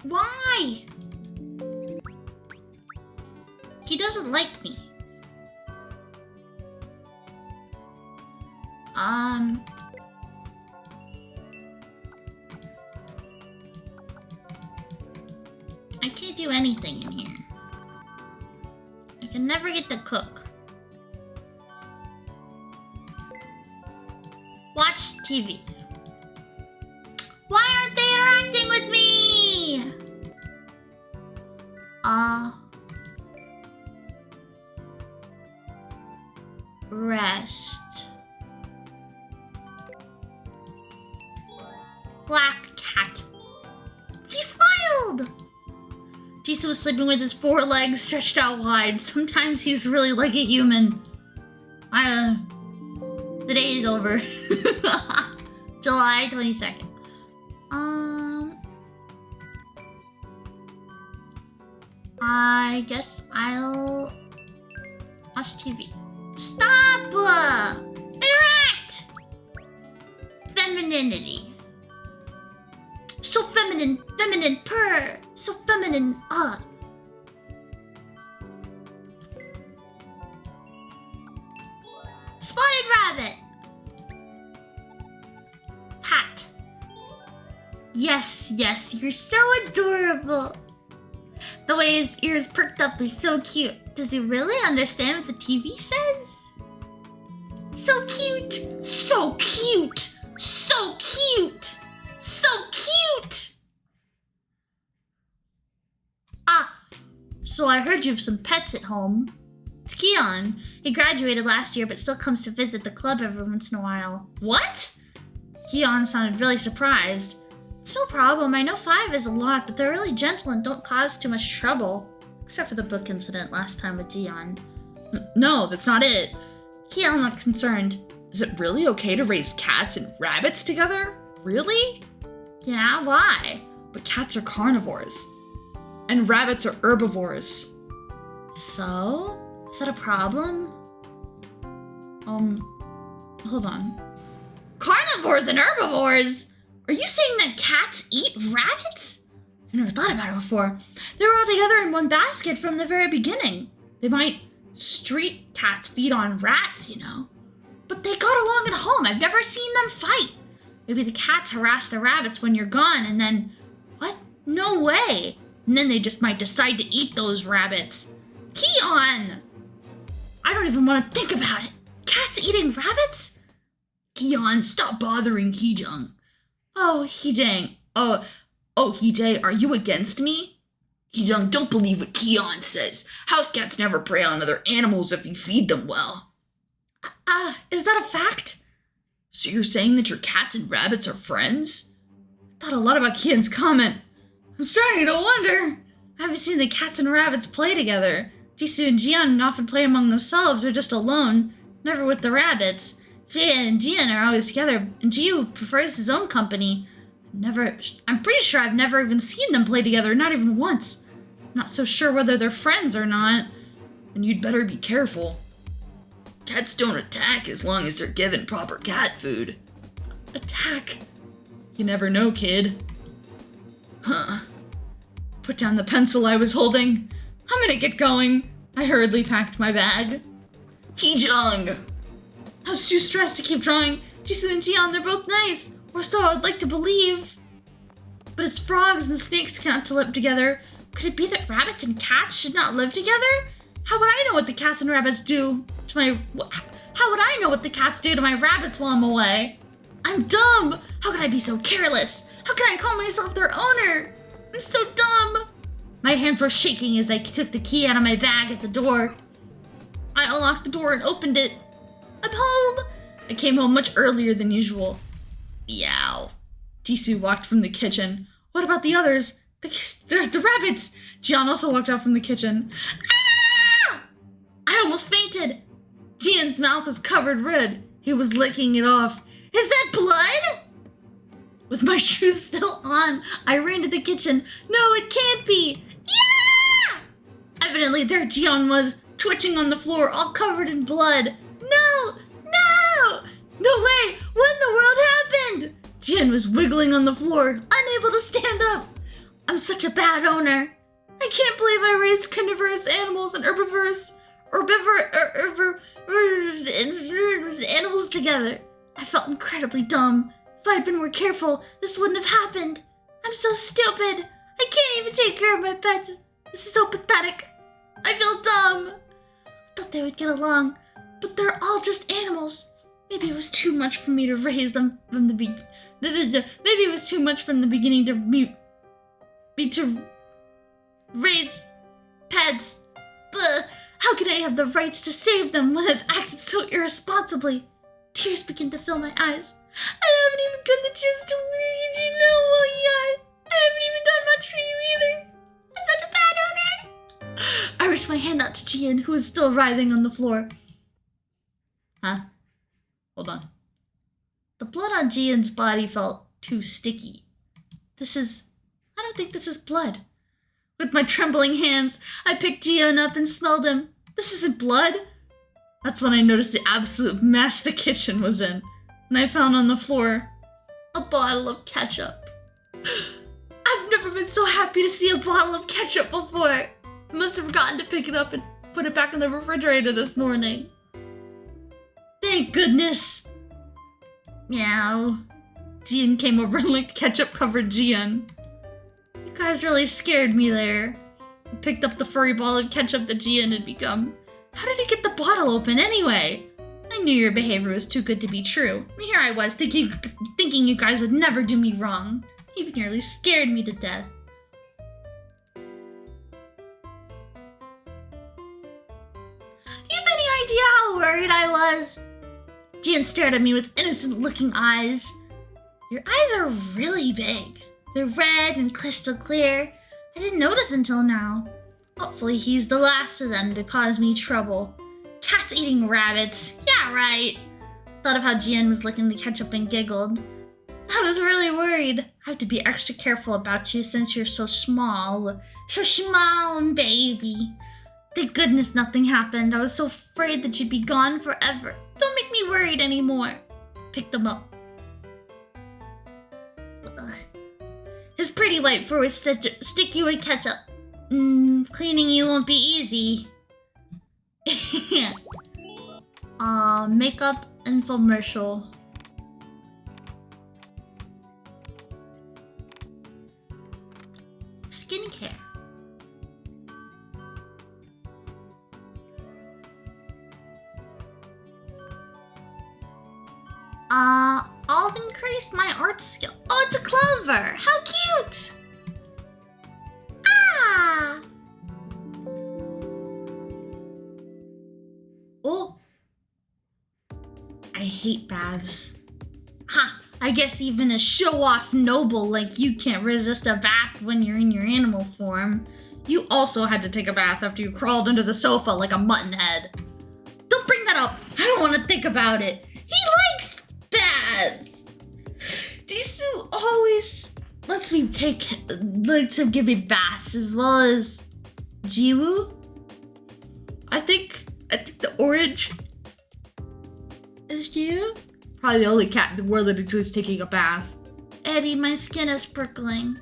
Why? He doesn't like me. I can't do anything in here. I can never get to cook. Watch TV. Why aren't they interacting with me? Rest. Black cat. He smiled! Jisoo was sleeping with his 4 legs stretched out wide. Sometimes he's really like a human. The day is over. July 22nd. I guess I'll watch TV. Stop! Interact! Femininity. So feminine, feminine, purr. So feminine, Spotted rabbit. Pat. Yes, yes, you're so adorable. The way his ears perked up is so cute. Does he really understand what the TV says? So cute! So cute! So cute! So cute! So I heard you have some pets at home. It's Keon. He graduated last year but still comes to visit the club every once in a while. What? Keon sounded really surprised. It's no problem. I know 5 is a lot, but they're really gentle and don't cause too much trouble. Except for the book incident last time with Dion. No, that's not it. Keon looked concerned. Is it really okay to raise cats and rabbits together? Really? Yeah, why? But cats are carnivores. And rabbits are herbivores. So? Is that a problem? Hold on. Carnivores and herbivores? Are you saying that cats eat rabbits? I never thought about it before. They were all together in one basket from the very beginning. They might street cats feed on rats, you know. But they got along at home. I've never seen them fight. Maybe the cats harass the rabbits when you're gone and then... What? No way. And then they just might decide to eat those rabbits. Keon! I don't even want to think about it. Cats eating rabbits? Keon, stop bothering Heejung. Oh, Heejang. Oh, Heejay, are you against me? Heejung, don't believe what Keon says. House cats never prey on other animals if you feed them well. Is that a fact? So you're saying that your cats and rabbits are friends? I thought a lot about Keon's comment. I'm starting to wonder. I haven't seen the cats and rabbits play together. Jisoo and Jian often play among themselves or just alone, never with the rabbits. Jia and Jian are always together, and Jiu prefers his own company. I'm pretty sure I've never even seen them play together, not even once. Not so sure whether they're friends or not. And you'd better be careful. Cats don't attack as long as they're given proper cat food. Attack? You never know, kid. Huh. Put down the pencil I was holding. I'm gonna get going. I hurriedly packed my bag. Heejung! I was too stressed to keep drawing. Jisoo and Jian, they're both nice. Or so I'd like to believe. But as frogs and snakes cannot live together, could it be that rabbits and cats should not live together? How would I know what the cats and rabbits do to my... How would I know what the cats do to my rabbits while I'm away? I'm dumb! How could I be so careless? How can I call myself their owner? I'm so dumb! My hands were shaking as I took the key out of my bag at the door. I unlocked the door and opened it. I'm home! I came home much earlier than usual. Meow. Jisoo walked from the kitchen. What about the others? The rabbits! Jian also walked out from the kitchen. Ah! I almost fainted. Jian's mouth was covered red. He was licking it off. Is that blood? With my shoes still on, I ran to the kitchen. No, it can't be! Yeah! Evidently, there Jian was, twitching on the floor, all covered in blood. No! No! No way! What in the world happened? Jian was wiggling on the floor, unable to stand up. I'm such a bad owner. I can't believe I raised carnivorous animals and herbivorous animals together. I felt incredibly dumb. If I'd been more careful, this wouldn't have happened. I'm so stupid. I can't even take care of my pets. This is so pathetic. I feel dumb. I thought they would get along, but they're all just animals. Maybe it was too much for me to raise them from the beginning. Maybe it was too much from the beginning to to raise pets. But how can I have the rights to save them when I've acted so irresponsibly? Tears begin to fill my eyes. I haven't even gotten the chance to well yet. I haven't even done much for you either. I'm such a bad owner. I reached my hand out to Jian, who was still writhing on the floor. Huh? Hold on. The blood on Jian's body felt too sticky. I don't think this is blood. With my trembling hands, I picked Jian up and smelled him. This isn't blood. That's when I noticed the absolute mess the kitchen was in. And I found on the floor a bottle of ketchup. I've never been so happy to see a bottle of ketchup before. I must have forgotten to pick it up and put it back in the refrigerator this morning. Thank goodness. Meow. Jian came over and licked ketchup-covered Jian. You guys really scared me there. I picked up the furry ball of ketchup that Jian had become. How did he get the bottle open anyway? I knew your behavior was too good to be true. Here I was thinking you guys would never do me wrong. You nearly scared me to death. You have any idea how worried I was? Jian stared at me with innocent-looking eyes. Your eyes are really big. They're red and crystal clear. I didn't notice until now. Hopefully he's the last of them to cause me trouble. Cats eating rabbits. Yeah, right. Thought of how Jian was licking the ketchup and giggled. I was really worried. I have to be extra careful about you since you're so small. So small and baby. Thank goodness nothing happened. I was so afraid that you'd be gone forever. Don't make me worried anymore. Pick them up. Ugh. His pretty white fur was sticky with ketchup. Cleaning you won't be easy. Makeup infomercial. Skincare. I'll increase my art skill. Oh, it's a clover! How cute! Ah! Oh. I hate baths. Ha! I guess even a show-off noble like you can't resist a bath when you're in your animal form. You also had to take a bath after you crawled under the sofa like a mutton head. Don't bring that up! I don't want to think about it. He likes baths! Jisoo always lets me to give me baths as well as Jiwoo. I think the orange is Jiwoo. Probably the only cat in the world that enjoys taking a bath. Eddie, my skin is prickling.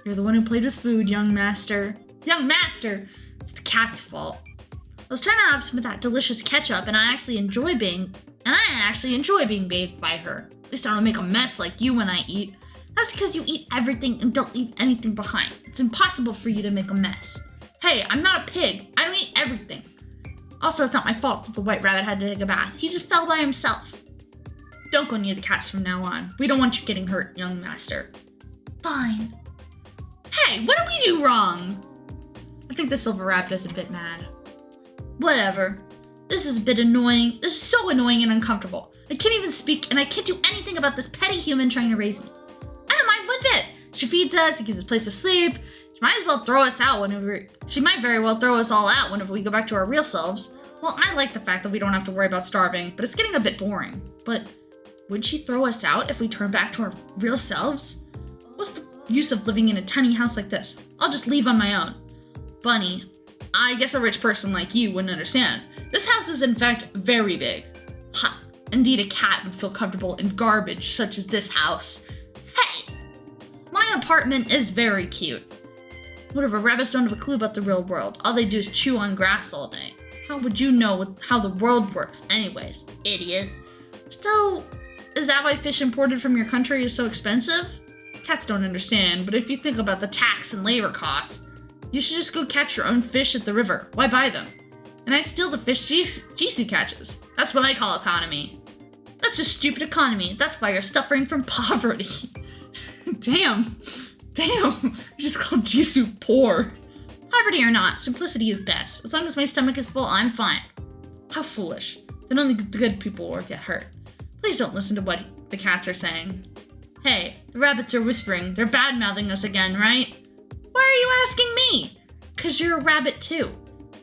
You're the one who played with food, young master. Young master! It's the cat's fault. I was trying to have some of that delicious ketchup and I actually enjoy being bathed by her. At least I don't make a mess like you when I eat. That's because you eat everything and don't leave anything behind. It's impossible for you to make a mess. Hey, I'm not a pig. I don't eat everything. Also, it's not my fault that the white rabbit had to take a bath. He just fell by himself. Don't go near the cats from now on. We don't want you getting hurt, young master. Fine. Hey, what did we do wrong? I think the silver rabbit is a bit mad. Whatever. This is a bit annoying. This is so annoying and uncomfortable. I can't even speak and I can't do anything about this petty human trying to raise me. I don't mind one bit. She feeds us, it gives us a place to sleep. She might as well throw us out whenever... She might very well throw us all out whenever we go back to our real selves. Well, I like the fact that we don't have to worry about starving, but it's getting a bit boring. But would she throw us out if we turn back to our real selves? What's the use of living in a tiny house like this? I'll just leave on my own. Bunny, I guess a rich person like you wouldn't understand. This house is in fact very big. Ha! Indeed, a cat would feel comfortable in garbage such as this house. Hey! My apartment is very cute. Whatever, rabbits don't have a clue about the real world. All they do is chew on grass all day. How would you know how the world works anyways, idiot? So, is that why fish imported from your country is so expensive? Cats don't understand, but if you think about the tax and labor costs, you should just go catch your own fish at the river. Why buy them? And I steal the fish Jisoo catches. That's what I call economy. That's just stupid economy. That's why you're suffering from poverty. Damn. You just called Jisoo poor. Poverty or not, simplicity is best. As long as my stomach is full, I'm fine. How foolish. Then only the good people will get hurt. Please don't listen to what the cats are saying. Hey, the rabbits are whispering. They're bad-mouthing us again, right? Why are you asking me? 'Cause you're a rabbit too.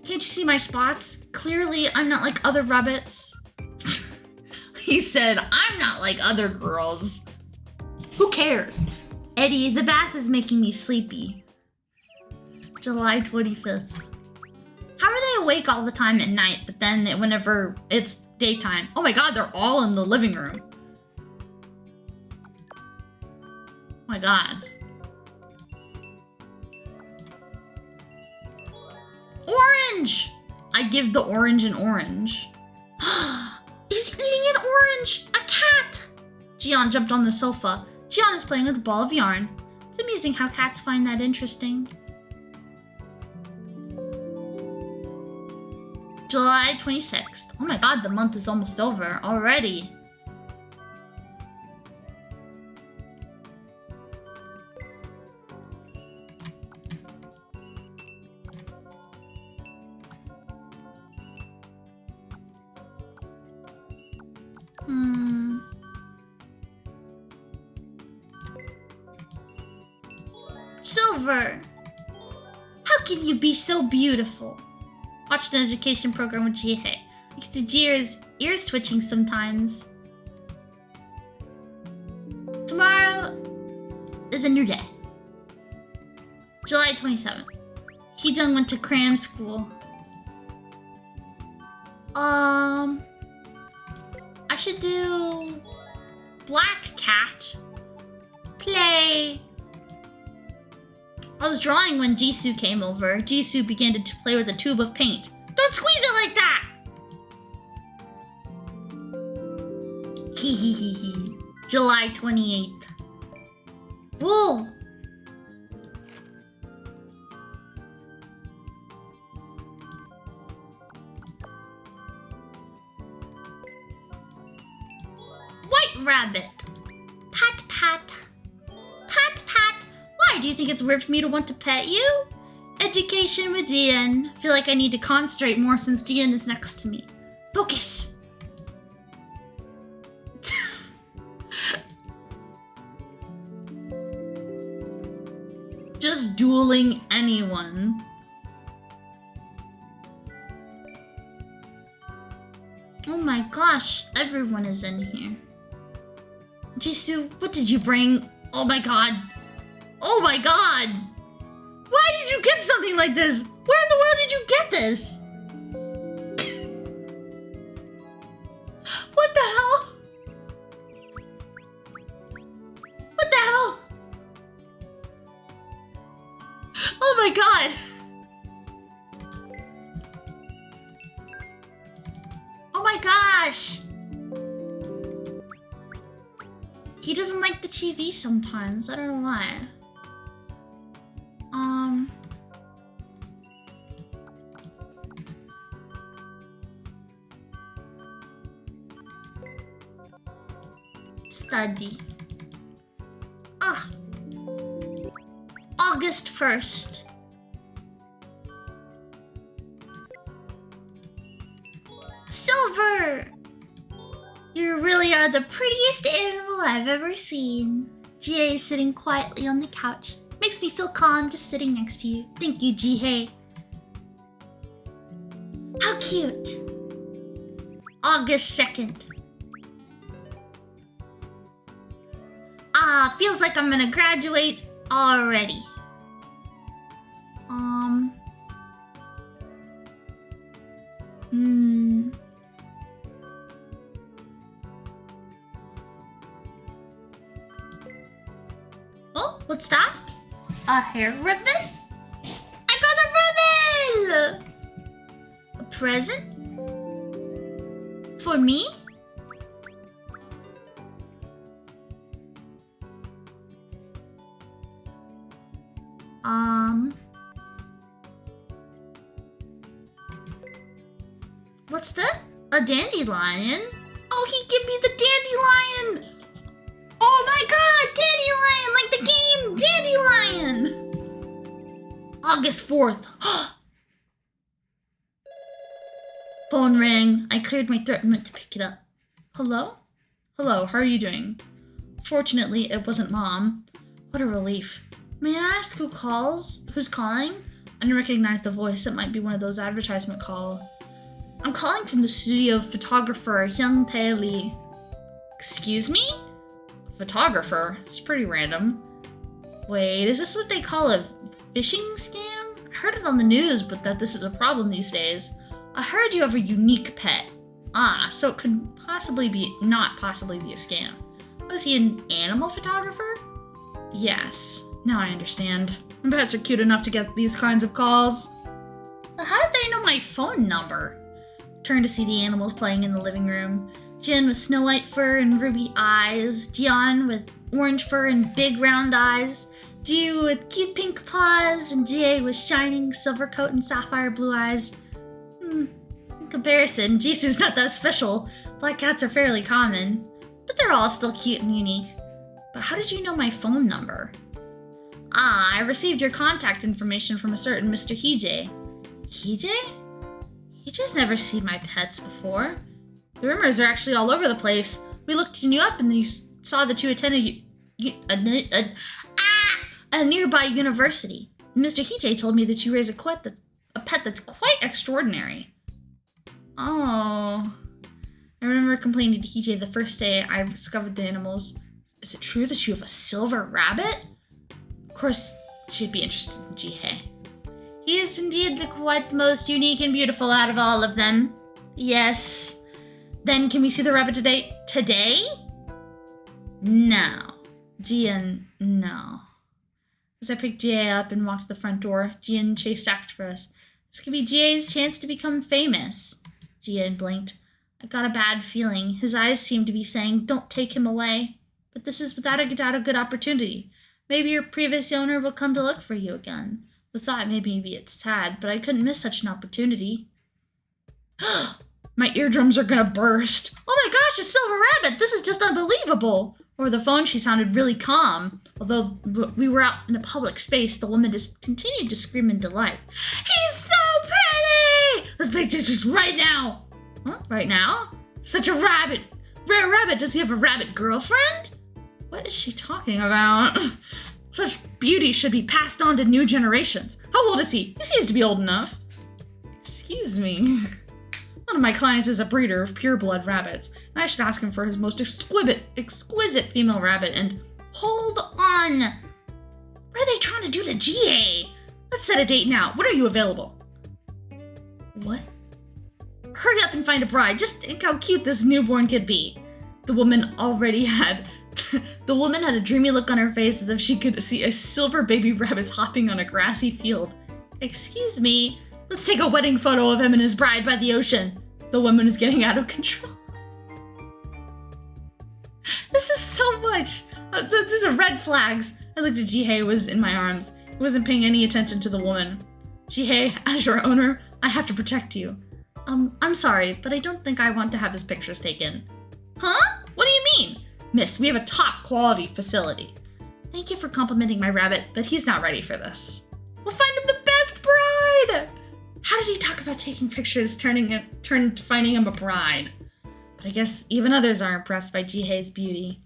Can't you see my spots? Clearly, I'm not like other rabbits. He said, I'm not like other girls. Who cares? Eddie, the bath is making me sleepy. July 25th. How are they awake all the time at night, but then whenever it's daytime? Oh my god, they're all in the living room. Oh my god. Orange! I give the orange an orange. He's eating an orange! A cat! Jian jumped on the sofa. Jian is playing with a ball of yarn. It's amusing how cats find that interesting. July 26th. Oh my god, the month is almost over already. Silver! How can you be so beautiful? Watched an education program with Jihei. I can see Jihei's ears twitching sometimes. is a new day. July 27th. Heejung went to cram school. I should do Black Cat. Play. I was drawing when Jisoo came over. Jisoo began to play with a tube of paint. Don't squeeze it like that! Hee hee hee hee. July 28th. Whoa! White rabbit. Pat pat. Pat pat. Why do you think it's weird for me to want to pet you? Education with Jian. Feel like I need to concentrate more since Jian is next to me. Focus. Just dueling anyone. Oh my gosh, everyone is in here. Jisoo, what did you bring? Oh my god. Oh my god! Why did you get something like this? Where in the world did you get this? What the hell? What the hell? Oh my god! Oh my gosh! He doesn't like the TV sometimes. I don't know why. Study. August 1st. Silver! You really are the prettiest animal I've ever seen. Jihei is sitting quietly on the couch. Makes me feel calm just sitting next to you. Thank you, Jihei. How cute. August 2nd. Feels like I'm gonna graduate already. Oh, what's that? A hair ribbon? I got a ribbon! A present? For me? What's that? A dandelion? Oh, he gave me the dandelion! Oh my god, dandelion! Like the game, Dandelion! August 4th. Phone rang. I cleared my throat and went to pick it up. Hello? Hello, how are you doing? Fortunately, it wasn't Mom. What a relief. May I ask who's calling? I didn't recognize the voice. It might be one of those advertisement calls. I'm calling from the studio of photographer Hyung Tae Lee. Excuse me? Photographer? It's pretty random. Wait, is this what they call a phishing scam? I heard it on the news, but that this is a problem these days. I heard you have a unique pet. So it could not possibly be a scam. Was he an animal photographer? Yes, now I understand. My pets are cute enough to get these kinds of calls. But how did they know my phone number? Turned to see the animals playing in the living room. Jin with snow white fur and ruby eyes. Jian with orange fur and big round eyes. Ju with cute pink paws. And Jie with shining silver coat and sapphire blue eyes. In comparison, Jisoo's not that special. Black cats are fairly common. But they're all still cute and unique. But how did you know my phone number? I received your contact information from a certain Mr. Heejay. Heejay? Heejay's never seen my pets before. The rumors are actually all over the place. We looked you up and you saw that you attended a nearby university. Mr. Heejay told me that you raise a pet that's quite extraordinary. Oh. I remember complaining to Heejay the first day I discovered the animals. Is it true that you have a silver rabbit? course, she'd be interested in Jihei. He is indeed quite the most unique and beautiful out of all of them. Yes. Then can we see the rabbit today? Today? No. Jian, no. As I picked Jihei up and walked to the front door, Jian chased after us. This could be Jihei's chance to become famous. Jian blinked. I got a bad feeling. His eyes seemed to be saying, don't take him away. But this is without a doubt a good opportunity. Maybe your previous owner will come to look for you again. The thought made me a bit sad, but I couldn't miss such an opportunity. My eardrums are gonna burst. Oh my gosh, it's Silver Rabbit! This is just unbelievable! Over the phone, she sounded really calm. Although we were out in a public space, the woman just continued to scream in delight. He's so pretty! Let's make pictures right now! Huh? Right now? Such a rabbit! Rare rabbit! Does he have a rabbit girlfriend? What is she talking about? Such beauty should be passed on to new generations. How old is he? He seems to be old enough. Excuse me. One of my clients is a breeder of pure-blood rabbits, and I should ask him for his most exquisite female rabbit, and hold on! What are they trying to do to Jihei? Let's set a date now. When are you available? What? Hurry up and find a bride. Just think how cute this newborn could be. The woman had a dreamy look on her face as if she could see a silver baby rabbit hopping on a grassy field. Excuse me. Let's take a wedding photo of him and his bride by the ocean. The woman is getting out of control. This is so much. These are red flags. I looked at Jihei, who was in my arms. He wasn't paying any attention to the woman. Jihei, as your owner, I have to protect you. I'm sorry, but I don't think I want to have his pictures taken. Huh? What do you mean? Miss, we have a top quality facility. Thank you for complimenting my rabbit, but he's not ready for this. We'll find him the best bride! How did he talk about taking pictures, finding him a bride? But I guess even others are impressed by Jihei's beauty.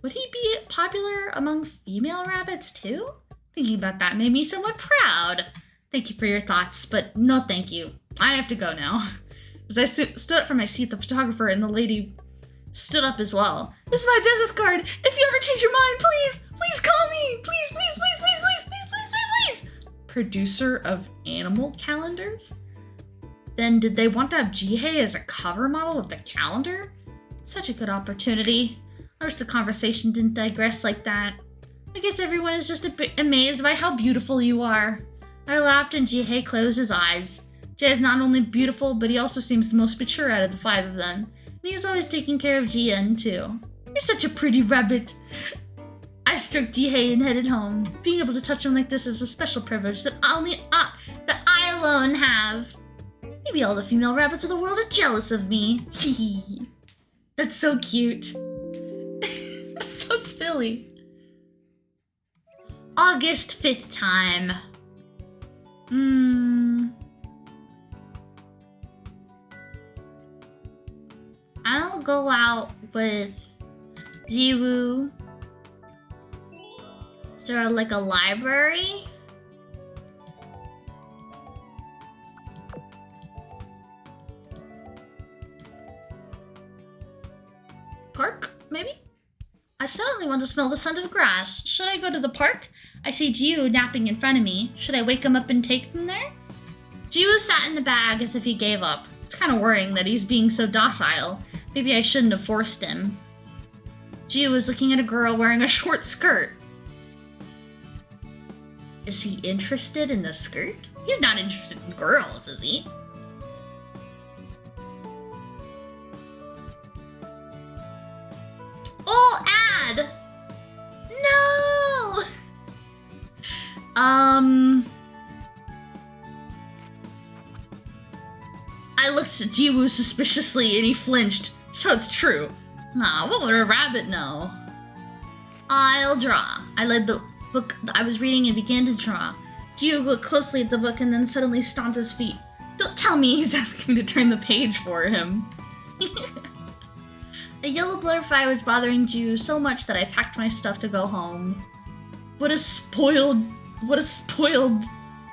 Would he be popular among female rabbits too? Thinking about that made me somewhat proud. Thank you for your thoughts, but no thank you. I have to go now. As I stood up from my seat, the photographer and the lady stood up as well. This is my business card. If you ever change your mind, please call me. Please. Producer of animal calendars? Then did they want to have Jihei as a cover model of the calendar? Such a good opportunity. I wish the conversation didn't digress like that. I guess everyone is just a bit amazed by how beautiful you are. I laughed and Jihei closed his eyes. Jihei is not only beautiful, but he also seems the most mature out of the 5 of them. And he is always taking care of Jian, too. You're such a pretty rabbit. I stroked Jihei and headed home. Being able to touch him like this is a special privilege that I alone have. Maybe all the female rabbits of the world are jealous of me. That's so cute. That's so silly. August 5th time. I'll go out with Jiwoo. Is there like a library? Park, maybe? I suddenly want to smell the scent of grass. Should I go to the park? I see Jiwoo napping in front of me. Should I wake him up and take them there? Jiwoo sat in the bag as if he gave up. It's kind of worrying that he's being so docile. Maybe I shouldn't have forced him. Jiwoo was looking at a girl wearing a short skirt. Is he interested in the skirt? He's not interested in girls, is he? Oh, ad! No! I looked at Jiwoo suspiciously and he flinched. So it's true. Nah, what would a rabbit know? I'll draw. I led the book I was reading and began to draw. Jiwoo looked closely at the book and then suddenly stomped his feet. Don't tell me he's asking me to turn the page for him. A yellow butterfly was bothering Jiwoo so much that I packed my stuff to go home. What a spoiled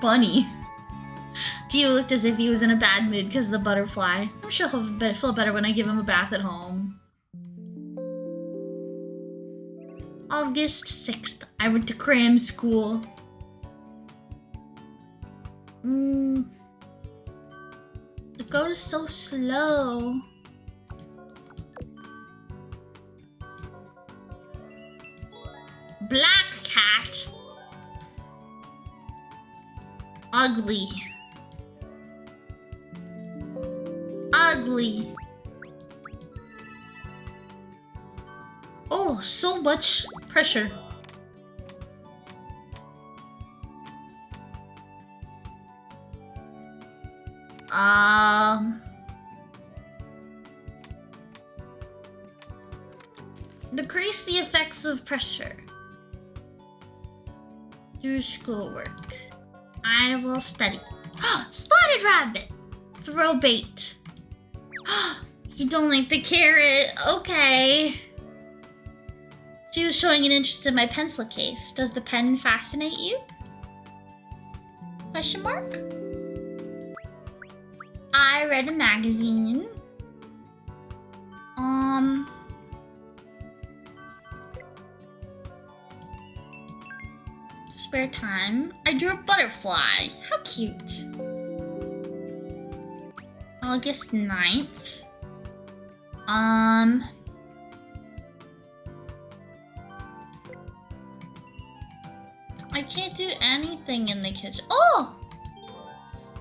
bunny. Jiwoo looked as if he was in a bad mood because of the butterfly. I'm sure he'll feel better when I give him a bath at home. August 6th. I went to cram school. It goes so slow. Black cat. Ugly. Ugly. Oh, so much pressure. Decrease the effects of pressure. Do schoolwork. I will study. Spotted rabbit! Throw bait. You don't like the carrot. Okay. She was showing an interest in my pencil case. Does the pen fascinate you? Question mark? I read a magazine. Spare time. I drew a butterfly. How cute. August 9th. I can't do anything in the kitchen. Oh!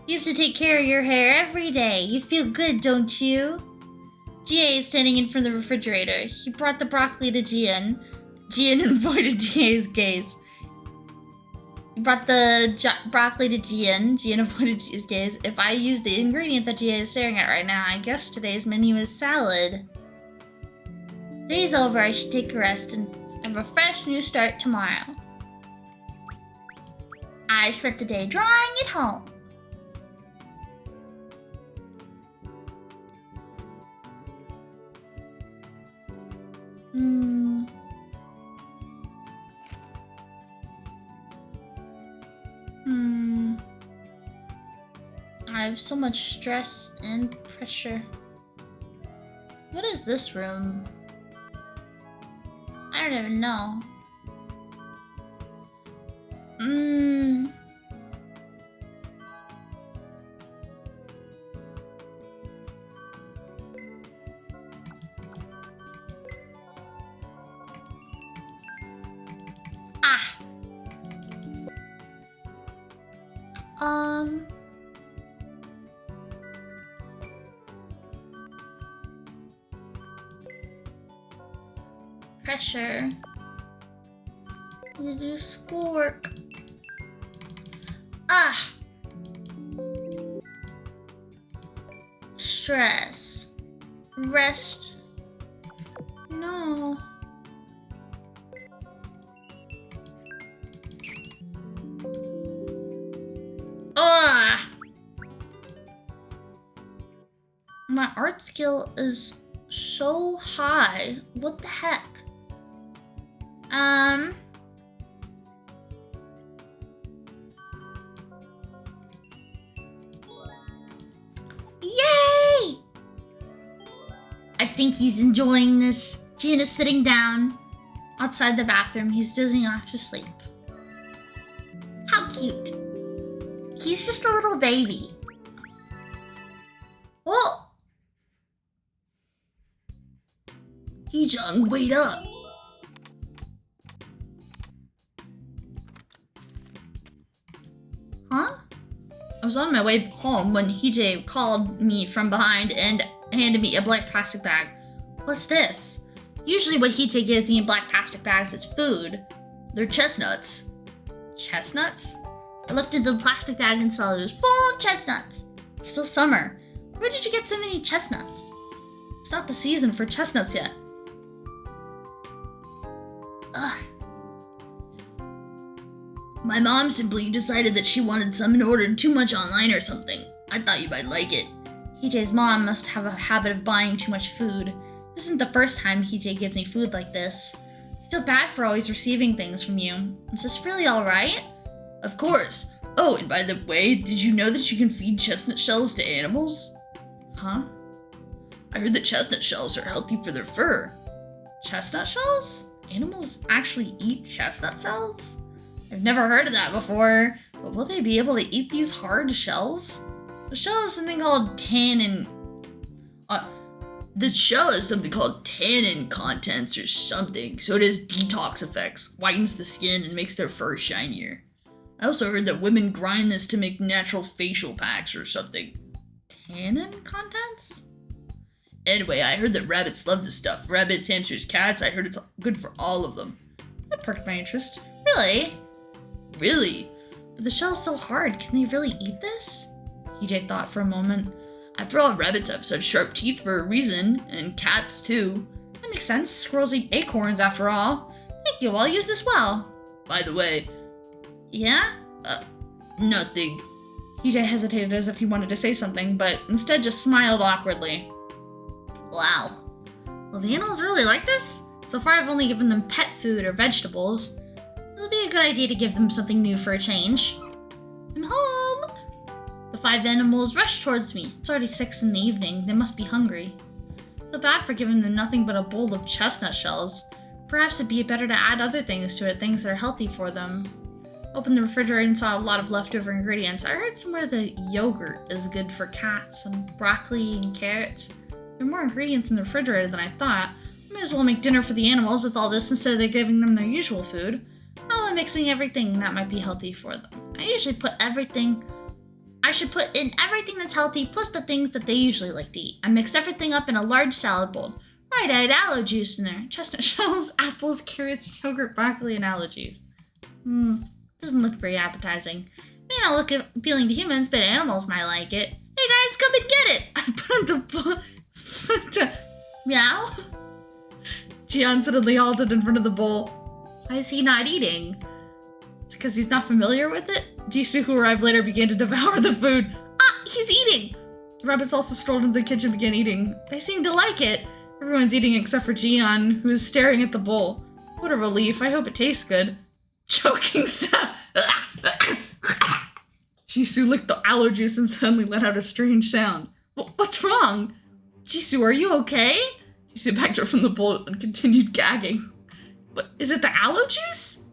You have to take care of your hair every day. You feel good, don't you? GA is standing in front of the refrigerator. He brought the broccoli to Gian. Gian avoided GA's gaze. He brought the broccoli to Gian. Gian avoided GA's gaze. If I use the ingredient that GA is staring at right now, I guess today's menu is salad. Day's over. I should take a rest and have a fresh new start tomorrow. I spent the day drawing at home. I have so much stress and pressure. What is this room? I don't even know. Pressure. You do schoolwork. Stress. Rest. No. My art skill is so high. What the heck? Yay! I think he's enjoying this. Gian is sitting down outside the bathroom. He's dozing off to sleep. How cute. He's just a little baby. Oh! Hee-jung, wait up. Huh? I was on my way home when Heejay called me from behind and handed me a black plastic bag. What's this? Usually what Heejay gives me in black plastic bags is food. They're chestnuts. Chestnuts? I looked into the plastic bag and saw it was full of chestnuts. It's still summer. Where did you get so many chestnuts? It's not the season for chestnuts yet. Ugh. My mom simply decided that she wanted some and ordered too much online or something. I thought you might like it. Heejay's mom must have a habit of buying too much food. This isn't the first time Heejay gives me food like this. I feel bad for always receiving things from you. Is this really alright? Of course. Oh, and by the way, did you know that you can feed chestnut shells to animals? Huh? I heard that chestnut shells are healthy for their fur. Chestnut shells? animals actually eat chestnut shells? I've never heard of that before, but will they be able to eat these hard shells? The shell has something called tannin. The shell has something called tannin contents or something, so it has detox effects, whitens the skin, and makes their fur shinier. I also heard that women grind this to make natural facial packs or something. Tannin contents? Anyway, I heard that rabbits love this stuff. Rabbits, hamsters, cats, I heard it's good for all of them. That perked my interest. Really? Really? But the shell's so hard, can they really eat this? TJ thought for a moment. After all, rabbits have such sharp teeth for a reason, and cats too. That makes sense, squirrels eat acorns after all. Thank you, I'll use this well. By the way... Yeah? Nothing. TJ hesitated as if he wanted to say something, but instead just smiled awkwardly. Wow. Well, the animals really like this? So far I've only given them pet food or vegetables. It'll be a good idea to give them something new for a change. I'm home! The 5 animals rushed towards me. It's already 6 in the evening. They must be hungry. I feel bad for giving them nothing but a bowl of chestnut shells. Perhaps it'd be better to add other things to it, things that are healthy for them. Opened the refrigerator and saw a lot of leftover ingredients. I heard somewhere that yogurt is good for cats and broccoli and carrots. There are more ingredients in the refrigerator than I thought. I may as well make dinner for the animals with all this instead of giving them their usual food. How am I mixing everything that might be healthy for them? I should put in everything that's healthy plus the things that they usually like to eat. I mixed everything up in a large salad bowl. Right, I had aloe juice in there. Chestnut shells, apples, carrots, yogurt, broccoli, and aloe juice. Doesn't look very appetizing. May not look appealing to humans, but animals might like it. Hey guys, come and get it! I put on the meow? Jian suddenly halted in front of the bowl. Why is he not eating? It's because he's not familiar with it? Jisoo, who arrived later, began to devour the food. Ah, he's eating! The rabbits also strolled into the kitchen and began eating. They seem to like it. Everyone's eating except for Jian, who is staring at the bowl. What a relief. I hope it tastes good. Choking sound. Jisoo licked the aloe juice and suddenly let out a strange sound. What's wrong? Jisoo, are you okay? Jisoo backed up from the bowl and continued gagging. What, is it the aloe juice?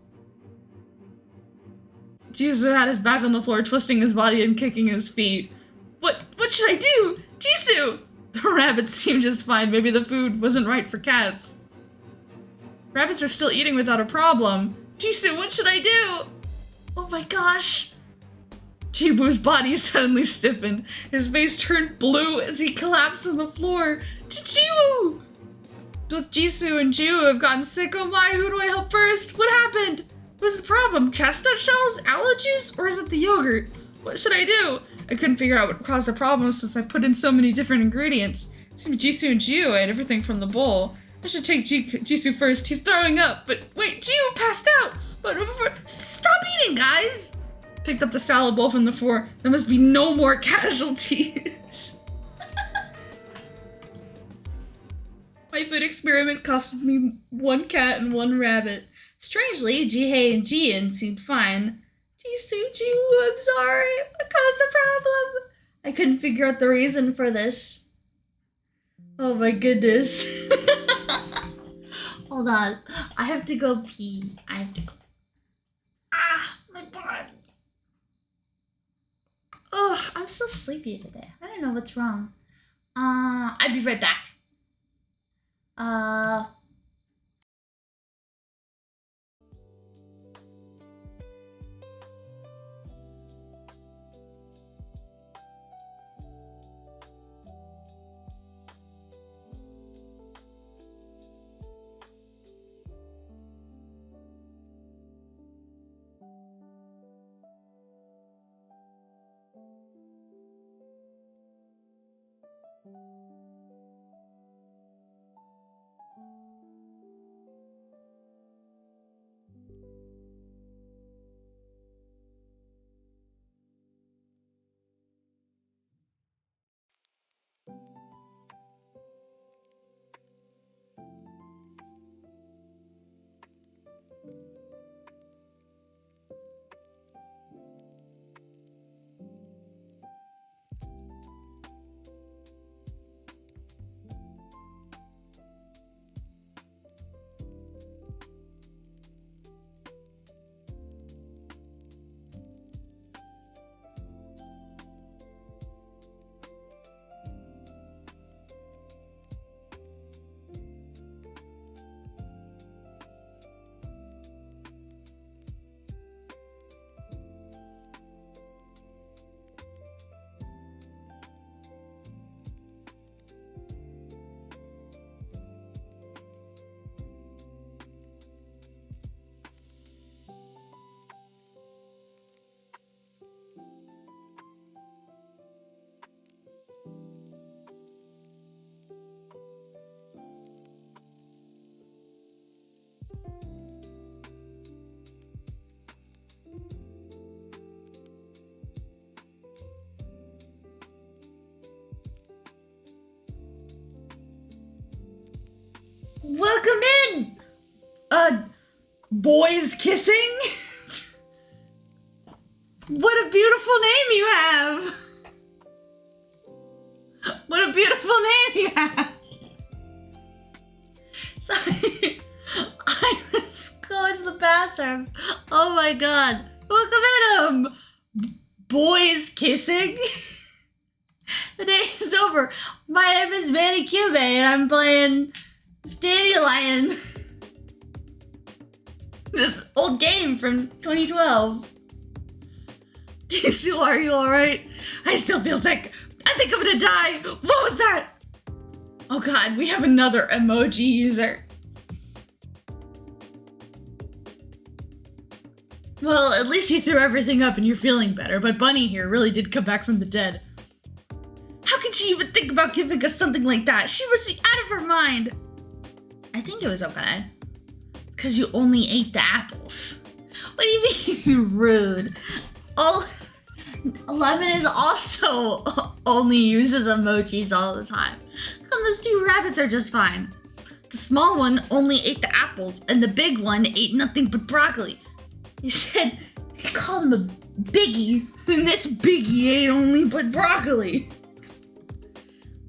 Jisoo had his back on the floor, twisting his body and kicking his feet. What should I do? Jisoo! The rabbits seemed just fine. Maybe the food wasn't right for cats. Rabbits are still eating without a problem. Jisoo, what should I do? Oh my gosh. Jiwoo's body suddenly stiffened. His face turned blue as he collapsed on the floor. Jiwoo! Both Jisoo and Jiwoo have gotten sick. Oh my, who do I help first? What happened? What's the problem? Chestnut shells? Aloe juice? Or is it the yogurt? What should I do? I couldn't figure out what caused the problem since I put in so many different ingredients. It seemed Jisoo and Jiwoo ate everything from the bowl. I should take Jisoo first. He's throwing up. But wait, Jiwoo passed out. Stop eating, guys. Picked up the salad bowl from the floor. There must be no more casualties. My food experiment costed me 1 cat and 1 rabbit. Strangely, Jihei and Jian seemed fine. Jisoo, Jiwoo, I'm sorry. What caused the problem? I couldn't figure out the reason for this. Oh my goodness. Hold on. I have to go pee. My butt. Ugh, I'm so sleepy today. I don't know what's wrong. I'll be right back. Boys kissing? What a beautiful name you have! What a beautiful name you have! Sorry, I was going to the bathroom. Oh my god. Welcome in him! Boys kissing? The day is over. My name is Manny Cube and I'm playing Dandelion. This old game from 2012. Diesel, are you alright? I still feel sick. I think I'm gonna die. What was that? Oh god, we have another emoji user. Well, at least you threw everything up and you're feeling better, but Bunny here really did come back from the dead. How could she even think about giving us something like that? She must be out of her mind. I think it was okay. Because you only ate the apples. What do you mean, rude? Oh, Lemon is also only uses emojis all the time. Come, those two rabbits are just fine. The small one only ate the apples, and the big one ate nothing but broccoli. He said he called him a biggie, and this biggie ate only but broccoli.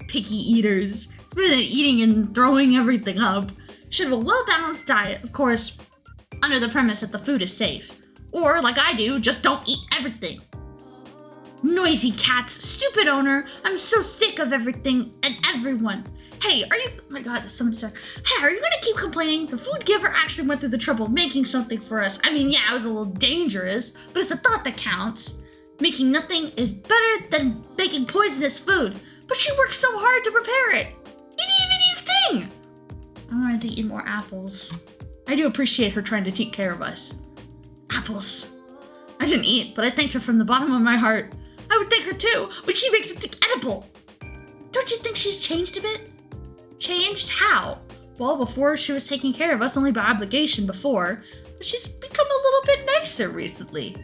Picky eaters. It's better than eating and throwing everything up. Should have a well-balanced diet, of course, under the premise that the food is safe. Or, like I do, just don't eat everything. Noisy cats, stupid owner, I'm so sick of everything and everyone. Hey, are you, oh my god, there's so much stuff. Hey, are you gonna keep complaining? The food giver actually went through the trouble of making something for us. I mean, yeah, it was a little dangerous, but it's a thought that counts. Making nothing is better than making poisonous food. But she worked so hard to prepare it. You didn't even eat a thing. I wanted to eat more apples. I do appreciate her trying to take care of us. Apples. I didn't eat, but I thanked her from the bottom of my heart. I would thank her too, when she makes something edible. Don't you think she's changed a bit? Changed how? Well, before she was taking care of us only by obligation before, but she's become a little bit nicer recently.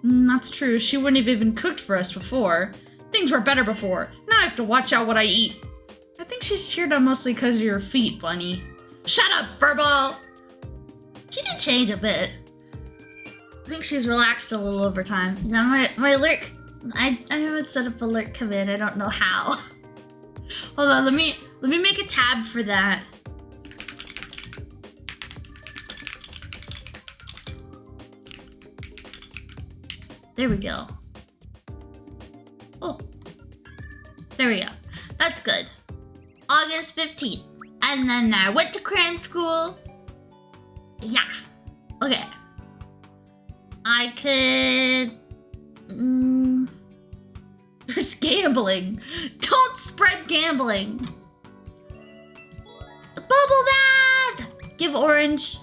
That's true, she wouldn't have even cooked for us before. Things were better before. Now I have to watch out what I eat. I think she's cheered up mostly because of your feet, Bunny. Shut up, Furball! She did change a bit. I think she's relaxed a little over time. Yeah, my lurk, I haven't set up a lurk command. I don't know how. Hold on, let me make a tab for that. There we go. Oh, there we go. That's good. August 15th. And then I went to cram school. Yeah. Okay. I could... There's gambling. Don't spread gambling. The bubble bath! Give Orange.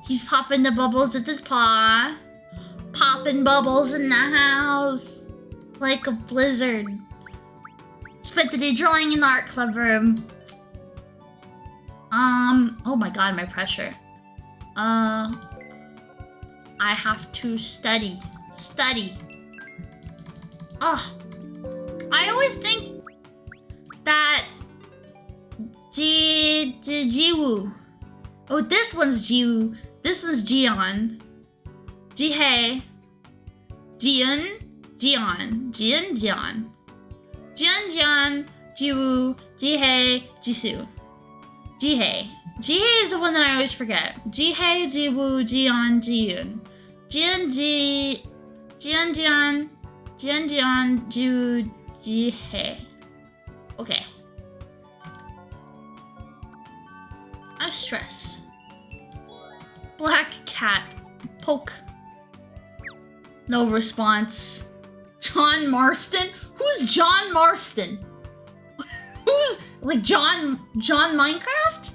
He's popping the bubbles with his paw. Popping bubbles in the house. Like a blizzard. Spent the day drawing in the art club room. Oh my god, my pressure. I have to study. Ugh. I always think that Jiwoo. Oh, this one's Jiwoo. This one's Jion. Jihei. Jiun. Jion. Jion. Jian, Jiwoo, Jihei, Jisoo. Jihei. Jihei is the one that I always forget. Jihei, Jiwoo, Jion, Jiyun. Jian, Jiwoo, Jihei. Okay. I stress. Black cat. Poke. No response. John Marston? Who's John Marston? Who's like John Minecraft?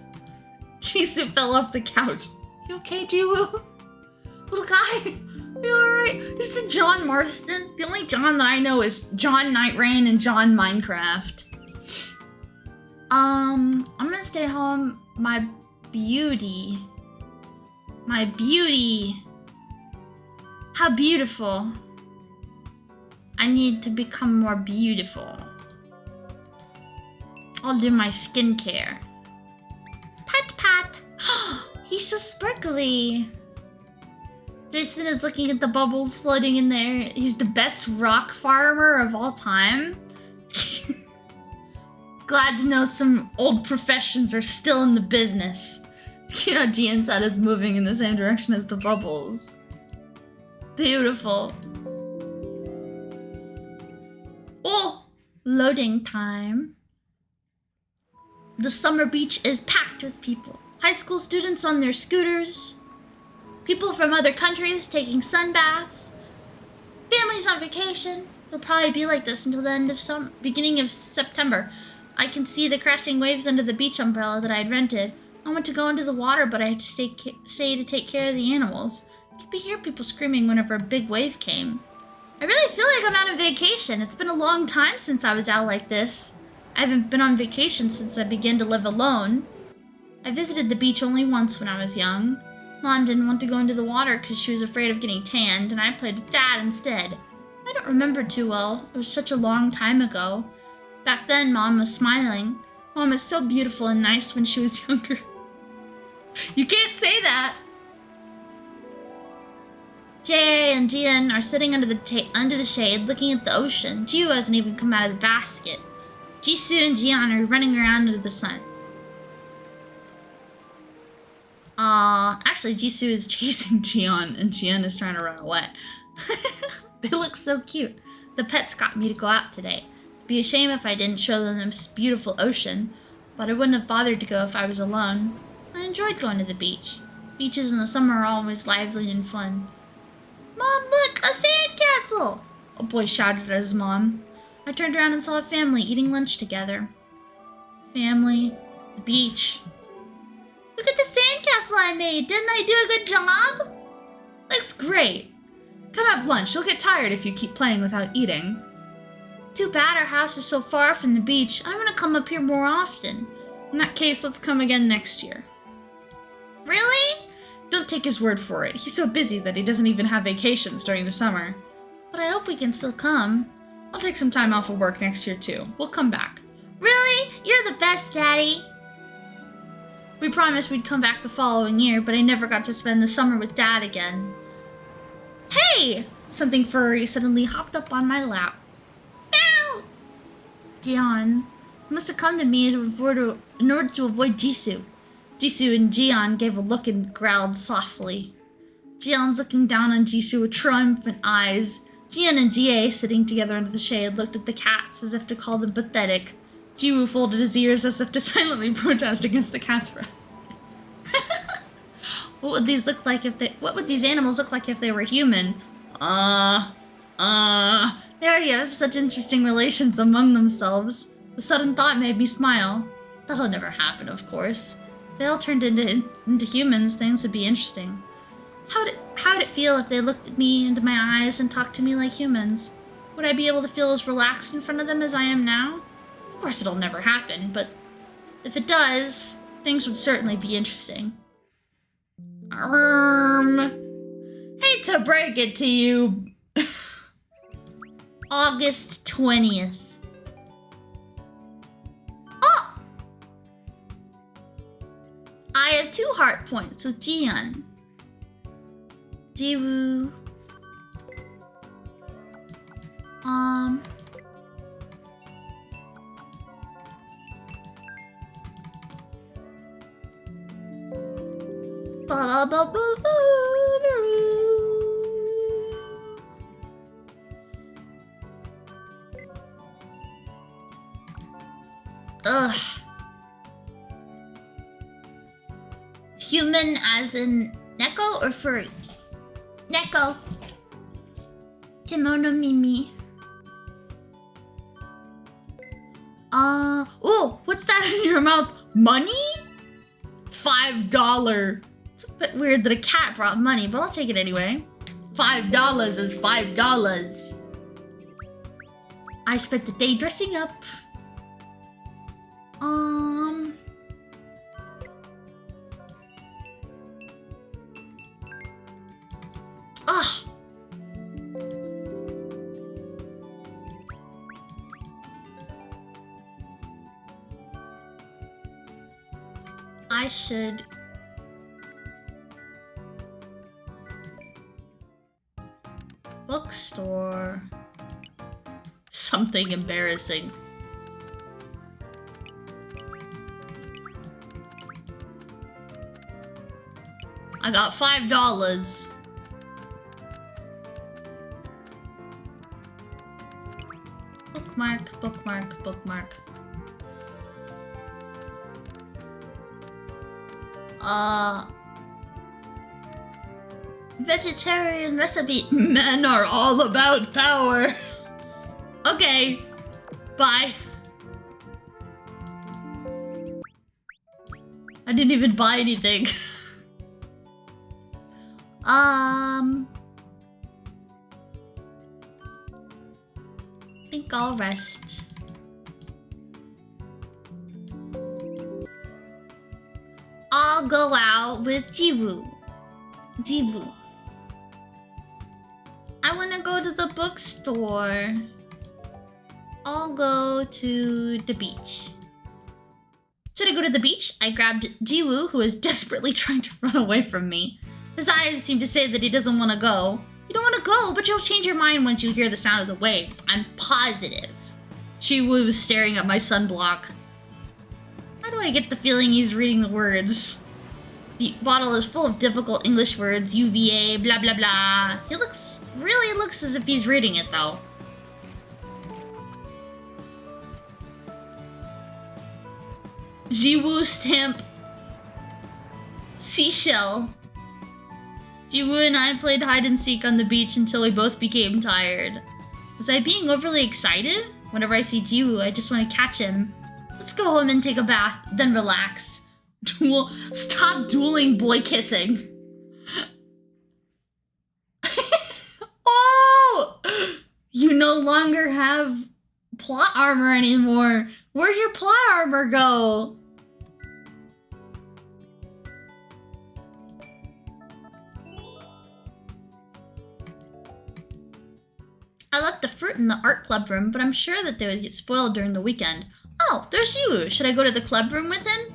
Jisoo fell off the couch. You okay, Jiwoo? Little guy? You alright? Is the John Marston? The only John that I know is John Night Rain and John Minecraft. I'm gonna stay home. My beauty. How beautiful. I need to become more beautiful. I'll do my skincare. Pat. He's so sparkly. Jason is looking at the bubbles floating in there. He's the best rock farmer of all time. Glad to know some old professions are still in the business. You know, Gian's head is moving in the same direction as the bubbles. Beautiful. Oh, loading time. The summer beach is packed with people. High school students on their scooters. People from other countries taking sun baths. Families on vacation. It'll probably be like this until the end of beginning of September. I can see the crashing waves under the beach umbrella that I'd rented. I went to go into the water, but I had to stay to take care of the animals. I could hear people screaming whenever a big wave came. I really feel like I'm out on vacation. It's been a long time since I was out like this. I haven't been on vacation since I began to live alone. I visited the beach only once when I was young. Mom didn't want to go into the water because she was afraid of getting tanned, and I played with Dad instead. I don't remember too well. It was such a long time ago. Back then, Mom was smiling. Mom was so beautiful and nice when she was younger. You can't say that! Jay and Jian are sitting under the shade looking at the ocean. Jiwoo hasn't even come out of the basket. Jisoo and Jian are running around under the sun. Actually, Jisoo is chasing Jian, and Jian is trying to run away. They look so cute. The pets got me to go out today. It'd be a shame if I didn't show them this beautiful ocean, but I wouldn't have bothered to go if I was alone. I enjoyed going to the beach. Beaches in the summer are always lively and fun. Mom, look! A sandcastle! A boy shouted at his mom. I turned around and saw a family eating lunch together. Family, the beach. Look at the sandcastle I made! Didn't I do a good job? Looks great. Come have lunch. You'll get tired if you keep playing without eating. Too bad our house is so far from the beach. I want to come up here more often. In that case, let's come again next year. Really? Don't take his word for it. He's so busy that he doesn't even have vacations during the summer. But I hope we can still come. I'll take some time off of work next year too. We'll come back. Really? You're the best, Daddy. We promised we'd come back the following year, but I never got to spend the summer with Dad again. Hey! Something furry suddenly hopped up on my lap. Meow! Jian must have come to me in order to avoid Jisoo. Jisoo and Jian gave a look and growled softly. Jian's looking down on Jisoo with triumphant eyes. Jian and Jie, sitting together under the shade, looked at the cats as if to call them pathetic. Jiwoo folded his ears as if to silently protest against the cats. What would these animals look like if they were human? They already have such interesting relations among themselves. The sudden thought made me smile. That'll never happen, of course. If they all turned into humans, things would be interesting. How'd it feel if they looked at me into my eyes and talked to me like humans? Would I be able to feel as relaxed in front of them as I am now? Of course it'll never happen, but if it does, things would certainly be interesting. Hate to break it to you. August 20th. Oh! I have 2 heart points with Jian. Jiwoo. Ba ba ba ba. Ugh. Human as in Neko or furry? Neko. Kimono Mimi. Oh, what's that in your mouth? Money? $5. It's a bit weird that a cat brought money, but I'll take it anyway. $5 is $5. I spent the day dressing up. Ugh. I should Bookstore. Something embarrassing. I got $5. Bookmark, bookmark, bookmark. Vegetarian recipe. Men are all about power. Okay. Bye. I didn't even buy anything. Think I'll rest. I'll go out with Jiwoo. Jiwoo. I wanna go to the bookstore. I'll go to the beach. Should I go to the beach? I grabbed Jiwoo, who is desperately trying to run away from me. His eyes seem to say that he doesn't want to go. You don't want to go, but you'll change your mind once you hear the sound of the waves. I'm positive. Jiwoo was staring at my sunblock. How do I get the feeling he's reading the words? The bottle is full of difficult English words, UVA, blah blah blah. He really looks as if he's reading it though. Jiwoo stamp. Seashell. Jiwoo and I played hide and seek on the beach until we both became tired. Was I being overly excited? Whenever I see Jiwoo, I just want to catch him. Let's go home and take a bath, then relax. Stop dueling boy kissing. Oh! You no longer have plot armor anymore. Where'd your plot armor go? I left the fruit in the art club room, but I'm sure that they would get spoiled during the weekend. Oh, there's Jiwoo. Should I go to the club room with him?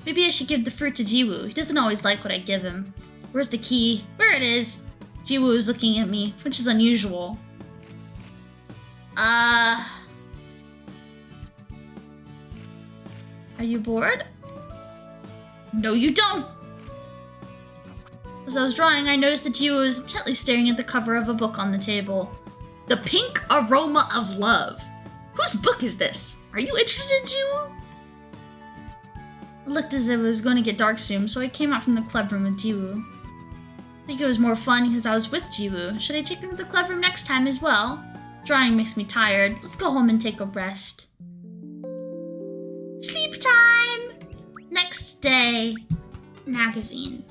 Maybe I should give the fruit to Jiwoo. He doesn't always like what I give him. Where's the key? Where it is? Jiwoo is looking at me, which is unusual. Are you bored? No, you don't! As I was drawing, I noticed that Jiwoo was intently staring at the cover of a book on the table. The Pink Aroma of Love. Whose book is this? Are you interested, Jiwoo? It looked as if it was going to get dark soon, so I came out from the club room with Jiwoo. I think it was more fun because I was with Jiwoo. Should I take him to the club room next time as well? Drawing makes me tired. Let's go home and take a rest. Sleep time! Next day. Magazine.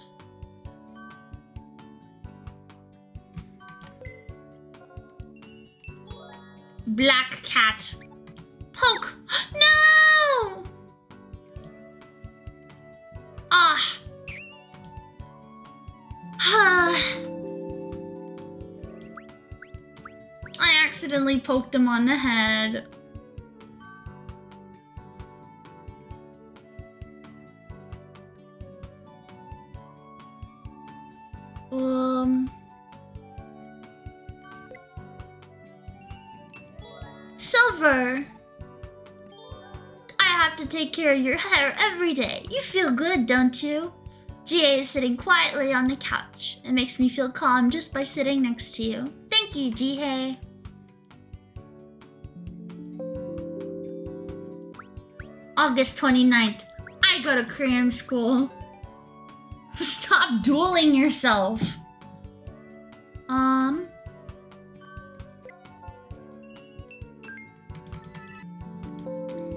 Black cat. Poke! No! Ah! I accidentally poked him on the head. Silver! I have to take care of your hair every day. You feel good, don't you? GA is sitting quietly on the couch. It makes me feel calm just by sitting next to you. Thank you, GA. August 29th. I go to cram school. Stop dueling yourself.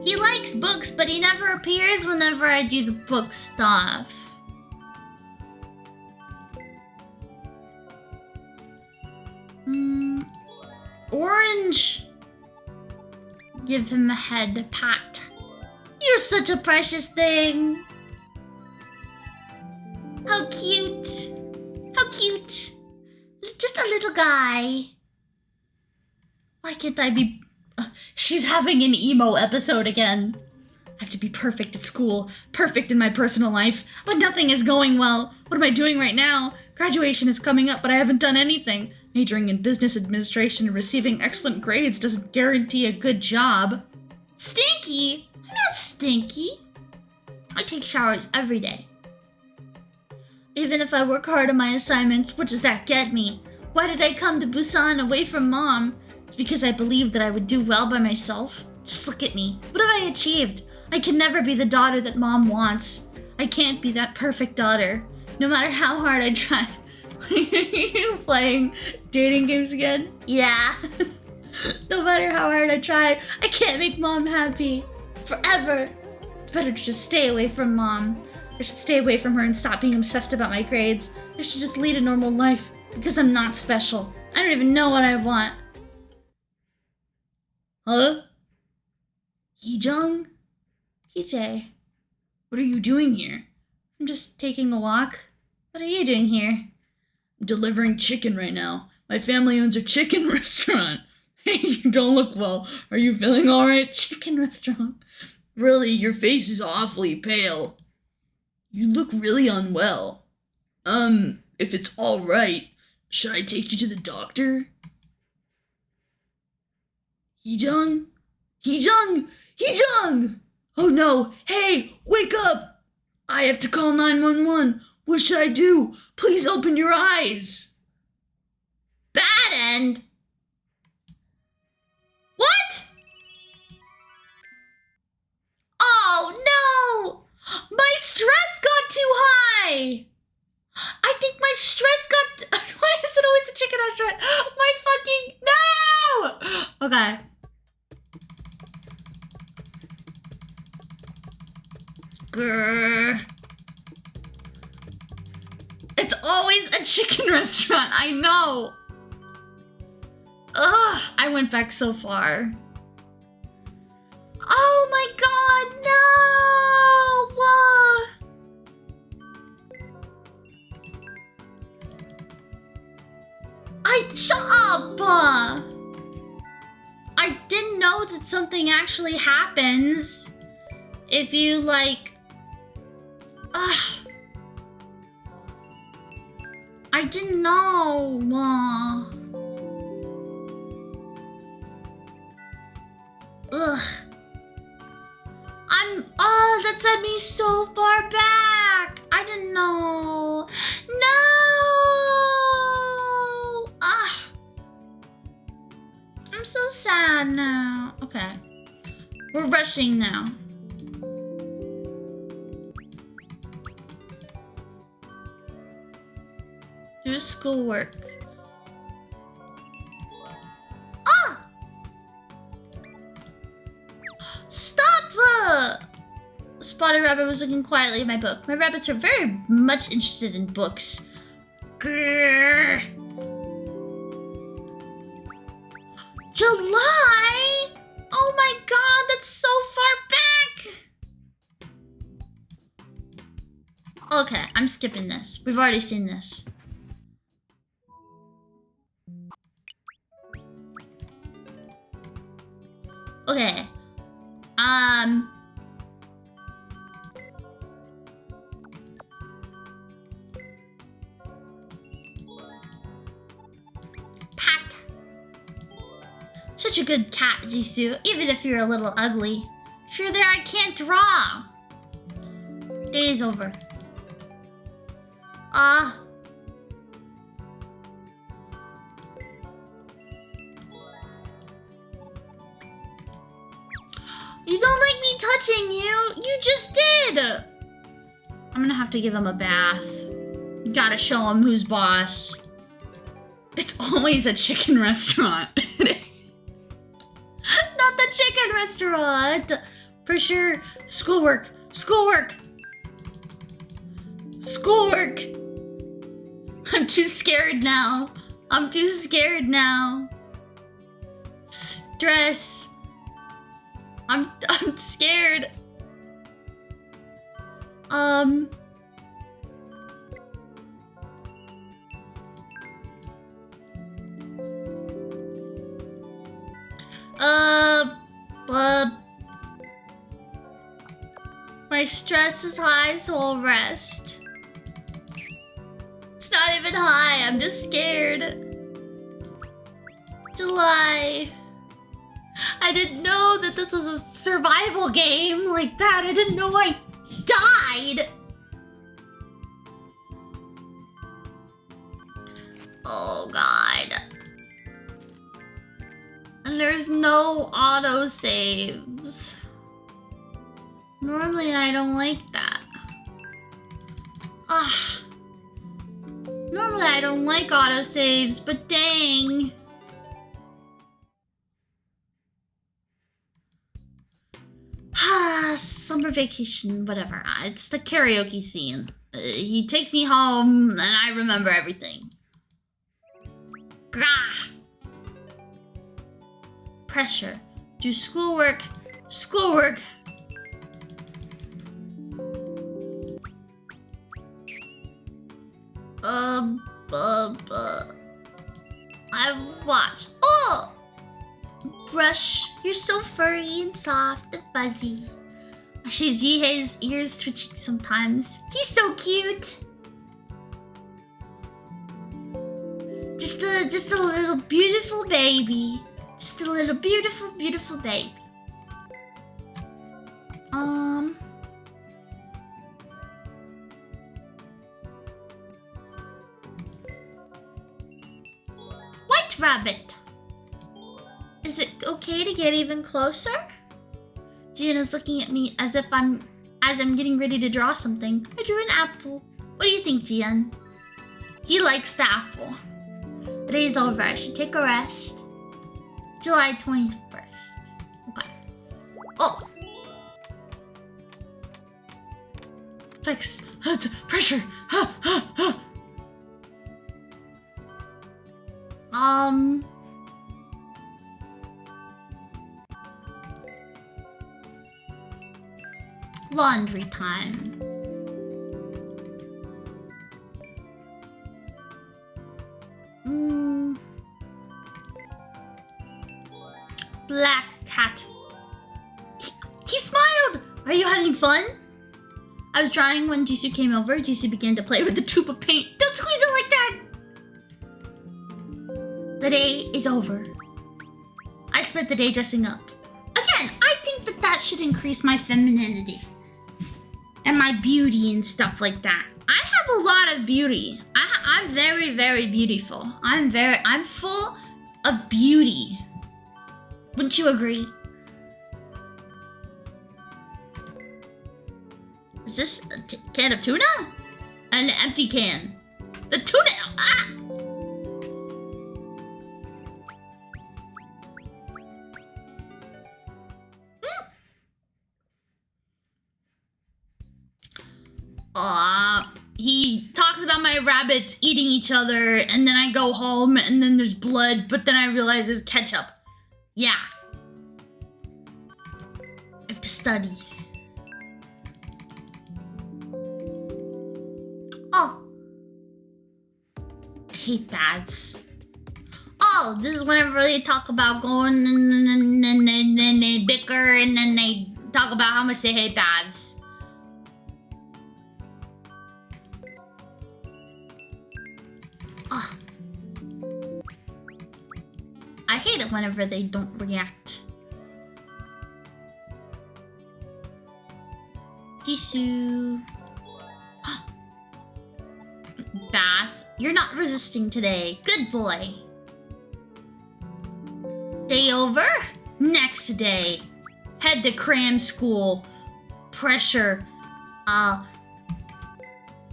He likes books, but he never appears whenever I do the book stuff. Orange. Give him a head pat. You're such a precious thing. How cute. How cute. Just a little guy. Why can't I be... she's having an emo episode again. I have to be perfect at school, perfect in my personal life, but nothing is going well. What am I doing right now? Graduation is coming up, but I haven't done anything. Majoring in business administration and receiving excellent grades doesn't guarantee a good job. Stinky? I'm not stinky. I take showers every day. Even if I work hard on my assignments, what does that get me? Why did I come to Busan away from Mom? It's because I believed that I would do well by myself. Just look at me. What have I achieved? I can never be the daughter that Mom wants. I can't be that perfect daughter, no matter how hard I try. Are you playing dating games again? Yeah. No matter how hard I try, I can't make Mom happy. Forever. It's better to just stay away from Mom. I should stay away from her and stop being obsessed about my grades. I should just lead a normal life, because I'm not special. I don't even know what I want. Huh? Heejung? PJ, What are you doing here? I'm just taking a walk. What are you doing here? I'm delivering chicken right now. My family owns a chicken restaurant. Hey, you don't look well. Are you feeling alright? Chicken restaurant. Really, your face is awfully pale. You look really unwell. If it's alright, should I take you to the doctor? Heejung? Heejung! Heejung! Oh no! Hey, wake up! I have to call 911. What should I do? Please open your eyes. Bad end? What? Oh no! My stress got too high! I think my stress got... Why is it always a chicken restaurant? My fucking... No! Okay. Grr. It's always a chicken restaurant, I know. Ugh, I went back so far. Oh my god, no! Shut up! I didn't know that something actually happens if you, like... Ugh. I didn't know. Ugh. Oh, that sent me so far back. I didn't know. No. I'm so sad now. Okay. We're rushing now. Do schoolwork. Ah! Stop! Spotted Rabbit was looking quietly at my book. My rabbits are very much interested in books. Grrr. July? Oh my god, that's so far back! Okay, I'm skipping this. We've already seen this. Okay. Pat. Such a good cat, Jisoo, even if you're a little ugly. If you're there, I can't draw. Day is over. You don't like me touching you. You just did. I'm gonna have to give him a bath. You gotta show him who's boss. It's always a chicken restaurant. Not the chicken restaurant. For sure. Schoolwork. Schoolwork. Schoolwork. I'm too scared now. I'm too scared now. Stress. I'm scared. My stress is high, so I'll rest. It's not even high, I'm just scared. July. I didn't know that this was a survival game like that. I didn't know I died. Oh God. And there's no auto saves. Normally I don't like that. Normally I don't like autosaves, but dang. Summer vacation, whatever. It's the karaoke scene. He takes me home and I remember everything. Gah! Pressure. Do schoolwork. Schoolwork. I watched. Oh! Brush. You're so furry and soft and fuzzy. His ears twitching sometimes. He's so cute. Just a little beautiful baby. Just a little beautiful, beautiful baby. White rabbit. Is it okay to get even closer? Gianna's looking at me as I'm getting ready to draw something. I drew an apple. What do you think, Gian? He likes the apple. The day's over. I should take a rest. July 21st. Okay. Oh. Flex. Pressure. Laundry time. Black cat. He smiled! Are you having fun? I was drawing when Jisoo came over. Jisoo began to play with the tube of paint. Don't squeeze it like that! The day is over. I spent the day dressing up. Again, I think that should increase my femininity. And my beauty and stuff like that. I have a lot of beauty. I'm very, very beautiful. I'm full of beauty. Wouldn't you agree? Is this a can of tuna? An empty can. The tuna! Ah! He talks about my rabbits eating each other, and then I go home, and then there's blood, but then I realize it's ketchup. Yeah. I have to study. Oh. I hate baths. Oh, this is whenever they talk about going and then they bicker, and then they talk about how much they hate baths. Oh. I hate it whenever they don't react. Jisoo. Bath. You're not resisting today. Good boy. Day over. Next day. Head to cram school. Pressure. I'll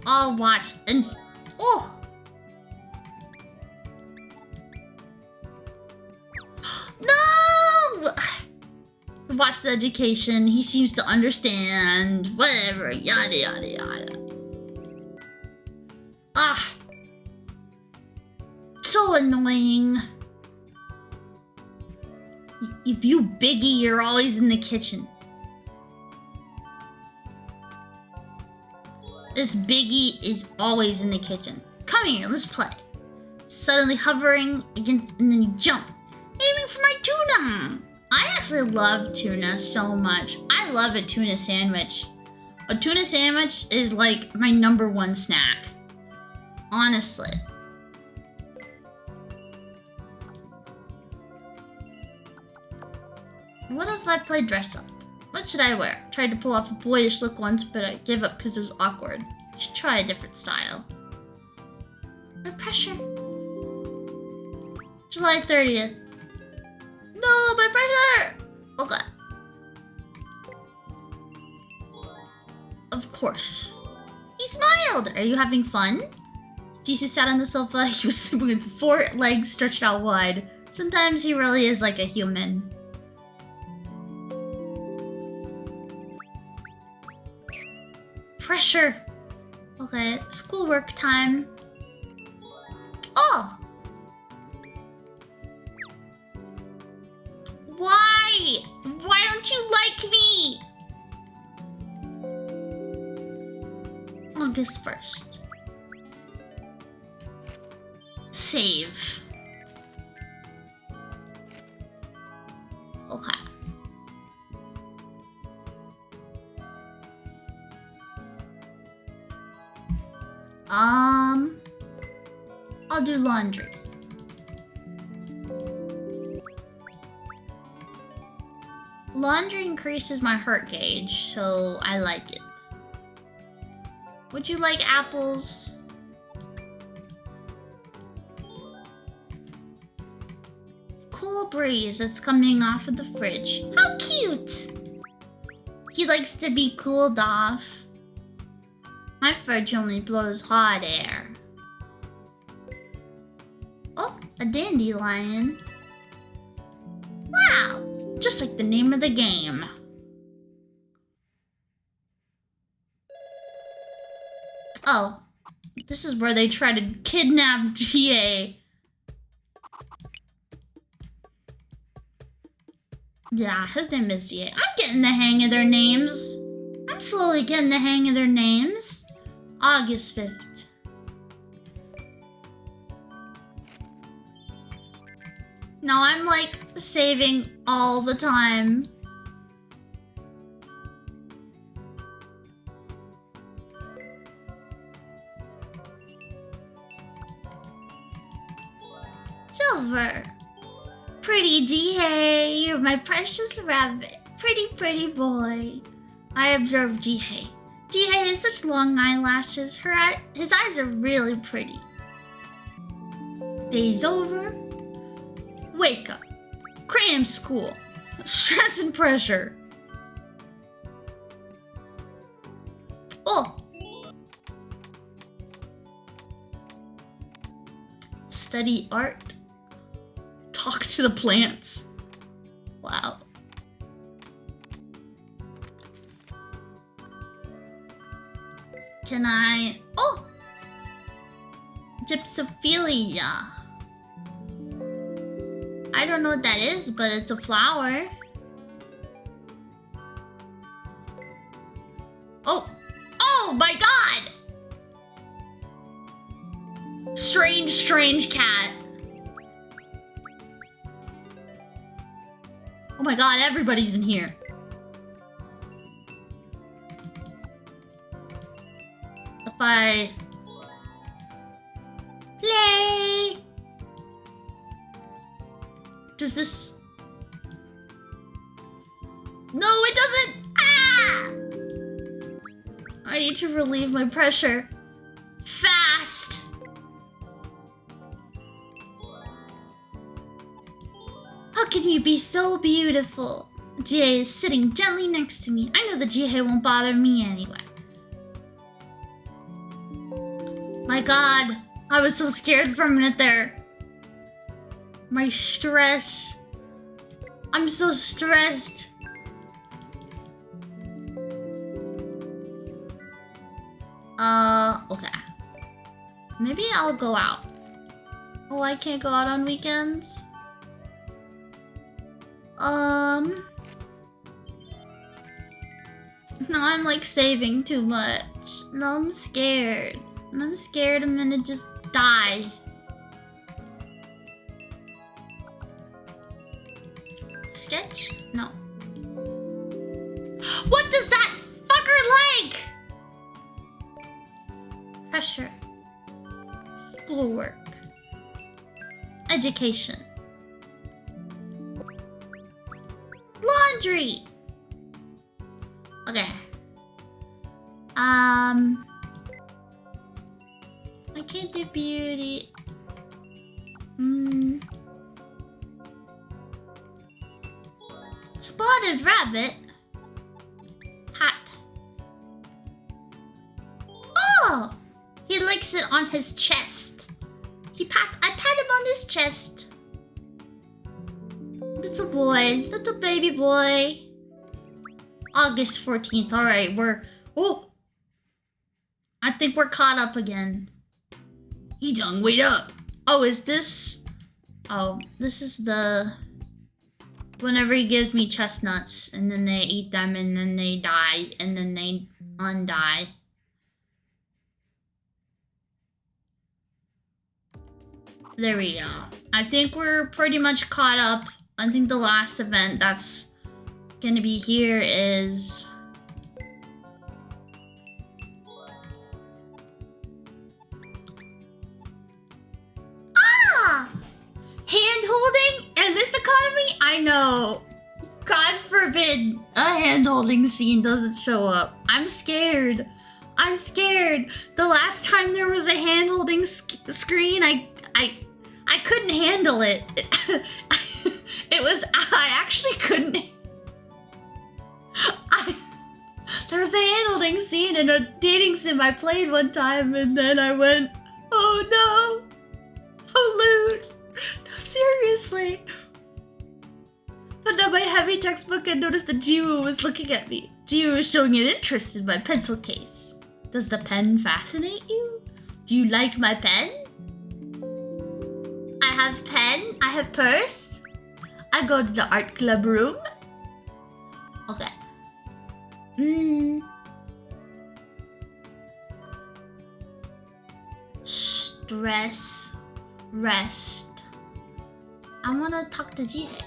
watch and... Oh! No! Watch the education. He seems to understand. Whatever. Yada, yada, yada. Ah. So annoying. You biggie, you're always in the kitchen. This biggie is always in the kitchen. Come here, let's play. Suddenly hovering against, and then you jump. Aiming for my tuna. I actually love tuna so much. I love a tuna sandwich. A tuna sandwich is like my #1 snack. Honestly. What if I play dress up? What should I wear? Tried to pull off a boyish look once, but I gave up because it was awkward. Should try a different style. No pressure. July 30th. No, my pressure! Okay. Of course. He smiled! Are you having fun? Jisoo sat on the sofa. He was sleeping with 4 legs stretched out wide. Sometimes he really is like a human. Pressure. Okay, schoolwork time. Oh! Why? Why don't you like me? August 1st. Save. Okay. I'll do laundry. Laundry increases my heart gauge, so I like it. Would you like apples? Cool breeze that's coming off of the fridge. How cute! He likes to be cooled off. My fridge only blows hot air. Oh, a dandelion. Wow, just like the name of the game. Oh, this is where they try to kidnap GA. Yeah, his name is GA. I'm getting the hang of their names. I'm slowly getting the hang of their names. August 5th. Now I'm like saving all the time. Silver. Pretty Jihei, you're my precious rabbit. Pretty, pretty boy. I observe Jihei. Jihei has such long eyelashes. His eyes are really pretty. Day's over. Wake up. Cram school. Stress and pressure. Oh. Study art. Talk to the plants. Wow. Can I... Oh! Gypsophilia. I don't know what that is, but it's a flower. Oh! Oh my god! Strange, strange cat. Oh my god, everybody's in here. If I... Play! Does this... No, it doesn't! Ah! I need to relieve my pressure. Fast! How can you be so beautiful? Jihei is sitting gently next to me. I know that Jihei won't bother me anyway. My god, I was so scared for a minute there. My stress. I'm so stressed. Okay. Maybe I'll go out. Oh, I can't go out on weekends? No, I'm like saving too much. No, I'm scared. I'm scared I'm gonna just die. Sketch? No. What does that fucker like? Pressure. Schoolwork. Education. laundry. Okay. I can't do beauty. Spotted rabbit. Hat. Oh! He licks it on his chest. I pat him on his chest. Little boy, little baby boy. August 14th. Alright, I think we're caught up again. Heejung, wait up. Oh, is this? Oh, this is the... Whenever he gives me chestnuts, and then they eat them, and then they die, and then they undie. There we go. I think we're pretty much caught up. I think the last event that's gonna be here is... Hand-holding in this economy? I know. God forbid a hand-holding scene doesn't show up. I'm scared. I'm scared. The last time there was a hand-holding screen, I couldn't handle it. I actually couldn't. There was a hand-holding scene in a dating sim I played one time, and then I went, oh no. Oh, lewd. No, seriously. But now my heavy textbook, I noticed that Jiwoo was looking at me. Jiwoo was showing an interest in my pencil case. Does the pen fascinate you? Do you like my pen? I have pen. I have purse. I go to the art club room. Okay. Stress. Rest. I wanna talk to Jihei.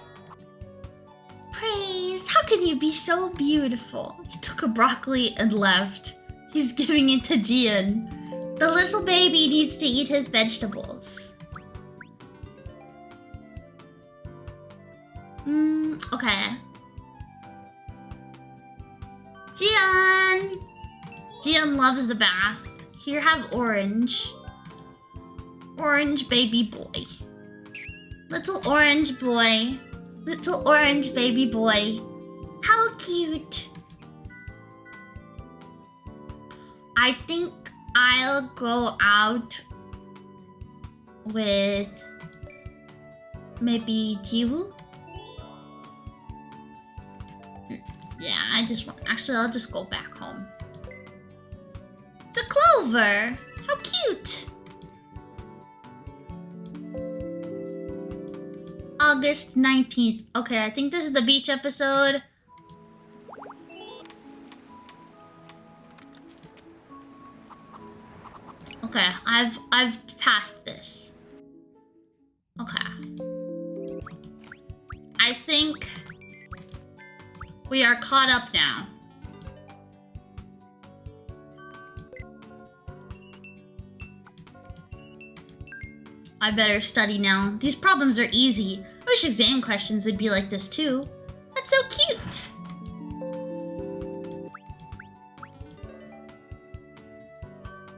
Praise, how can you be so beautiful? He took a broccoli and left. He's giving it to Jian. The little baby needs to eat his vegetables. Okay. Jian! Jian loves the bath. Here, have orange. Orange baby boy. Little orange boy. Little orange baby boy. How cute. I think I'll go out with maybe Jiwoo. Yeah, actually I'll just go back home. It's a clover. How cute. August 19th. Okay, I think this is the beach episode. Okay, I've passed this. Okay. I think we are caught up now. I better study now. These problems are easy. I wish exam questions would be like this too. That's so cute.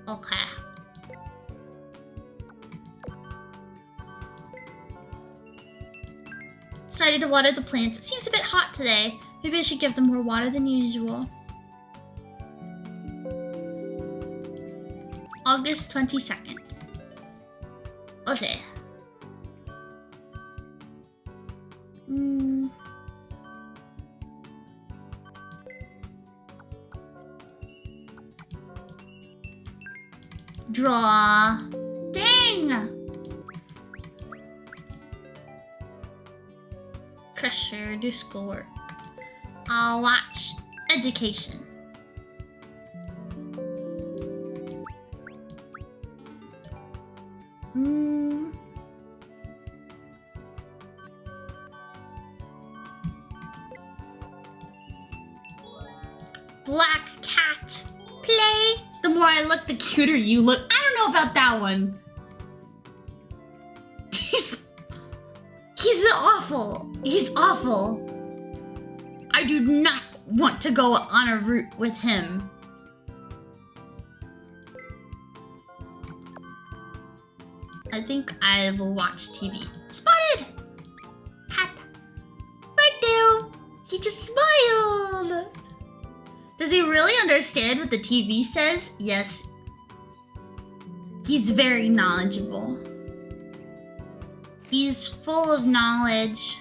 Okay. Decided to water the plants. It seems a bit hot today. Maybe I should give them more water than usual. August 22nd. Okay. Draw. Dang! Pressure, do schoolwork. I'll watch education. Black cat. Play. The more I look, the cuter you look. I don't know about that one. He's awful. He's awful. I do not want to go on a route with him. I think I will watch TV. Spotted! Pat. Right there. He just smiled. Does he really understand what the TV says? Yes. He's very knowledgeable. He's full of knowledge.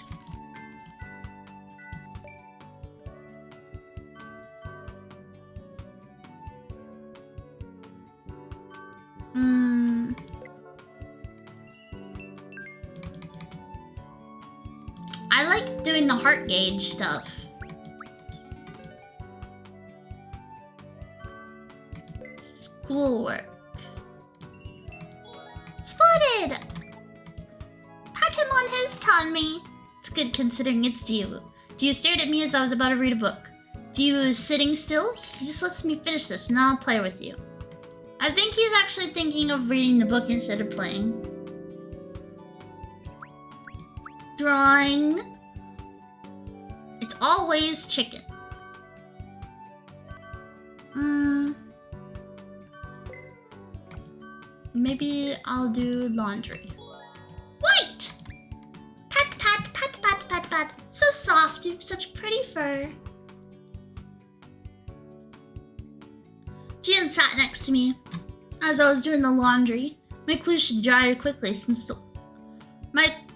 I like doing the heart gauge stuff. Schoolwork. Spotted! Pat him on his tummy. It's good considering it's Jiwoo. Jiwoo stared at me as I was about to read a book. Jiwoo is sitting still. He just lets me finish this and I'll play with you. I think he's actually thinking of reading the book instead of playing. Drawing. It's always chicken. Maybe I'll do laundry. White! Pat, pat, pat, pat, pat, pat. So soft, you have such pretty fur. Jian sat next to me as I was doing the laundry. My clothes should dry quickly since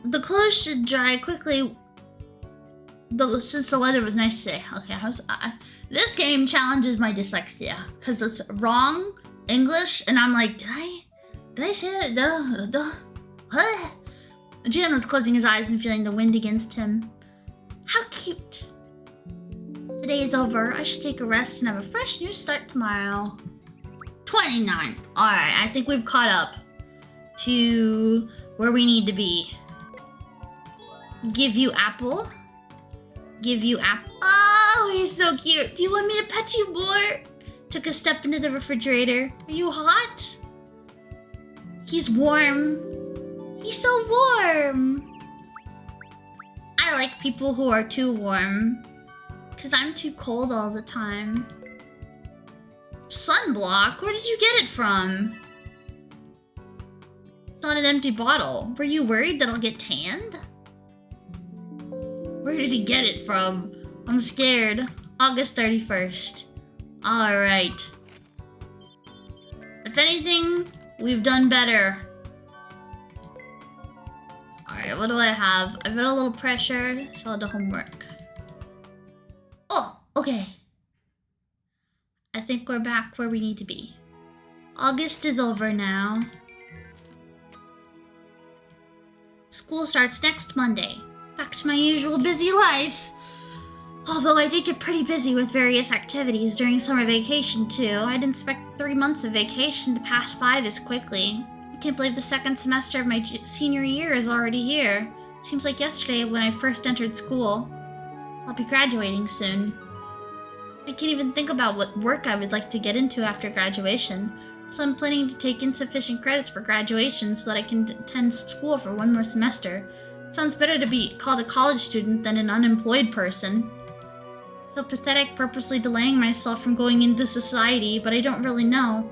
the clothes should dry quickly since the weather was nice today. Okay, this game challenges my dyslexia because it's wrong English and I'm like, did I say that? What? Jian was closing his eyes and feeling the wind against him. How cute. The day is over. I should take a rest and have a fresh new start tomorrow. 29. Alright, I think we've caught up to where we need to be. Give you apple. Give you apple. Oh, he's so cute. Do you want me to pet you more? Took a step into the refrigerator. Are you hot? He's warm. He's so warm. I like people who are too warm. Because I'm too cold all the time. Sunblock? Where did you get it from? It's not an empty bottle. Were you worried that I'll get tanned? Where did he get it from? I'm scared. August 31st. Alright. If anything, we've done better. Alright, what do I have? I've got a little pressure, so I'll do homework. Oh, okay. I think we're back where we need to be. August is over now. School starts next Monday. Back to my usual busy life. Although I did get pretty busy with various activities during summer vacation too. I didn't expect 3 months of vacation to pass by this quickly. I can't believe the second semester of my senior year is already here. Seems like yesterday when I first entered school. I'll be graduating soon. I can't even think about what work I would like to get into after graduation, so I'm planning to take insufficient credits for graduation so that I can attend school for 1 more semester. It sounds better to be called a college student than an unemployed person. I feel pathetic purposely delaying myself from going into society, but I don't really know.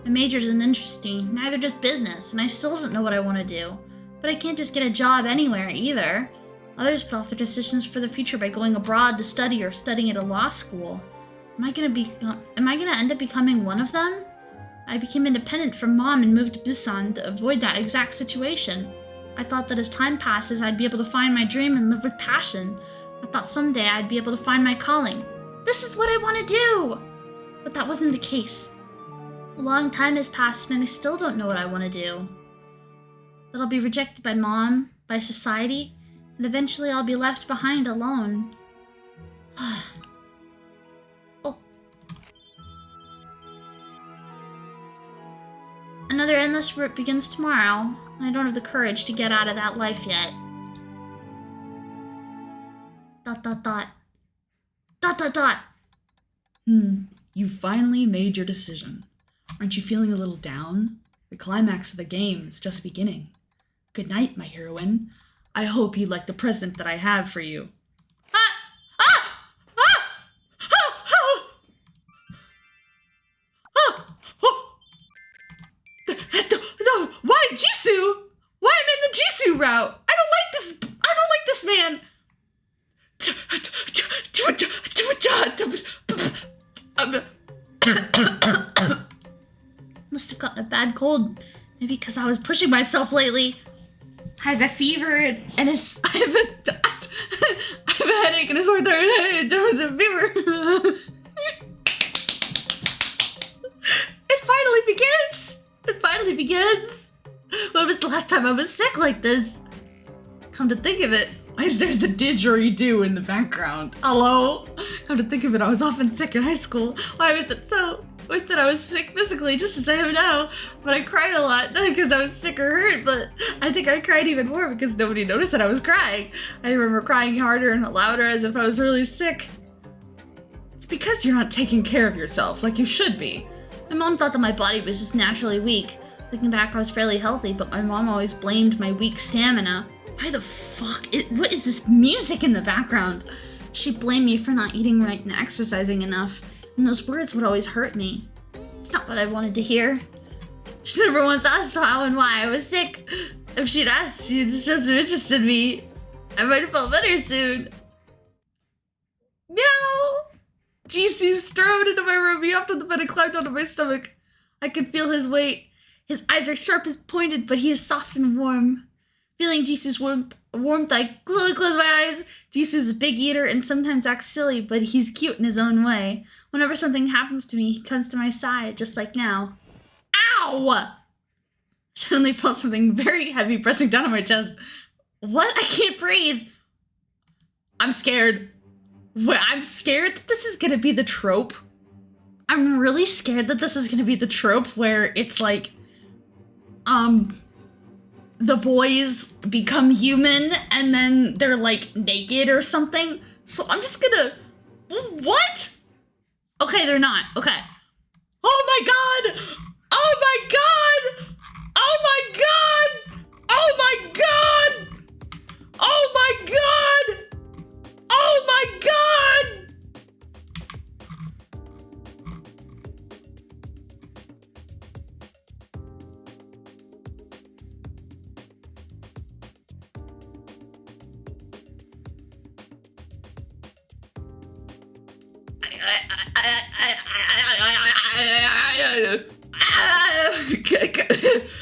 My major isn't interesting, neither does business, and I still don't know what I want to do. But I can't just get a job anywhere either. Others put off their decisions for the future by going abroad to study or studying at a law school. Am I gonna end up becoming one of them? I became independent from Mom and moved to Busan to avoid that exact situation. I thought that as time passes, I'd be able to find my dream and live with passion. I thought someday I'd be able to find my calling. This is what I want to do! But that wasn't the case. A long time has passed and I still don't know what I want to do. That I'll be rejected by Mom, by society, and eventually I'll be left behind alone. Oh. Another endless route begins tomorrow, and I don't have the courage to get out of that life yet. ... You finally made your decision. Aren't you feeling a little down? The climax of the game is just beginning. Good night, my heroine. I hope you like the present that I have for you. Jisoo route. I don't like this man. Must have gotten a bad cold. Maybe because I was pushing myself lately. I have a fever and I have a headache and a sore throat. I have a fever. It finally begins. When was the last time I was sick like this? Come to think of it, Why is there the didgeridoo in the background? Hello? Come to think of it, I was often sick in high school. Why was it so? I wish that I was sick physically, just as I am now. But I cried a lot, not because I was sick or hurt, but I think I cried even more because nobody noticed that I was crying. I remember crying harder and louder as if I was really sick. It's because you're not taking care of yourself like you should be. my mom thought that my body was just naturally weak. Looking back, I was fairly healthy, but my mom always blamed my weak stamina. Why the fuck? What is this music in the background? She blamed me for not eating right and exercising enough, and those words would always hurt me. It's not what I wanted to hear. She never once asked how and why I was sick. If she'd asked, she just wasn't interested in me. I might have felt better soon. Meow! Jisoo strode into my room. He hopped on the bed and climbed onto my stomach. I could feel his weight. His eyes are sharp and pointed, but he is soft and warm. Feeling Jisoo's warmth, I slowly close my eyes. Jisoo's a big eater and sometimes acts silly, but he's cute in his own way. Whenever something happens to me, he comes to my side, just like now. Ow! Suddenly felt something very heavy pressing down on my chest. What? I can't breathe. I'm scared. Wait, I'm scared that this is gonna be the trope. I'm really scared that this is gonna be the trope where it's like, the boys become human and then they're like naked or something. So I'm just gonna, what? Okay, they're not, okay. Oh my god! Oh my god! Oh my god! Oh my god! Oh my god! Oh my god!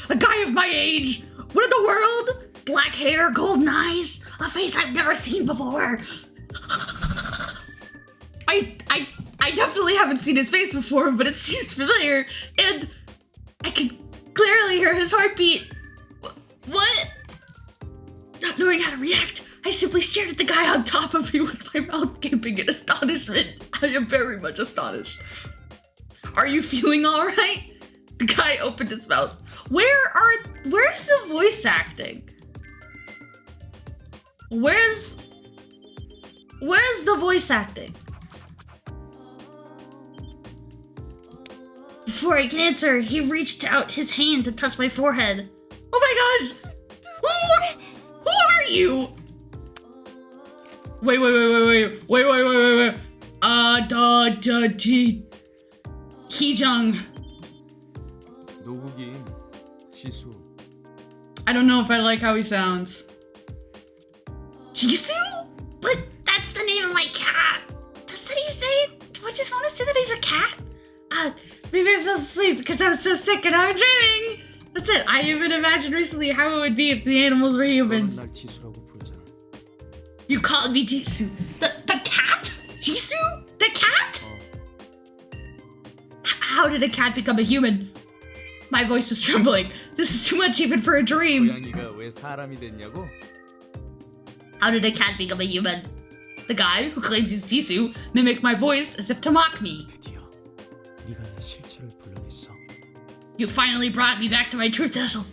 A guy of my age, what in the world? Black hair, golden eyes, a face I've never seen before. I definitely haven't seen his face before, but it seems familiar, and I can clearly hear his heartbeat. What? Not knowing how to react, I simply stared at the guy on top of me with my mouth gaping in astonishment. I am very much astonished. Are you feeling all right? The guy opened his mouth. Where's the voice acting? Where's the voice acting? Before I could answer, he reached out his hand to touch my forehead. Oh my gosh! Who are you? Wait. Heejung. 노국인 시수. I don't know if I like how he sounds. Jisoo? But that's the name of my cat. Does that he say? Do I just want to say that he's a cat? Maybe I fell asleep because I was so sick and I'm dreaming. That's it. I even imagined recently how it would be if the animals were humans. 날 지수라고 부르잖아. You called me Jisoo. The cat? Jisoo? The cat? How did a cat become a human? My voice is trembling. This is too much even for a dream. 고양이가 왜 사람이 됐냐고? How did a cat become a human? The guy who claims he's Jisoo mimicked my voice as if to mock me. 드디어 네가 내 실체를 불러냈어. You finally brought me back to my true self.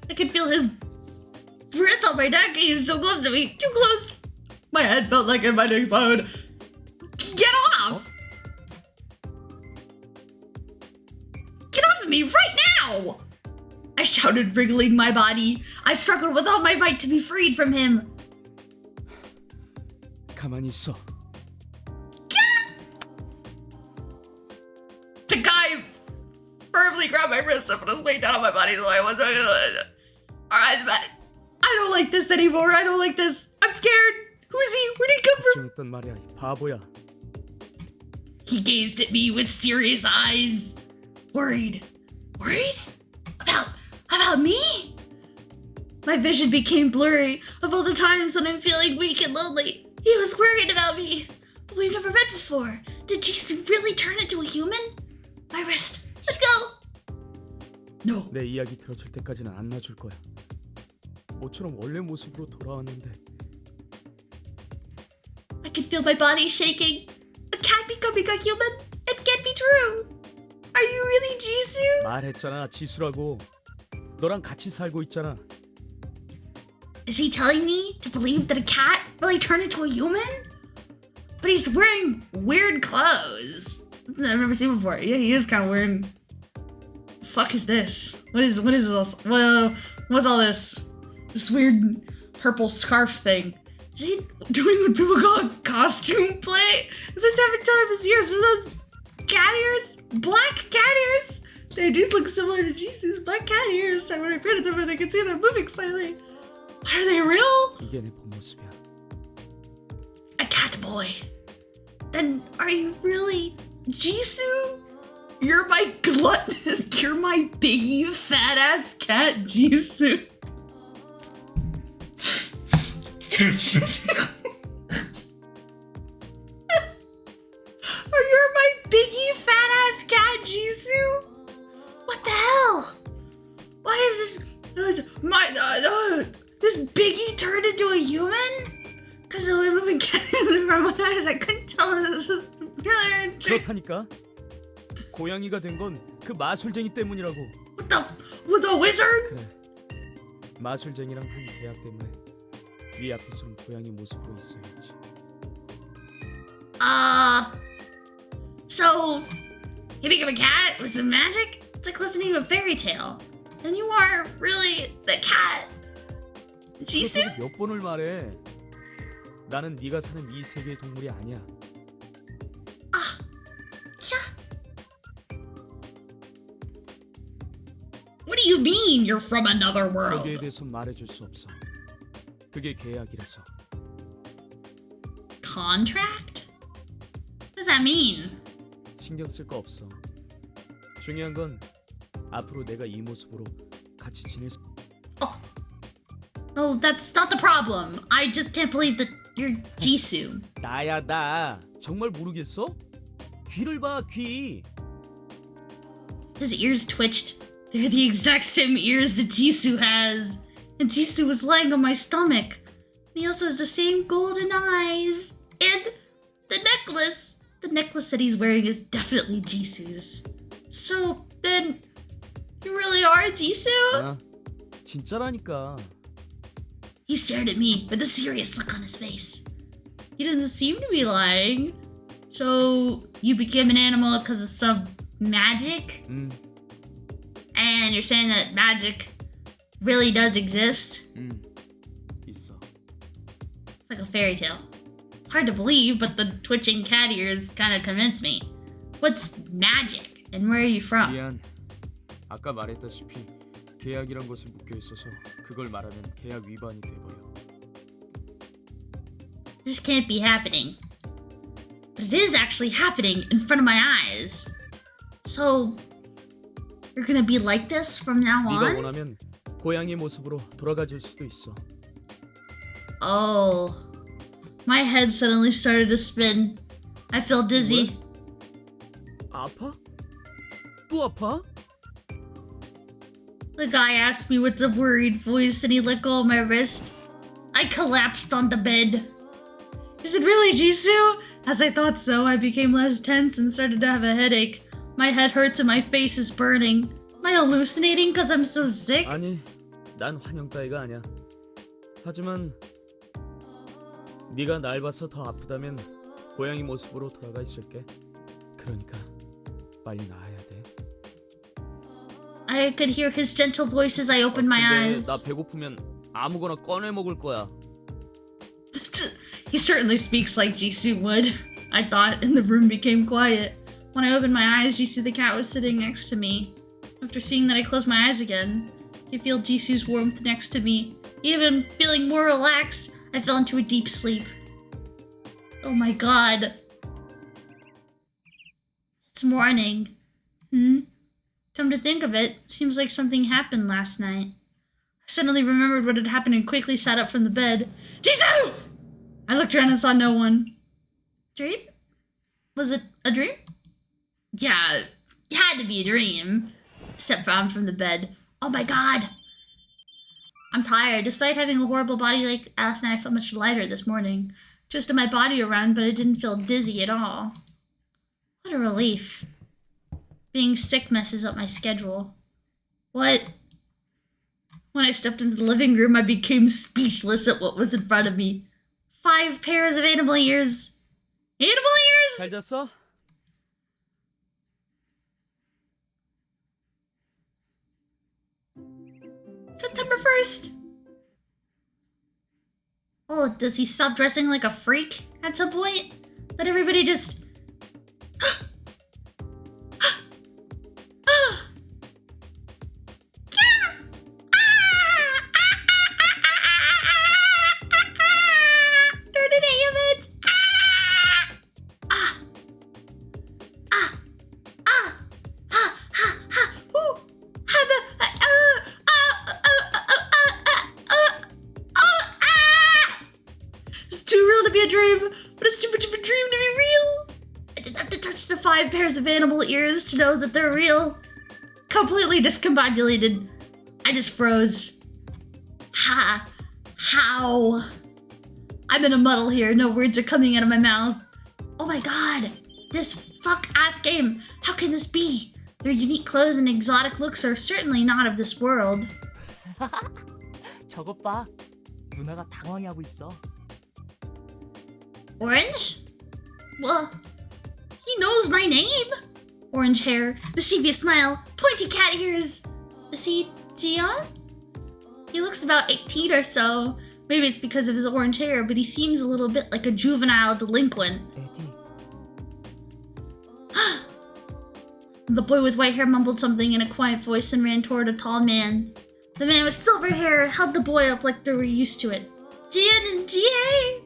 I can feel his breath on my neck. He's so close to me. Too close. My head felt like it might explode. Get off! Get off of me right now! I shouted, wriggling my body. I struggled with all my might to be freed from him. 가만히 있어. The guy firmly grabbed my wrist and put his weight down on my body so I wasn't gonna... Alright, man. I don't like this anymore. I don't like this. I'm scared. Who is he? Where'd he come from? 걱정했단 말이야, 이 바보야. He gazed at me with serious eyes. Worried. Worried? About me? My vision became blurry of all the times when I'm feeling weak and lonely. He was worried about me. But we've never met before. Did Jisoo really turn into a human? My wrist. Let go. No. 내 이야기 들어줄 때까지는 안 놔줄 거야. 모처럼 원래 모습으로 돌아왔는데. I could feel my body shaking. A cat becoming a human? It can't be true. Are you really Jisoo? 말했잖아, 지수라고. 너랑 같이 살고 있잖아. Is he telling me to believe that a cat really turned into a human? But he's wearing weird clothes. I've never seen before. Yeah, he is kind of wearing. Fuck is this? What is this? Well, what's all this? This weird purple scarf thing. Is he doing what people call costume play? This haven't done it this years. Are those cat ears? Black cat ears? They do look similar to Jisoo's black cat ears. And when I printed them, I can see they're moving slightly. Are they real? 이게 내 본 모습이야. A cat boy. Then are you really Jisoo? You're my gluttonous. You're my biggie fat ass cat, Jisoo. Or you're my biggie fat ass cat, Jisoo? What the hell? Why is this this biggie turned into a human? Because the way moving cat is in front of my eyes, I couldn't tell this is really 그렇다니까. 고양이가 된 건 그 마술쟁이 때문이라고. with a wizard? 그래. 마술쟁이랑 한 계약 때문에 네 앞에서는 고양이 모습으로 있어야지. So you become a cat with some magic? It's like listening to a fairy tale. And you are really the cat. Jisoo? 그렇다고 몇 번을 말해. 나는 네가 사는 이 세계의 동물이 아니야. What do you mean you're from another world? 거기에 대해서 말해줄 수 없어. 그게 계약이라서. Contract? What does that mean? 신경 쓸 거 없어. 중요한 건 앞으로 내가 이 모습으로 같이 지낼 수. Oh, that's not the problem. I just can't believe that you're Jisoo. 나야 나. 정말 모르겠어? 귀를 봐, 귀. His ears twitched. They're the exact same ears that Jisoo has. And Jisoo was lying on my stomach. And he also has the same golden eyes. And the necklace. The necklace that he's wearing is definitely Jisoo's. So, then, you really are Jisoo? 아, 진짜라니까. He stared at me with a serious look on his face. He doesn't seem to be lying. So, you became an animal because of some magic? And you're saying that magic really does exist? 있어. It's like a fairy tale. It's hard to believe, but the twitching cat ears kind of convince me. What's magic? And where are you from? 미안. 아까 말했다시피 계약이란 것에 묶여 있어서 그걸 말하면 계약 위반이 돼버려. This can't be happening. But it is actually happening in front of my eyes. So, you're gonna be like this from now 네가 on? 원하면 고양이 모습으로 돌아가줄 수도 있어. Oh. My head suddenly started to spin. I feel dizzy. 아파? 또 아파? The guy asked me with a worried voice and he let go of my wrist. I collapsed on the bed. Is it really Jisoo? As I thought so, I became less tense and started to have a headache. My head hurts and my face is burning. Am I hallucinating because I'm so sick? 아니, 난 환영 따위가 아니야. 하지만 네가 날 봐서 더 아프다면 고양이 모습으로 돌아가 있을게. 그러니까 빨리 나아야 돼. I could hear his gentle voice as I opened my 근데 eyes. 나 배고프면 아무거나 꺼내 먹을 거야. He certainly speaks like Jisoo would, I thought, and the room became quiet. When I opened my eyes, Jisoo the cat was sitting next to me. After seeing that I closed my eyes again, I could feel Jisoo's warmth next to me. Even feeling more relaxed, I fell into a deep sleep. Oh my god. It's morning. Come to think of it, seems like something happened last night. I suddenly remembered what had happened and quickly sat up from the bed. Jisoo! I looked around and saw no one. Dream? Was it a dream? Yeah, it had to be a dream. Stepped down from the bed. Oh my god! I'm tired. Despite having a horrible body like last night, I felt much lighter this morning. Twisted my body around, but I didn't feel dizzy at all. What a relief. Being sick messes up my schedule. What? When I stepped into the living room, I became speechless at what was in front of me. 5 pairs of animal ears. Animal 잘 ears? 잤어? September 1st. Oh, does he stop dressing like a freak at some point? Let everybody just... Dirty David! It's too real to be a dream, but it's too much of a dream to be real. I didn't have to touch the 5 pairs of animal ears to know that they're real. Completely discombobulated. I just froze. How? I'm in a muddle here. No words are coming out of my mouth. Oh my god. This fuck-ass game. How can this be? Their unique clothes and exotic looks are certainly not of this world. 저것 봐. 누나가 당황해하고 있어. Orange? Well, he knows my name. Orange hair, mischievous smile, pointy cat ears. Is he Jiyeon? He looks about 18 or so. Maybe it's because of his orange hair, but he seems a little bit like a juvenile delinquent. 에디, The boy with white hair mumbled something in a quiet voice and ran toward a tall man. The man with silver hair held the boy up like they were used to it. Jiyeon and Jihye!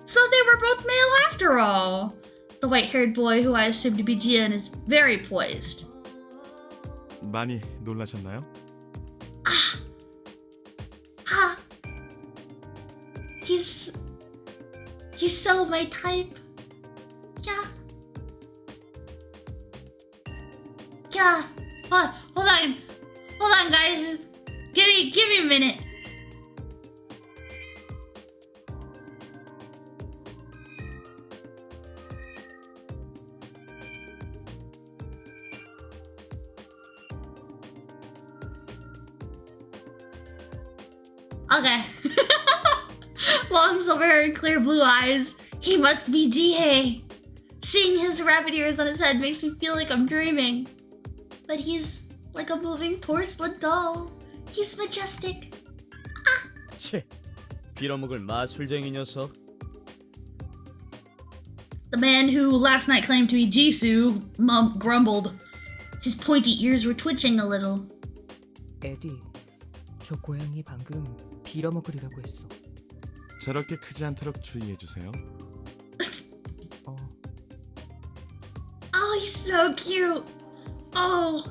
So they were both male after all. The white-haired boy, who I assumed to be Jiyeon, is very poised. 많이 놀라셨나요? He's so my type. Yeah. Yeah. Hold on, guys. Give me a minute. Okay. Long silver hair and clear blue eyes. He must be Jihye. Seeing his rabbit ears on his head makes me feel like I'm dreaming. But he's like a moving porcelain doll. He's majestic. 치, 빌어먹을 마술쟁이 녀석. The man who last night claimed to be Jisoo grumbled. His pointy ears were twitching a little. 에디, 저 고양이 방금 빌어먹으리라고 했어. 저렇게 크지 않도록 주의해주세요. Oh, he's so cute. Oh,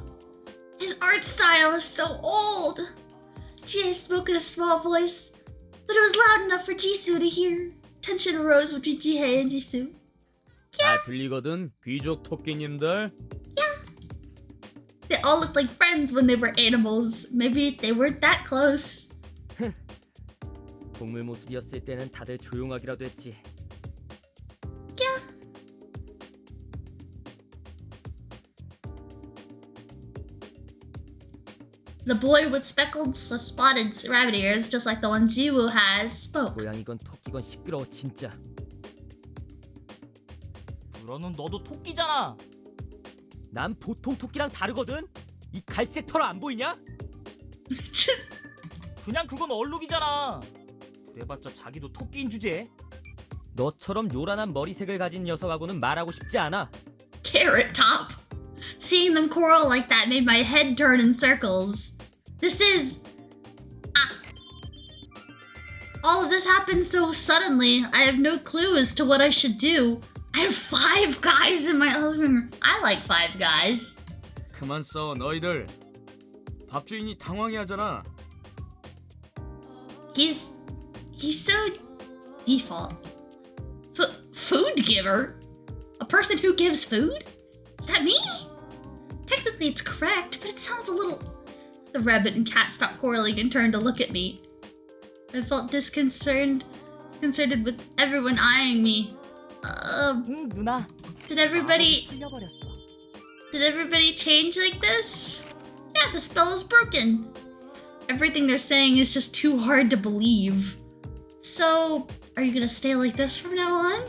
his art style is so old. Jihye spoke in a small voice, but it was loud enough for Jisoo to hear. Tension arose between Jihye and Jisoo. 다 들리거든, 귀족 토끼님들. They all looked like friends when they were animals. Maybe they weren't that close. 동물 모습이었을 때는 다들 조용하기라도 했지. Yeah. The boy with speckled, spotted rabbit ears, just like the one Jiwoo has, spoke. 고양이건 토끼건 시끄러워 진짜. 그러는 너도 토끼잖아. 난 보통 토끼랑 다르거든. 이 갈색 털 안 보이냐? 그냥 그건 얼룩이잖아. 그래봤자 자기도 토끼인 주제에. 너처럼 요란한 머리색을 가진 녀석하고는 말하고 싶지 않아. Carrot Top. Seeing them quarrel like that made my head turn in circles. This is... all of this happened so suddenly, I have no clue as to what I should do. I have 5 guys in my living room. I like 5 guys. 그만 싸워 너희들. 밥 주인이 당황해하잖아. He's so default. Food giver? A person who gives food? Is that me? Technically it's correct, but it sounds a little... The rabbit and cat stopped quarreling and turned to look at me. I felt disconcerted with everyone eyeing me. 누나. Did everybody 풀려버렸어. change like this? Yeah, the spell is broken. Everything they're saying is just too hard to believe. So, are you gonna stay like this from now on?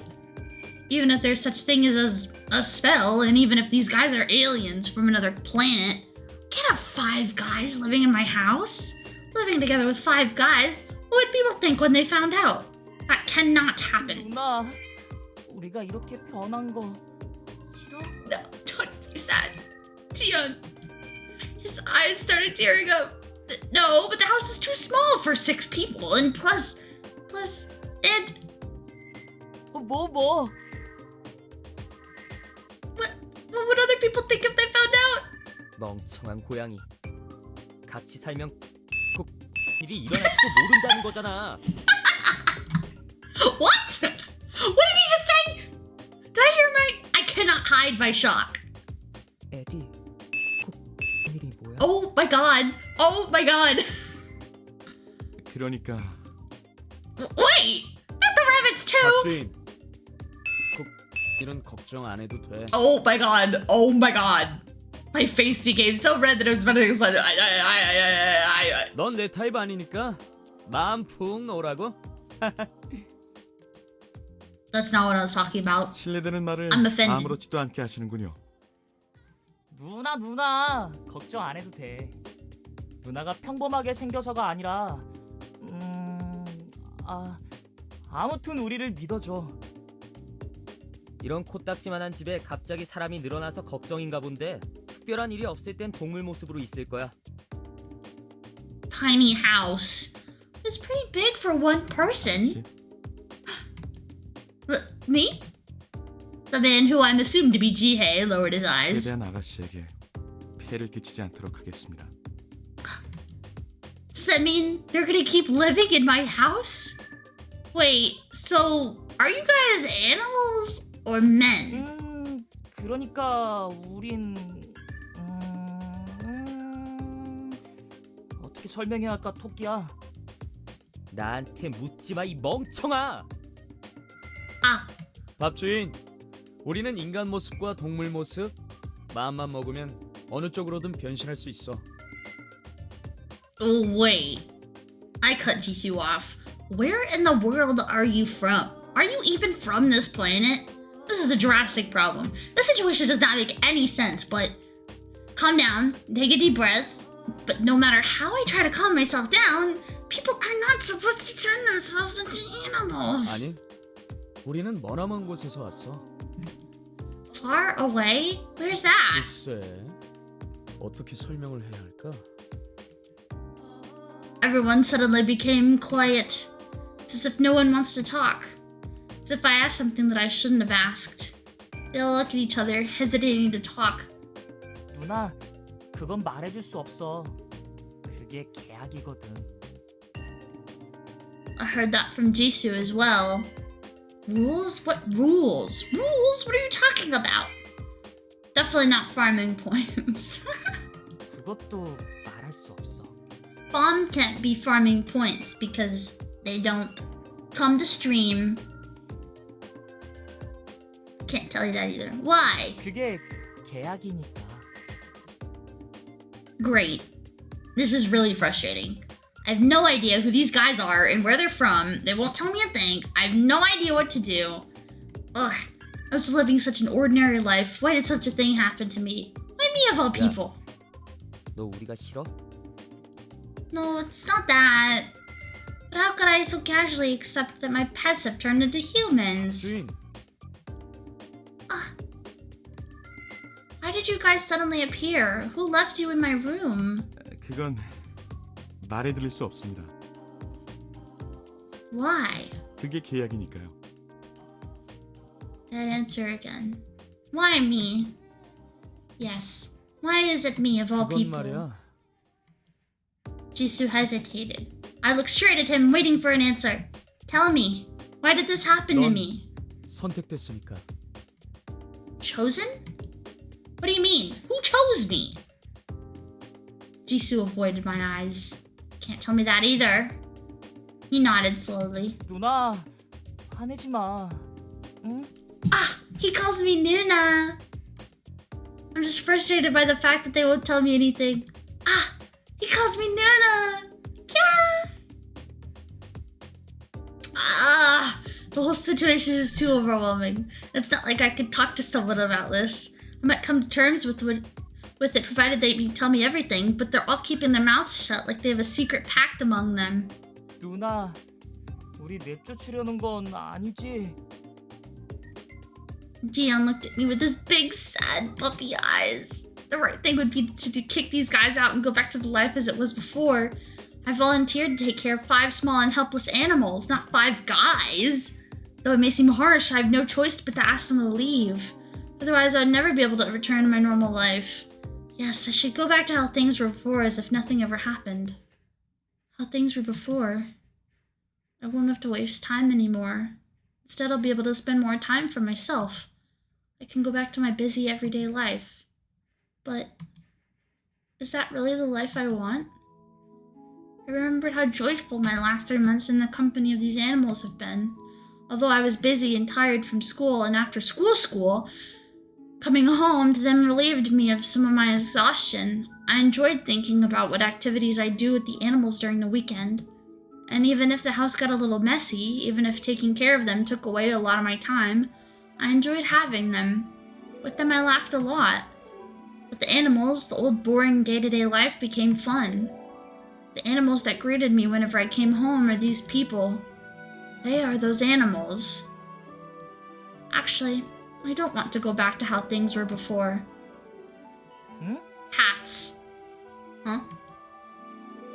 Even if there's such thing as a spell, and even if these guys are aliens from another planet, can't have 5 guys living in my house? Living together with 5 guys? What would people think when they found out? That cannot happen. 누나, 우리가 이렇게 변한 거 싫어? No, don't be sad. Tion. His eyes started tearing up. No, but the house is too small for 6 people, and plus, and 뭐? what would other people think if they found out? 멍청한 고양이. 같이 살면 꼭 일이 일어날지도 모른다는 거잖아. What? What did he just say? Did I hear I cannot hide my shock. 에디, 꼭 일이 뭐야? Oh my god. Oh my god. 그러니까 Wait! Not the rabbits 밥 too! 주인. 꼭 일은 걱정 안 해도 돼. Oh my god. Oh my god. My face became so red that it was about to explode. 넌 내 타입 아니니까 마음 푹 놓으라고. That's not what I was talking about. 실례되는 말을 I'm offended. 아무렇지도 않게 하시는군요. 누나 걱정 안 해도 돼. 누나가 평범하게 생겨서가 아니라 아무튼 우리를 믿어줘. 이런 코딱지만한 집에 갑자기 사람이 늘어나서 걱정인가 본데 특별한 일이 없을 땐 동물 모습으로 있을 거야. Tiny house. It's pretty big for one person. Me? The man who I'm assumed to be Jihei lowered his eyes. 최대한 아가씨에게 피해를 끼치지 않도록 하겠습니다. Does that mean they're gonna keep living in my house? Wait, so are you guys animals or men? 그러니까 우린 어떻게 설명해야 할까, 토끼야? 나한테 묻지 마, 이 멍청아. 밥 주인, 우리는 인간 모습과 동물 모습, 마음만 먹으면 어느 쪽으로든 변신할 수 있어. Oh wait, I cut Jisoo off. Where in the world are you from? Are you even from this planet? This is a drastic problem. This situation does not make any sense, but calm down, take a deep breath. But no matter how I try to calm myself down, people are not supposed to turn themselves into animals. 아니, 우리는 머나먼 곳에서 왔어. Far away? Where's that? 글쎄, 어떻게 설명을 해야 할까? Everyone suddenly became quiet. It's as if no one wants to talk. As if I asked something that I shouldn't have asked. They all look at each other, hesitating to talk. 누나, 그건 말해줄 수 없어. 그게 계약이거든. I heard that from Jisoo as well. Rules? What rules? Rules? What are you talking about? Definitely not farming points. 그것도 말할 수 없어. Bomb can't be farming points because they don't come to stream. Can't tell you that either. Why? 그게 계약이니까. Great. This is really frustrating. I have no idea who these guys are and where they're from. They won't tell me a thing. I have no idea what to do. Ugh. I was living such an ordinary life. Why did such a thing happen to me? Why me of all people? 너 우리가 싫어? No, it's not that. But how could I so casually accept that my pets have turned into humans? 주인, Why did you guys suddenly appear? Who left you in my room? 그건 말해드릴 수 없습니다. Why? 그게 계약이니까요. That answer again. Why me? Yes. Why is it me of all 그건 people? 말이야. Jisoo hesitated. I looked straight at him, waiting for an answer. Tell me, why did this happen to 넌 me? 선택됐으니까. Chosen? What do you mean? Who chose me? Jisoo avoided my eyes. Can't tell me that either. He nodded slowly. 누나, 화내지 마. 응? He calls me Nuna. I'm just frustrated by the fact that they won't tell me anything. He calls me Nuna. Yeah. The whole situation is too overwhelming. It's not like I could talk to someone about this. I might come to terms with it provided they tell me everything, but they're all keeping their mouths shut like they have a secret pact among them. 누나, 우리 내쫓으려는 건 아니지? Jiyeon looked at me with his big, sad, puppy eyes. The right thing would be to kick these guys out and go back to the life as it was before. I volunteered to take care of 5 small and helpless animals, not 5 guys. Though it may seem harsh, I have no choice but to ask them to leave. Otherwise, I would never be able to return to my normal life. Yes, I should go back to how things were before as if nothing ever happened. How things were before. I won't have to waste time anymore. Instead, I'll be able to spend more time for myself. I can go back to my busy everyday life. But is that really the life I want? I remembered how joyful my last 3 months in the company of these animals have been. Although I was busy and tired from school and after school, coming home to them relieved me of some of my exhaustion. I enjoyed thinking about what activities I do with the animals during the weekend. And even if the house got a little messy, even if taking care of them took away a lot of my time, I enjoyed having them. With them I laughed a lot. With the animals, the old boring day-to-day life became fun. The animals that greeted me whenever I came home are these people. They are those animals. Actually, I don't want to go back to how things were before. Hats. Huh?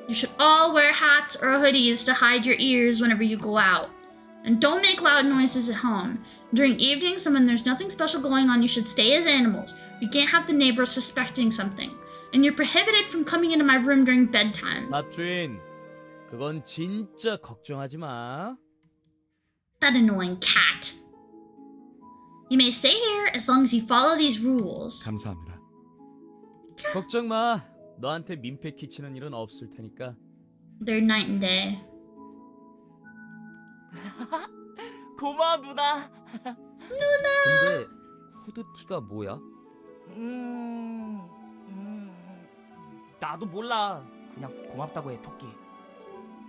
You should all wear hats or hoodies to hide your ears whenever you go out. And don't make loud noises at home. During evenings and when there's nothing special going on, you should stay as animals. You can't have the neighbors suspecting something. And you're prohibited from coming into my room during bedtime. 납주인, 그건 진짜 걱정하지 마. That annoying cat. You may stay here as long as you follow these rules. 감사합니다. 걱정 마. 너한테 민폐 끼치는 일은 없을 테니까. They're night and day. 고마워, 누나. 근데 후드티가 뭐야? 나도 몰라. 그냥 고맙다고 해, 토끼.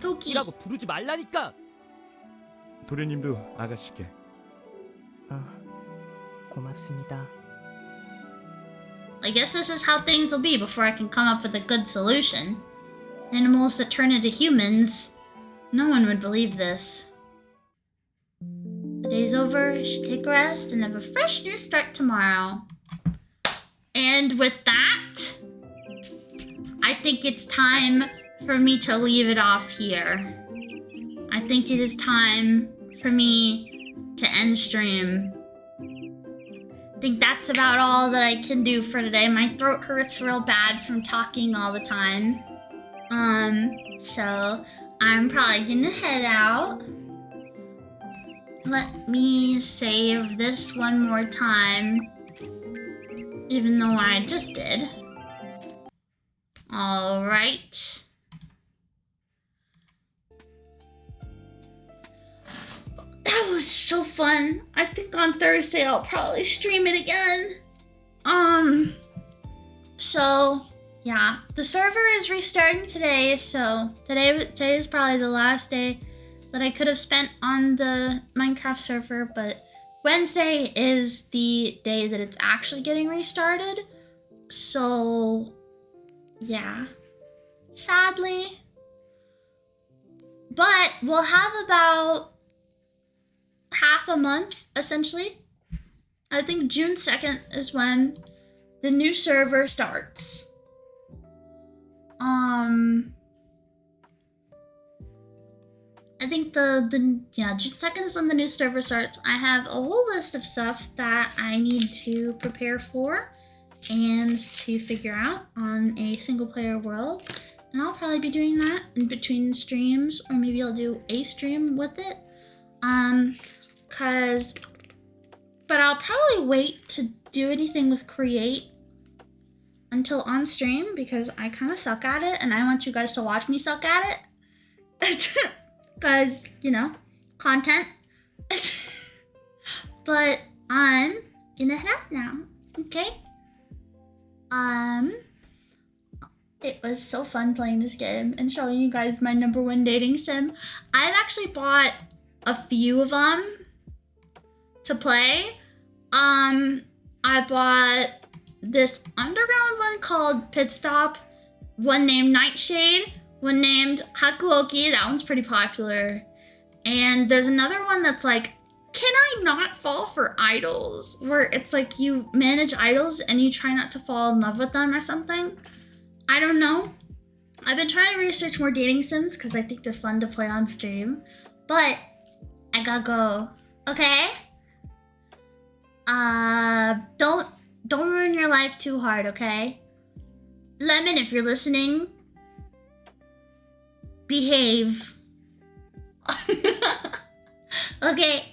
토끼라고 부르지 말라니까. 도련님도 아가씨께. 고맙습니다. I guess this is how things will be before I can come up with a good solution. Animals that turn into humans. No one would believe this. The day's over, I should take a rest and have a fresh new start tomorrow. And with that, I think it's time for me to leave it off here. I think it is time for me to end stream. I think that's about all that I can do for today. My throat hurts real bad from talking all the time. So I'm probably gonna head out. Let me save this one more time, even though I just did. All right. That was so fun. I think on Thursday I'll probably stream it again. So yeah, the server is restarting today, so today is probably the last day that I could have spent on the Minecraft server, but Wednesday is the day that it's actually getting restarted. So yeah, sadly, But we'll have about half a month, essentially. I think June 2nd is when the new server starts. I think June 2nd is when the new server starts. I have a whole list of stuff that I need to prepare for and to figure out on a single player world. And I'll probably be doing that in between streams, or maybe I'll do a stream with it. But I'll probably wait to do anything with Create until on stream because I kind of suck at it and I want you guys to watch me suck at it. Because, you know, content. But I'm gonna head out now, okay? It was so fun playing this game and showing you guys my #1 dating sim. I've actually bought a few of them to play. I bought this underground one called Pit Stop, one named Nightshade, one named Hakuoki, that one's pretty popular. And there's another one that's like, Can I Not Fall for Idols? Where it's like you manage idols and you try not to fall in love with them or something. I don't know. I've been trying to research more dating sims because I think they're fun to play on stream. But I gotta go, okay? Don't ruin your life too hard, okay? Lemon, if you're listening, behave. Okay,